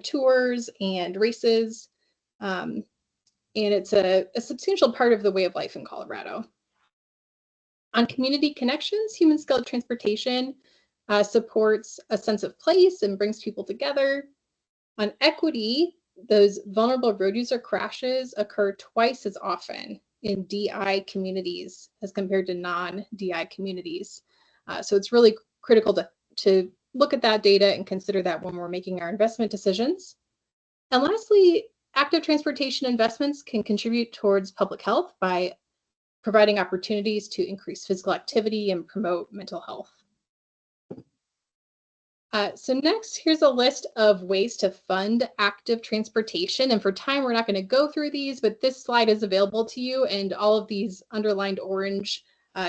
tours and races. And it's a substantial part of the way of life in Colorado. On community connections, human-scaled transportation supports a sense of place and brings people together. On equity, those vulnerable road user crashes occur twice as often in DI communities as compared to non-DI communities. So it's really critical to look at that data and consider that when we're making our investment decisions. And lastly, active transportation investments can contribute towards public health by providing opportunities to increase physical activity and promote mental health. So next, here's a list of ways to fund active transportation. And for time, we're not going to go through these, but this slide is available to you, and all of these underlined orange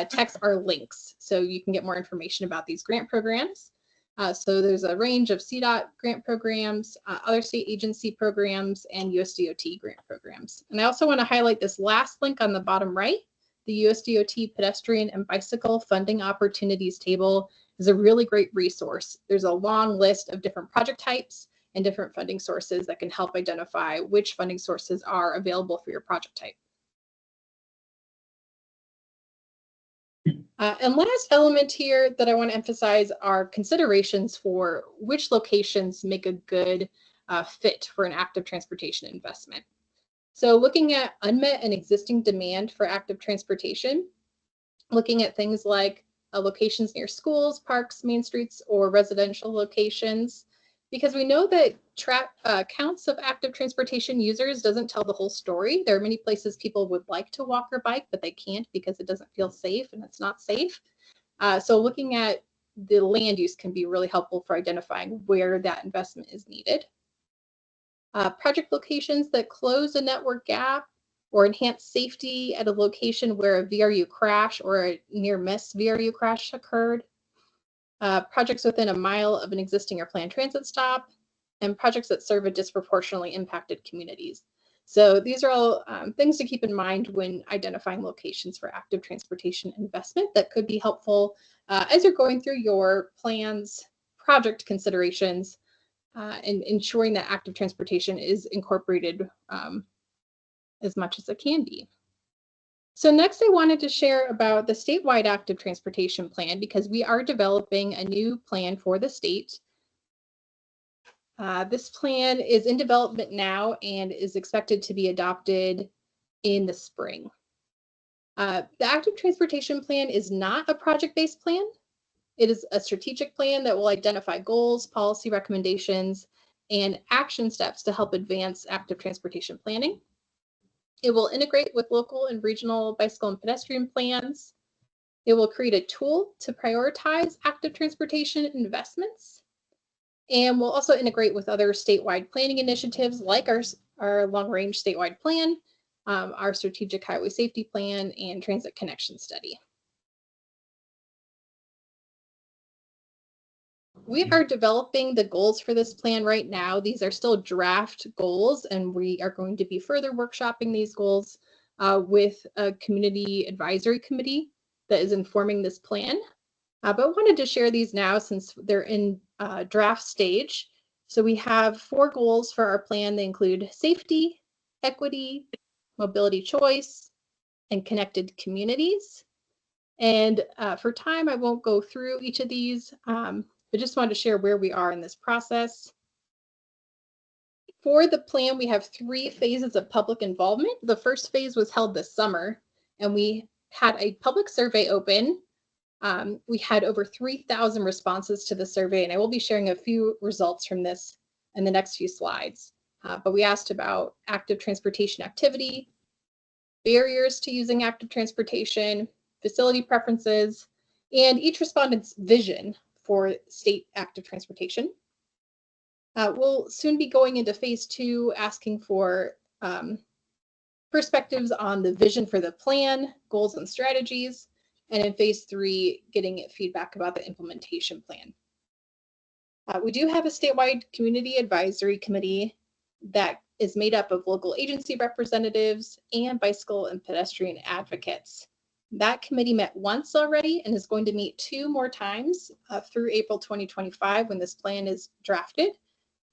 text are links. So you can get more information about these grant programs. So there's a range of CDOT grant programs, other state agency programs, and USDOT grant programs. And I also want to highlight this last link on the bottom right. The USDOT pedestrian and bicycle funding opportunities table is a really great resource. There's a long list of different project types and different funding sources that can help identify which funding sources are available for your project type. And last element here that I want to emphasize are considerations for which locations make a good fit for an active transportation investment. So looking at unmet and existing demand for active transportation, looking at things like locations near schools, parks, main streets, or residential locations, because we know that counts of active transportation users doesn't tell the whole story. There are many places people would like to walk or bike, but they can't because it doesn't feel safe and it's not safe. So looking at the land use can be really helpful for identifying where that investment is needed. Project locations that close a network gap or enhance safety at a location where a VRU crash or a near-miss VRU crash occurred. Projects within a mile of an existing or planned transit stop, and projects that serve a disproportionately impacted communities. So these are all things to keep in mind when identifying locations for active transportation investment that could be helpful as you're going through your plans, project considerations, and ensuring that active transportation is incorporated as much as it can be. So next I wanted to share about the statewide active transportation plan because we are developing a new plan for the state. This plan is in development now and is expected to be adopted in the spring. The active transportation plan is not a project-based plan. It is a strategic plan that will identify goals, policy recommendations, and action steps to help advance active transportation planning. It will integrate with local and regional bicycle and pedestrian plans. It will create a tool to prioritize active transportation investments. And we'll also integrate with other statewide planning initiatives like our long-range statewide plan, our strategic highway safety plan, and transit connection study. We are developing the goals for this plan right now. These are still draft goals, and we are going to be further workshopping these goals with a community advisory committee that is informing this plan. But I wanted to share these now since they're in draft stage. So we have 4 goals for our plan. They include safety, equity, mobility choice, and connected communities. And for time, I won't go through each of these. I just wanted to share where we are in this process. For the plan, we have 3 phases of public involvement. The first phase was held this summer, and we had a public survey open. We had over 3,000 responses to the survey, and I will be sharing a few results from this in the next few slides. But we asked about active transportation activity, barriers to using active transportation, facility preferences, and each respondent's vision for state active transportation. We'll soon be going into phase 2, asking for perspectives on the vision for the plan, goals and strategies, and in phase 3, getting feedback about the implementation plan. We do have a statewide community advisory committee that is made up of local agency representatives and bicycle and pedestrian advocates. That committee met once already and is going to meet 2 more times through April 2025 when this plan is drafted.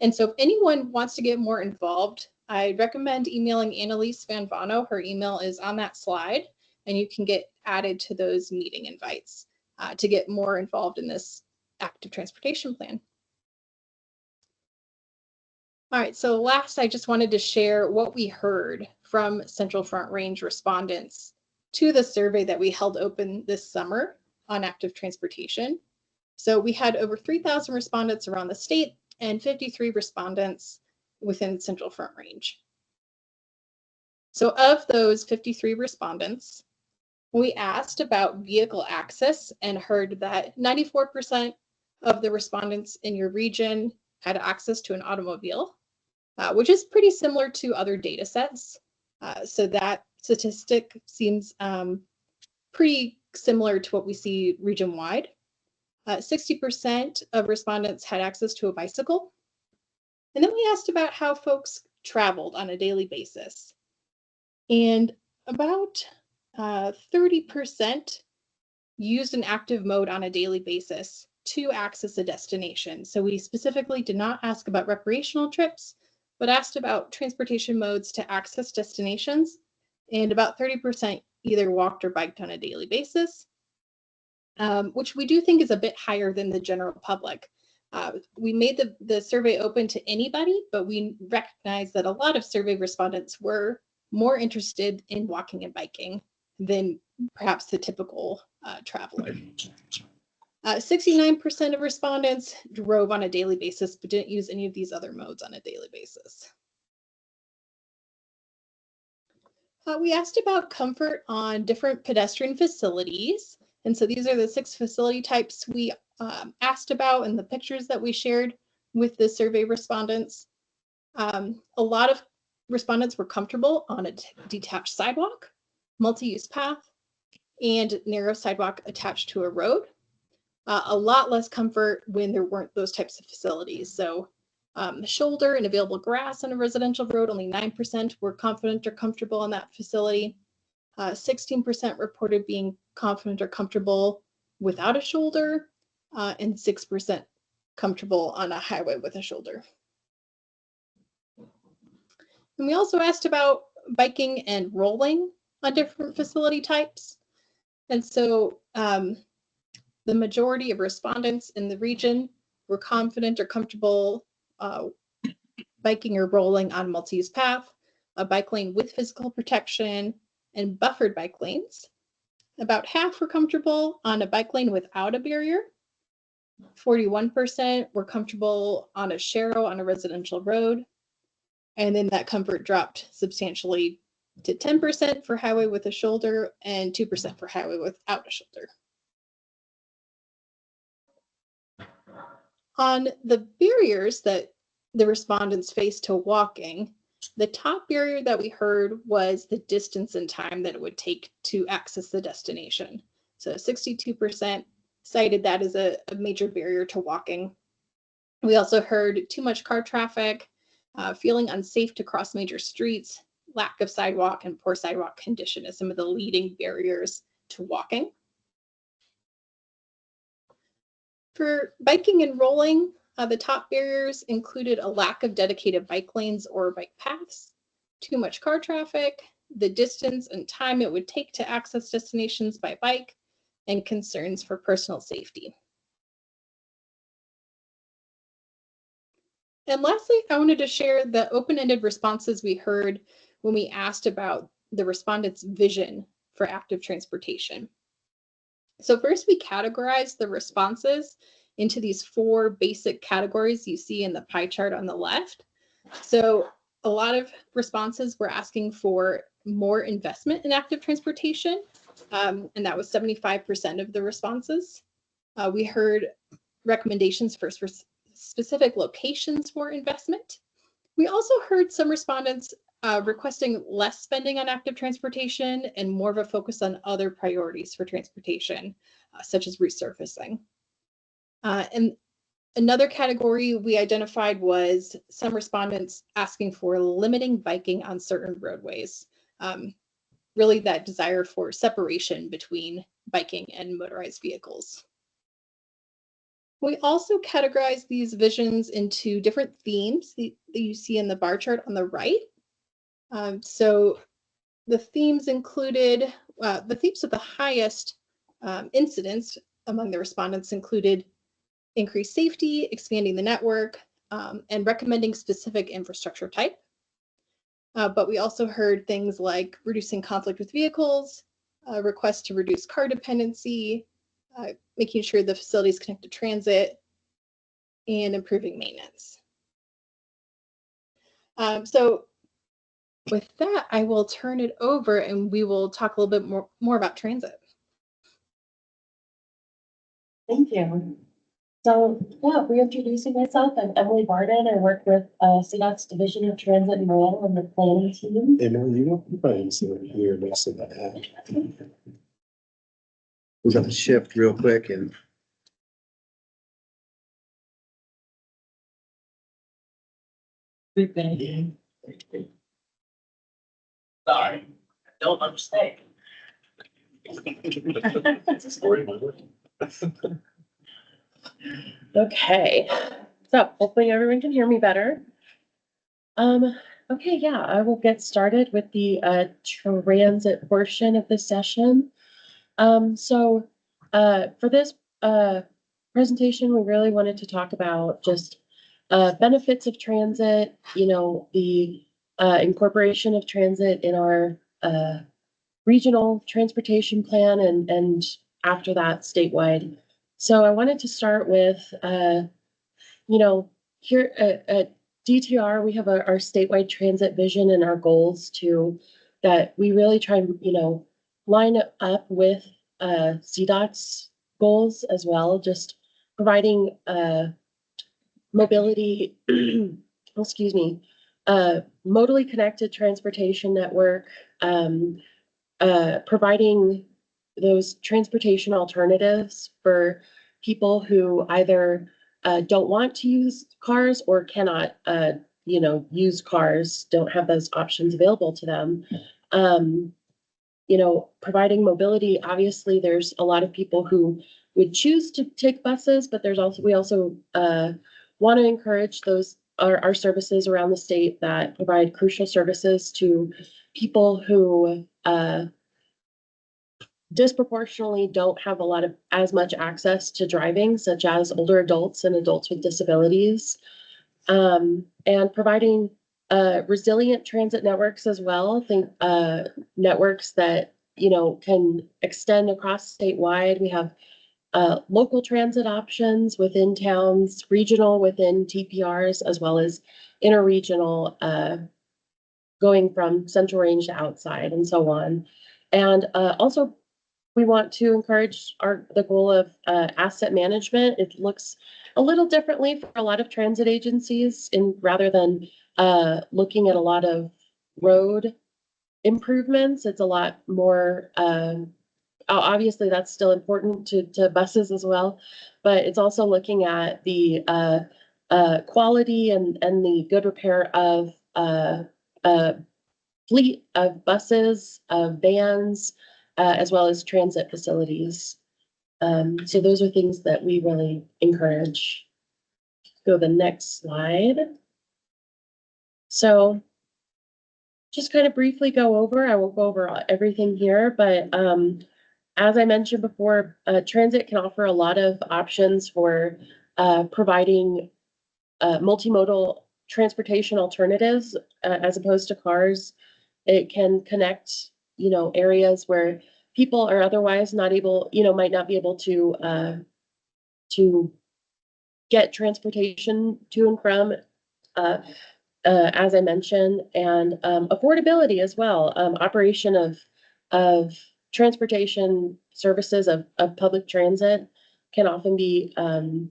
And so if anyone wants to get more involved, I recommend emailing Annalise Van Vano. Her email is on that slide, and you can get added to those meeting invites to get more involved in this active transportation plan. All right, so last, I just wanted to share what we heard from Central Front Range respondents to the survey that we held open this summer on active transportation. So we had over 3,000 respondents around the state and 53 respondents within Central Front Range. So of those 53 respondents, we asked about vehicle access and heard that 94% of the respondents in your region had access to an automobile, which is pretty similar to other data sets. So that statistic seems pretty similar to what we see region-wide. 60% of respondents had access to a bicycle. And then we asked about how folks traveled on a daily basis. And about 30% used an active mode on a daily basis to access a destination. So we specifically did not ask about recreational trips, but asked about transportation modes to access destinations. And about 30% either walked or biked on a daily basis, which we do think is a bit higher than the general public. We made the survey open to anybody, but we recognize that a lot of survey respondents were more interested in walking and biking than perhaps the typical traveler. 69% of respondents drove on a daily basis, but didn't use any of these other modes on a daily basis. We asked about comfort on different pedestrian facilities. And so these are the 6 facility types we asked about in the pictures that we shared with the survey respondents. A lot of respondents were comfortable on a detached sidewalk, multi-use path, and narrow sidewalk attached to a road. A lot less comfort when there weren't those types of facilities. So shoulder and available grass on a residential road, only 9% were confident or comfortable on that facility. 16% reported being confident or comfortable without a shoulder, and 6% comfortable on a highway with a shoulder. And we also asked about biking and rolling on different facility types. And so the majority of respondents in the region were confident or comfortable biking or rolling on multi-use path, a bike lane with physical protection, and buffered bike lanes. About half were comfortable on a bike lane without a barrier. 41% were comfortable on a sharrow on a residential road. And then that comfort dropped substantially to 10% for highway with a shoulder and 2% for highway without a shoulder. On the barriers that the respondents faced to walking, the top barrier that we heard was the distance and time that it would take to access the destination. So 62% cited that as a major barrier to walking. We also heard too much car traffic, feeling unsafe to cross major streets, lack of sidewalk, and poor sidewalk condition as some of the leading barriers to walking. For biking and rolling, the top barriers included a lack of dedicated bike lanes or bike paths, too much car traffic, the distance and time it would take to access destinations by bike, and concerns for personal safety. And lastly, I wanted to share the open-ended responses we heard when we asked about the respondents' vision for active transportation. So first, we categorized the responses into these 4 basic categories you see in the pie chart on the left. So a lot of responses were asking for more investment in active transportation, and that was 75% of the responses. We heard recommendations for specific locations for investment. We also heard some respondents requesting less spending on active transportation and more of a focus on other priorities for transportation, such as resurfacing. And another category we identified was some respondents asking for limiting biking on certain roadways. really that desire for separation between biking and motorized vehicles. We also categorize these visions into different themes that you see in the bar chart on the right. So the themes included, the themes with the highest incidence among the respondents included increased safety, expanding the network, and recommending specific infrastructure type. But we also heard things like reducing conflict with vehicles, requests to reduce car dependency, making sure the facilities connect to transit, and improving maintenance. So with that, I will turn it over and we will talk a little bit more about transit. Thank you. So yeah, reintroducing myself, I'm Emily Barden. I work with CDOT's Division of Transit and Rail and the planning team. Emily, you probably see what you're missing that. We're gonna shift real quick and. Sorry, don't understand. Okay, so hopefully everyone can hear me better. Okay, yeah, I will get started with the transit portion of the session. For this presentation, we really wanted to talk about just benefits of transit, you know, the incorporation of transit in our regional transportation plan and after that statewide. So I wanted to start with, you know, here at DTR, we have our statewide transit vision and our goals that we really try and, you know, line up with CDOT's goals as well, just providing mobility, excuse me, modally connected transportation network, providing those transportation alternatives for people who either don't want to use cars or cannot, you know, use cars, don't have those options available to them. You know, providing mobility, obviously there's a lot of people who would choose to take buses, but we also want to encourage our services around the state that provide crucial services to people who disproportionately don't have as much access to driving, such as older adults and adults with disabilities, and providing resilient transit networks as well. Think networks that, you know, can extend across statewide. We have local transit options within towns, regional within TPRs, as well as interregional, going from central range to outside and so on. And also, we want to encourage the goal of asset management. It looks a little differently for a lot of transit agencies, rather than looking at a lot of road improvements. It's a lot more, obviously that's still important to buses as well, but it's also looking at the quality and the good repair of fleet of buses, of vans, as well as transit facilities. So those are things that we really encourage. Go to the next slide. So just kind of briefly go over, I won't go over everything here, but as I mentioned before, transit can offer a lot of options for providing multimodal transportation alternatives as opposed to cars. It can connect, you know, areas where people are otherwise not able, you know, might not be able to get transportation to and from, as I mentioned, and affordability as well. Operation of transportation services of public transit can often be an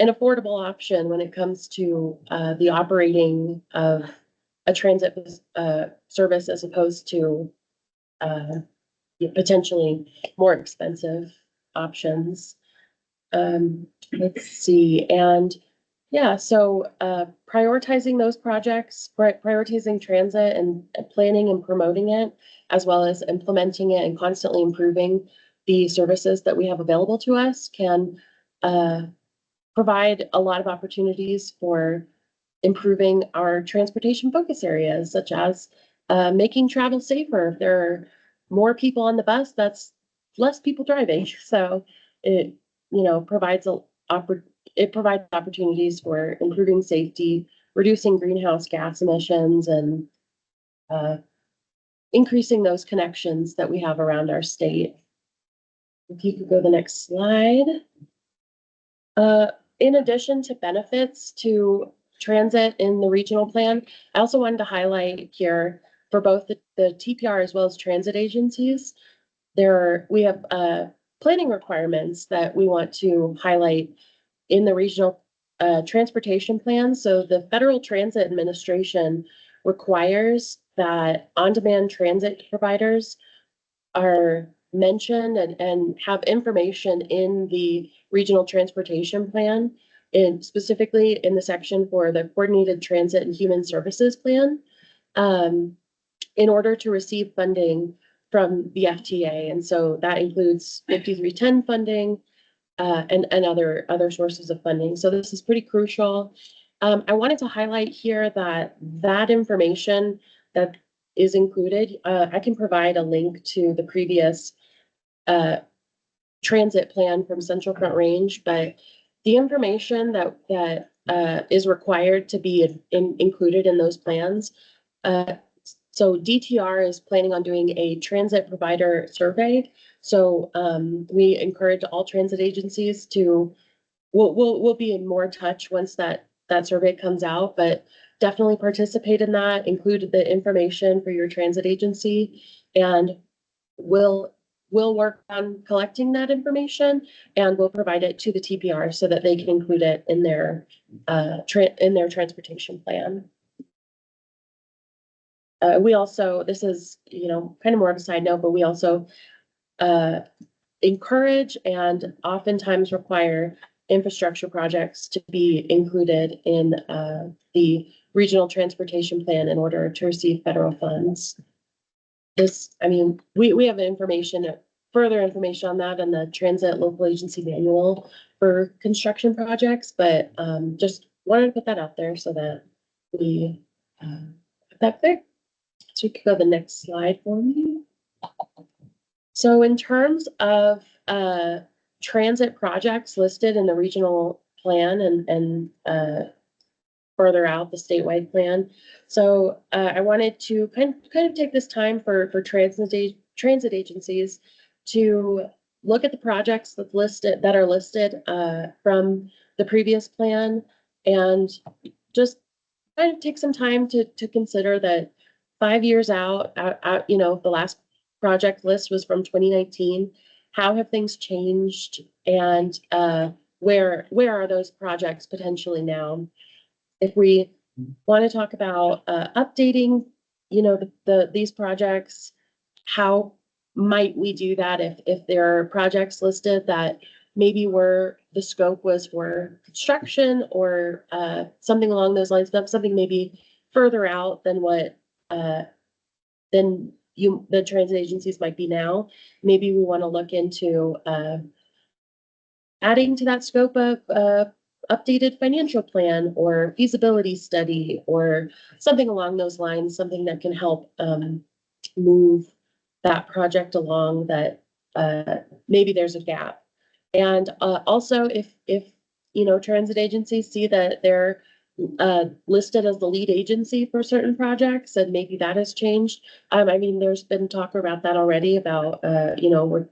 affordable option when it comes to the operating of a transit service as opposed to potentially more expensive options. Let's see, and Yeah, so prioritizing those projects, prioritizing transit and planning and promoting it, as well as implementing it and constantly improving the services that we have available to us can provide a lot of opportunities for improving our transportation focus areas, such as making travel safer. If there are more people on the bus, that's less people driving. So it, provides it provides opportunities for improving safety, reducing greenhouse gas emissions, and increasing those connections that we have around our state. If you could go to the next slide. In addition to benefits to transit in the regional plan, I also wanted to highlight here for both the TPR as well as transit agencies, we have planning requirements that we want to highlight in the regional transportation plan. So the Federal Transit Administration requires that on-demand transit providers are mentioned and have information in the regional transportation plan, and specifically in the section for the Coordinated Transit and Human Services Plan, in order to receive funding from the FTA. And so that includes 5310 funding, and other sources of funding. So this is pretty crucial. I wanted to highlight here that information that is included, I can provide a link to the previous transit plan from Central Front Range, but the information that is required to be included in those plans. So DTR is planning on doing a transit provider survey. So we encourage all transit agencies to, we'll be in more touch once that survey comes out, but definitely participate in that, include the information for your transit agency, and we'll work on collecting that information, and we'll provide it to the TPR so that they can include it in their transportation plan. We also, this is, kind of more of a side note, but we also encourage and oftentimes require infrastructure projects to be included in the regional transportation plan in order to receive federal funds. We have further information on that in the Transit Local Agency Manual for construction projects, but just wanted to put that out there so that we put that there. So you can go to the next slide for me. So in terms of transit projects listed in the regional plan and further out the statewide plan. So I wanted to kind of take this time for transit agencies to look at the projects that are listed from the previous plan, and just kind of take some time to consider that 5 years out, the last project list was from 2019. How have things changed, and where are those projects potentially now? If we want to talk about updating, these projects, how might we do that if there are projects listed that maybe the scope was for construction or something along those lines, something maybe further out than what the transit agencies might be now. Maybe we want to look into adding to that scope of updated financial plan or feasibility study or something along those lines, something that can help move that project along that maybe there's a gap. And also if transit agencies see that they're listed as the lead agency for certain projects, and maybe that has changed. There's been talk about that already about, we were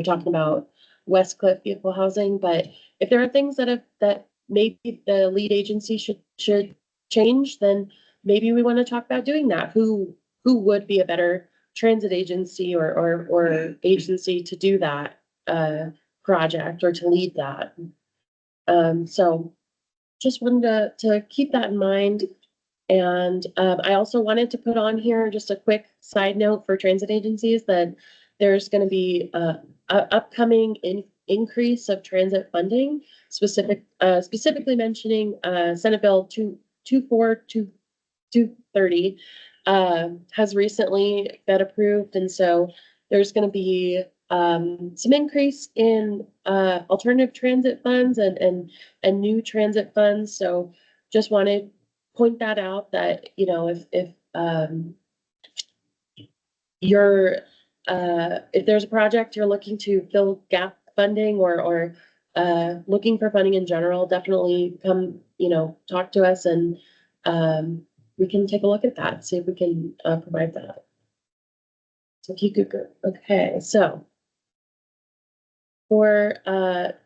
talking about West Cliff vehicle housing, but if there are things that maybe the lead agency should change, then maybe we want to talk about doing that. Who would be a better transit agency or agency to do that project or to lead that? So just wanted to keep that in mind. And I also wanted to put on here just a quick side note for transit agencies that there's going to be upcoming increase of transit funding, specifically mentioning Senate Bill 230 has recently been approved. And so there's going to be some increase in alternative transit funds and new transit funds. So just want to point that out that, you know, if there's a project you're looking to fill gap funding or looking for funding in general, definitely come, you know, talk to us and we can take a look at that, see if we can provide that. So if you could go, okay, so for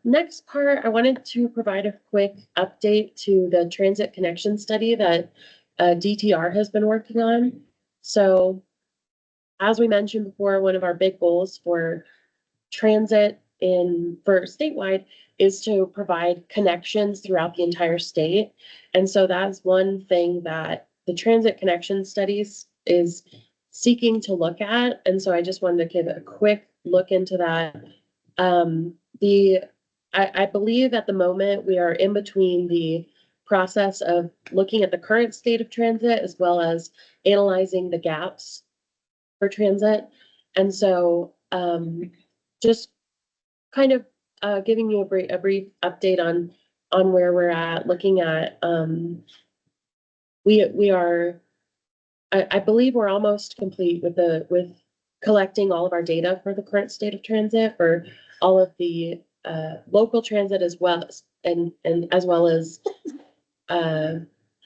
next part, I wanted to provide a quick update to the transit connection study that DTR has been working on. So as we mentioned before, one of our big goals for transit for statewide is to provide connections throughout the entire state. And so that's one thing that the transit connection studies is seeking to look at. And so I just wanted to give a quick look into that. I believe at the moment we are in between the process of looking at the current state of transit as well as analyzing the gaps for transit. And so just kind of giving you a brief update on where we're at, looking at we are I believe we're almost complete with collecting all of our data for the current state of transit for all of the local transit as well as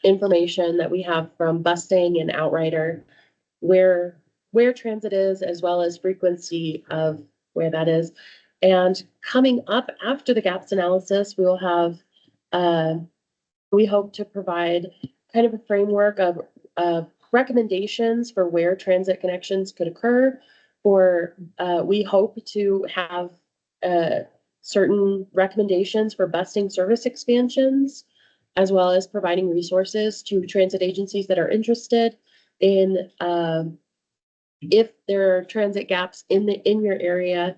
information that we have from busing and Outrider, where transit is, as well as frequency of where that is. And coming up after the gaps analysis, we will have, we hope to provide kind of a framework of recommendations for where transit connections could occur, or we hope to have certain recommendations for busing service expansions, as well as providing resources to transit agencies that are interested in if there are transit gaps in your area,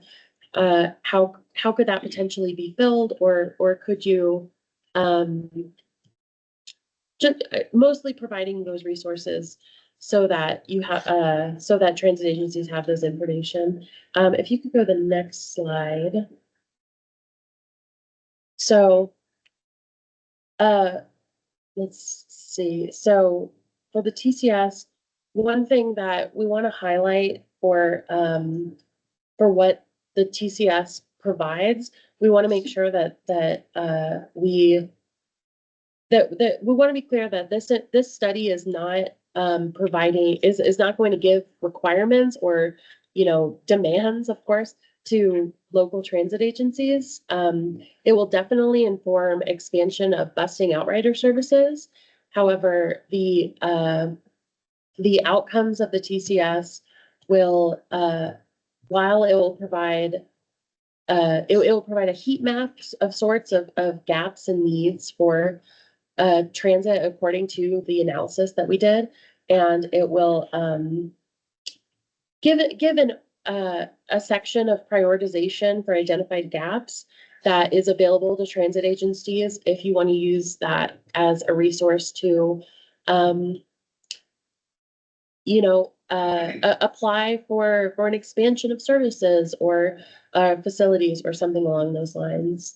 how could that potentially be filled, or could you just mostly providing those resources so that you have so that transit agencies have this information. If you could go to the next slide. So let's see. So for the TCS, one thing that we want to highlight for what the TCS provides, we want to make sure that we want to be clear that this study is not is not going to give requirements or, you know, demands, of course, to local transit agencies. It will definitely inform expansion of busing Outrider services. However, the outcomes of the TCS will, while it will provide it will provide a heat map of sorts of gaps and needs for transit according to the analysis that we did, and it will give a section of prioritization for identified gaps that is available to transit agencies if you want to use that as a resource to you know, apply for an expansion of services or facilities or something along those lines.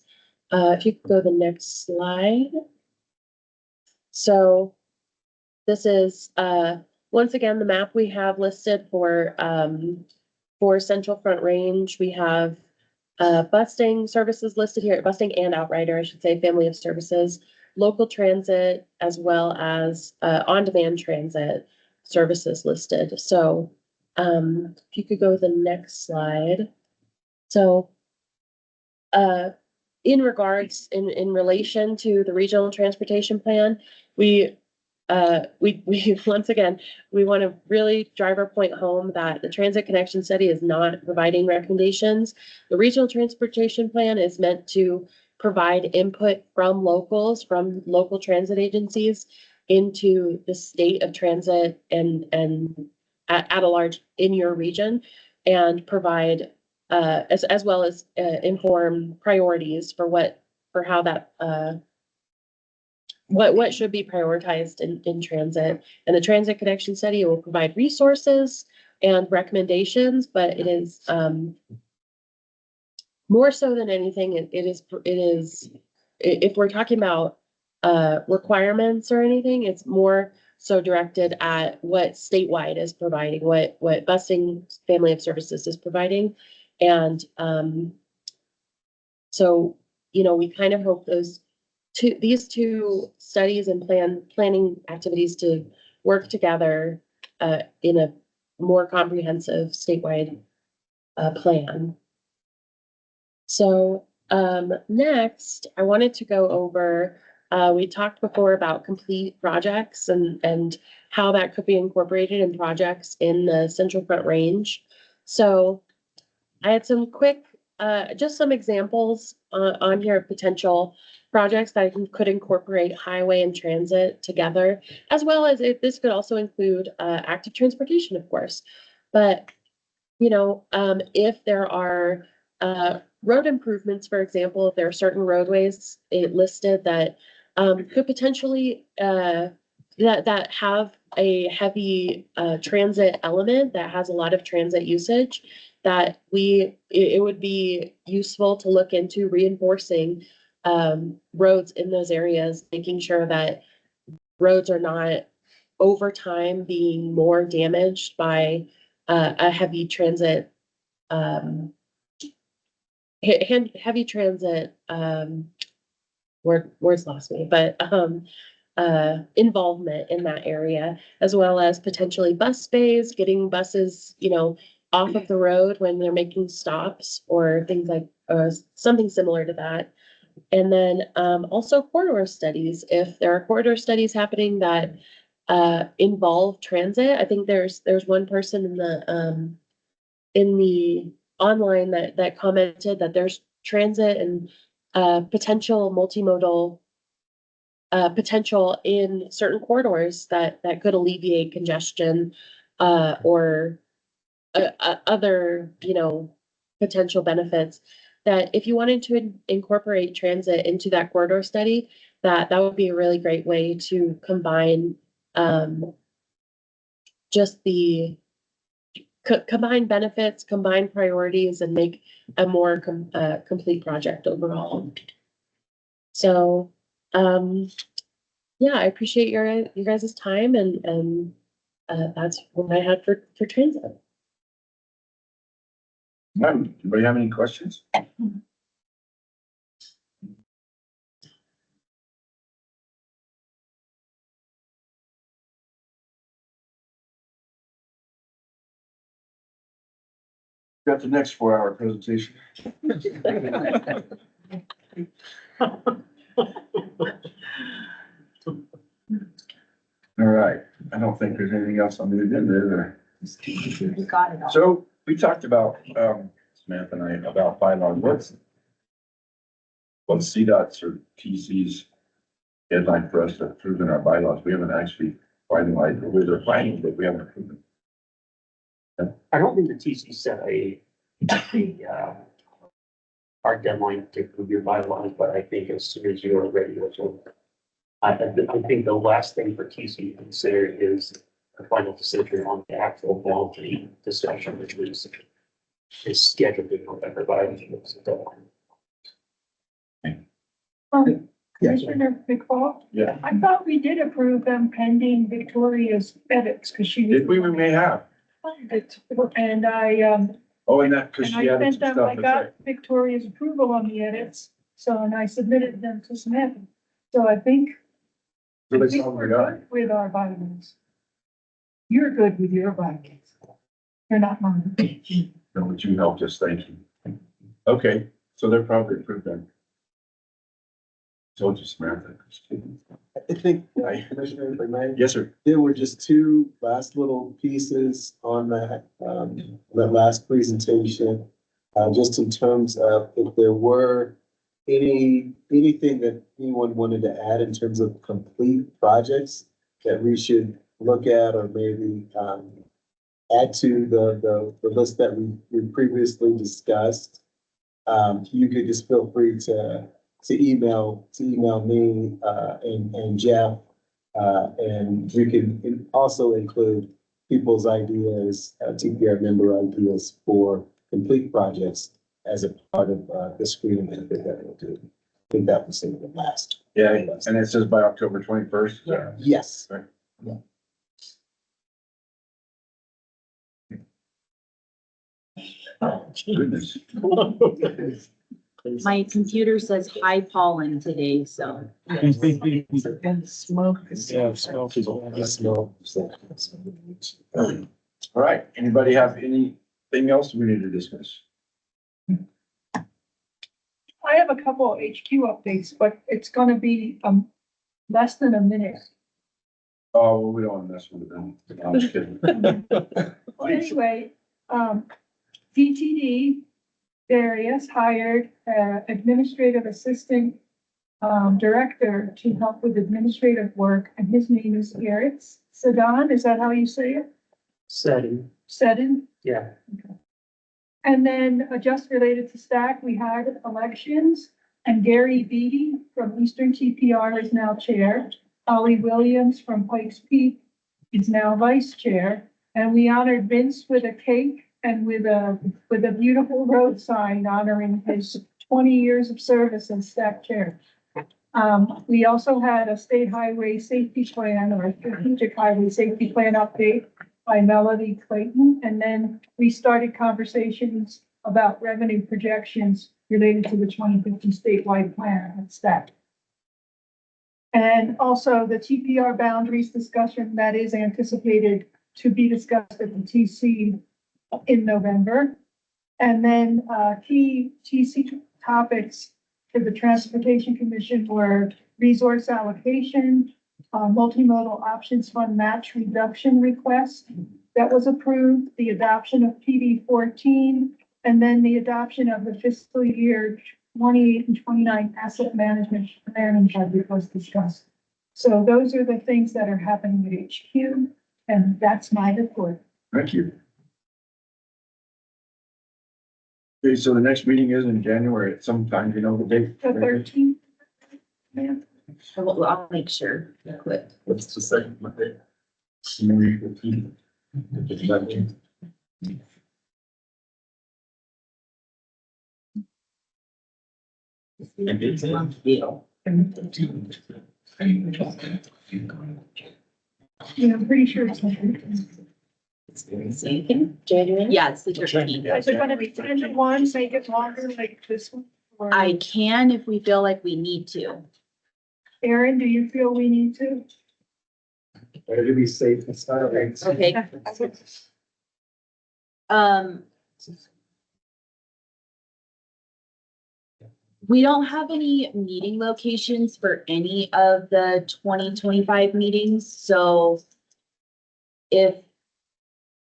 If you could go to the next slide. So this is once again the map we have listed for Central Front Range. We have busing services listed here, busing and Outrider, I should say, family of services, local transit, as well as on-demand transit services listed. So if you could go to the next slide. So in regards, in relation to the regional transportation plan, we once again, we want to really drive our point home that the transit connection study is not providing recommendations. The regional transportation plan is meant to provide input from locals, from local transit agencies into the state of transit and at a large in your region, and provide as well as inform priorities for how that what should be prioritized in transit. And the transit connection study will provide resources and recommendations, but it is more so than anything, it is if we're talking about requirements or anything, it's more so directed at what statewide is providing, what busing family of services is providing. And so, we kind of hope these two studies and planning activities to work together in a more comprehensive statewide plan. So next, I wanted to go over, we talked before about complete projects and how that could be incorporated in projects in the Central Front Range. So I had some quick, just some examples on here of potential projects that could incorporate highway and transit together, as well as this could also include active transportation, of course. But, if there are road improvements, for example, if there are certain roadways listed that could potentially that have a heavy transit element that has a lot of transit usage, that it would be useful to look into reinforcing roads in those areas, making sure that roads are not over time being more damaged by a heavy transit heavy transit words lost me, but involvement in that area, as well as potentially bus bays, getting buses, off of the road when they're making stops or things like something similar to that. And then also corridor studies. If there are corridor studies happening that involve transit, I think there's one person in the online that commented that there's transit and potential multimodal potential in certain corridors that could alleviate congestion or other potential benefits. That if you wanted to incorporate transit into that corridor study, that would be a really great way to combine just the combine benefits, combine priorities, and make a more complete project overall. So, yeah, I appreciate your guys' time, and that's what I had for transit. Anybody have any questions? Got the next 4-hour presentation. All right, I don't think there's anything else on the agenda, is there? You got it all. So we talked about, Samantha and I, about bylaws. What's CDOT's or TC's deadline for us to approve in our bylaws? We haven't actually finalized, or we're planning, but we haven't approved them. I don't think the TC set our deadline to approve your bylaws, but I think as soon as you're ready, I think the last thing for TC to consider is the final decision on the actual boundary discussion, which is scheduled in November, but I think it's a deadline. Commissioner McFall? Yeah. I thought we did approve them pending Victoria's edits, because she. Did we may have. And I, Oh, and that, because and she I added sent some them, I stuff. got Victoria's approval on the edits, and I submitted them to Samantha. So I think So I they think saw we're we got good with our bylaws. You're good with your bylaws. You're not mine. No, but you helped us, thank you. Okay, so they're probably approved then. Told you, Samantha. I think, Commissioner, if I may. Yes, sir. There were just two last little pieces on that last presentation. Just in terms of if there were anything that anyone wanted to add in terms of complete projects that we should look at or maybe add to the list that we previously discussed, you could just feel free to email me, and Jeff. And we can also include people's ideas, TPR member ideas for complete projects as a part of, the screening that we'll do. I think that was in the last. Yeah, and it says by October 21st. Yes. Right. Yeah. Oh, goodness. My computer says high pollen today, so. Smoke. Yeah, smoke is all. All right, anybody have anything else we need to discuss? I have a couple of HQ updates, but it's gonna be, less than a minute. Oh, well, we don't want to mess with them. I'm just kidding. Well, anyway, DTD, Darius hired administrative assistant director to help with administrative work, and his name is Eric Sedan. Is that how you say it? Setting, Sedan? yeah. And then just related to STAC, we had elections, and Gary Beatty from Eastern TPR is now chair. Ollie Williams from Pikes Peak is now vice chair. And we honored Vince with a cake and with a beautiful road sign honoring his 20 years of service as STAC chair. We also had a state highway safety plan or strategic highway safety plan update by Melody Clayton. And then we started conversations about revenue projections related to the 2050 statewide plan at STAC. And also the TPR boundaries discussion that is anticipated to be discussed at the TC in November. And then key TC topics for the Transportation Commission were resource allocation, multimodal options fund match reduction request that was approved, the adoption of PD 14, and then the adoption of the fiscal year 28 and 29 asset management planning budget was discussed. So those are the things that are happening at HQ, and that's my report. Thank you. Okay, so the next meeting is in January at some time, you know the date? The 13th. Yeah. I'll make sure. Quick. What's the second Monday? January 15th. It's 19th. And it's a month deal. Yeah, I'm pretty sure it's the 13th. January? Yeah, it's the 13th. Is it gonna be 10 to 1, make it longer like this one? Or- I can if we feel like we need to. Aaron, do you feel we need to? Better to be safe and sorry. Okay. We don't have any meeting locations for any of the 2025 meetings, so if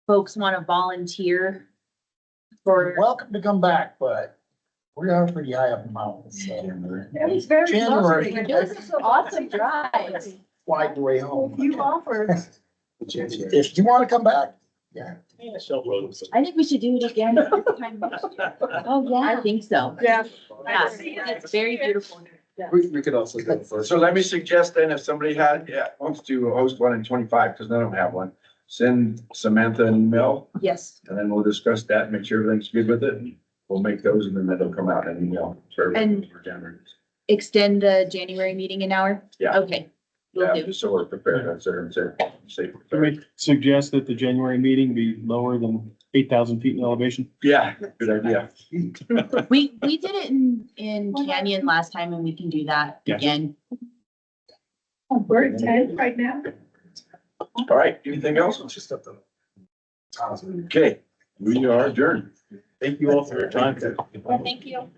folks want to volunteer for. Welcome to come back, but we are pretty high up the mountain, so. It was very January. lovely. It was an awesome drive. Fly the way home. You offered. If you want to come back, yeah. I think we should do it again this time next year. Oh, yeah, I think so. Yeah. Yeah, it's very beautiful. We could also go first. So let me suggest then, if somebody wants to host one in 25, because none of them have one, send Samantha an email, Yes. and then we'll discuss that, make sure everything's good with it. We'll make those, and then that'll come out in an email. for everyone for January. Extend the January meeting an hour? Yeah. Okay. Will Yeah, do. just so we're prepared, that's there, and safe. I may suggest that the January meeting be lower than 8,000 feet in elevation. Yeah, good idea. We did it in Canyon last time and we can do that Yeah. again. We're at 10 right now. All right, anything else? Just up the. Okay, we are adjourned. Thank you all for your time. Well, thank you.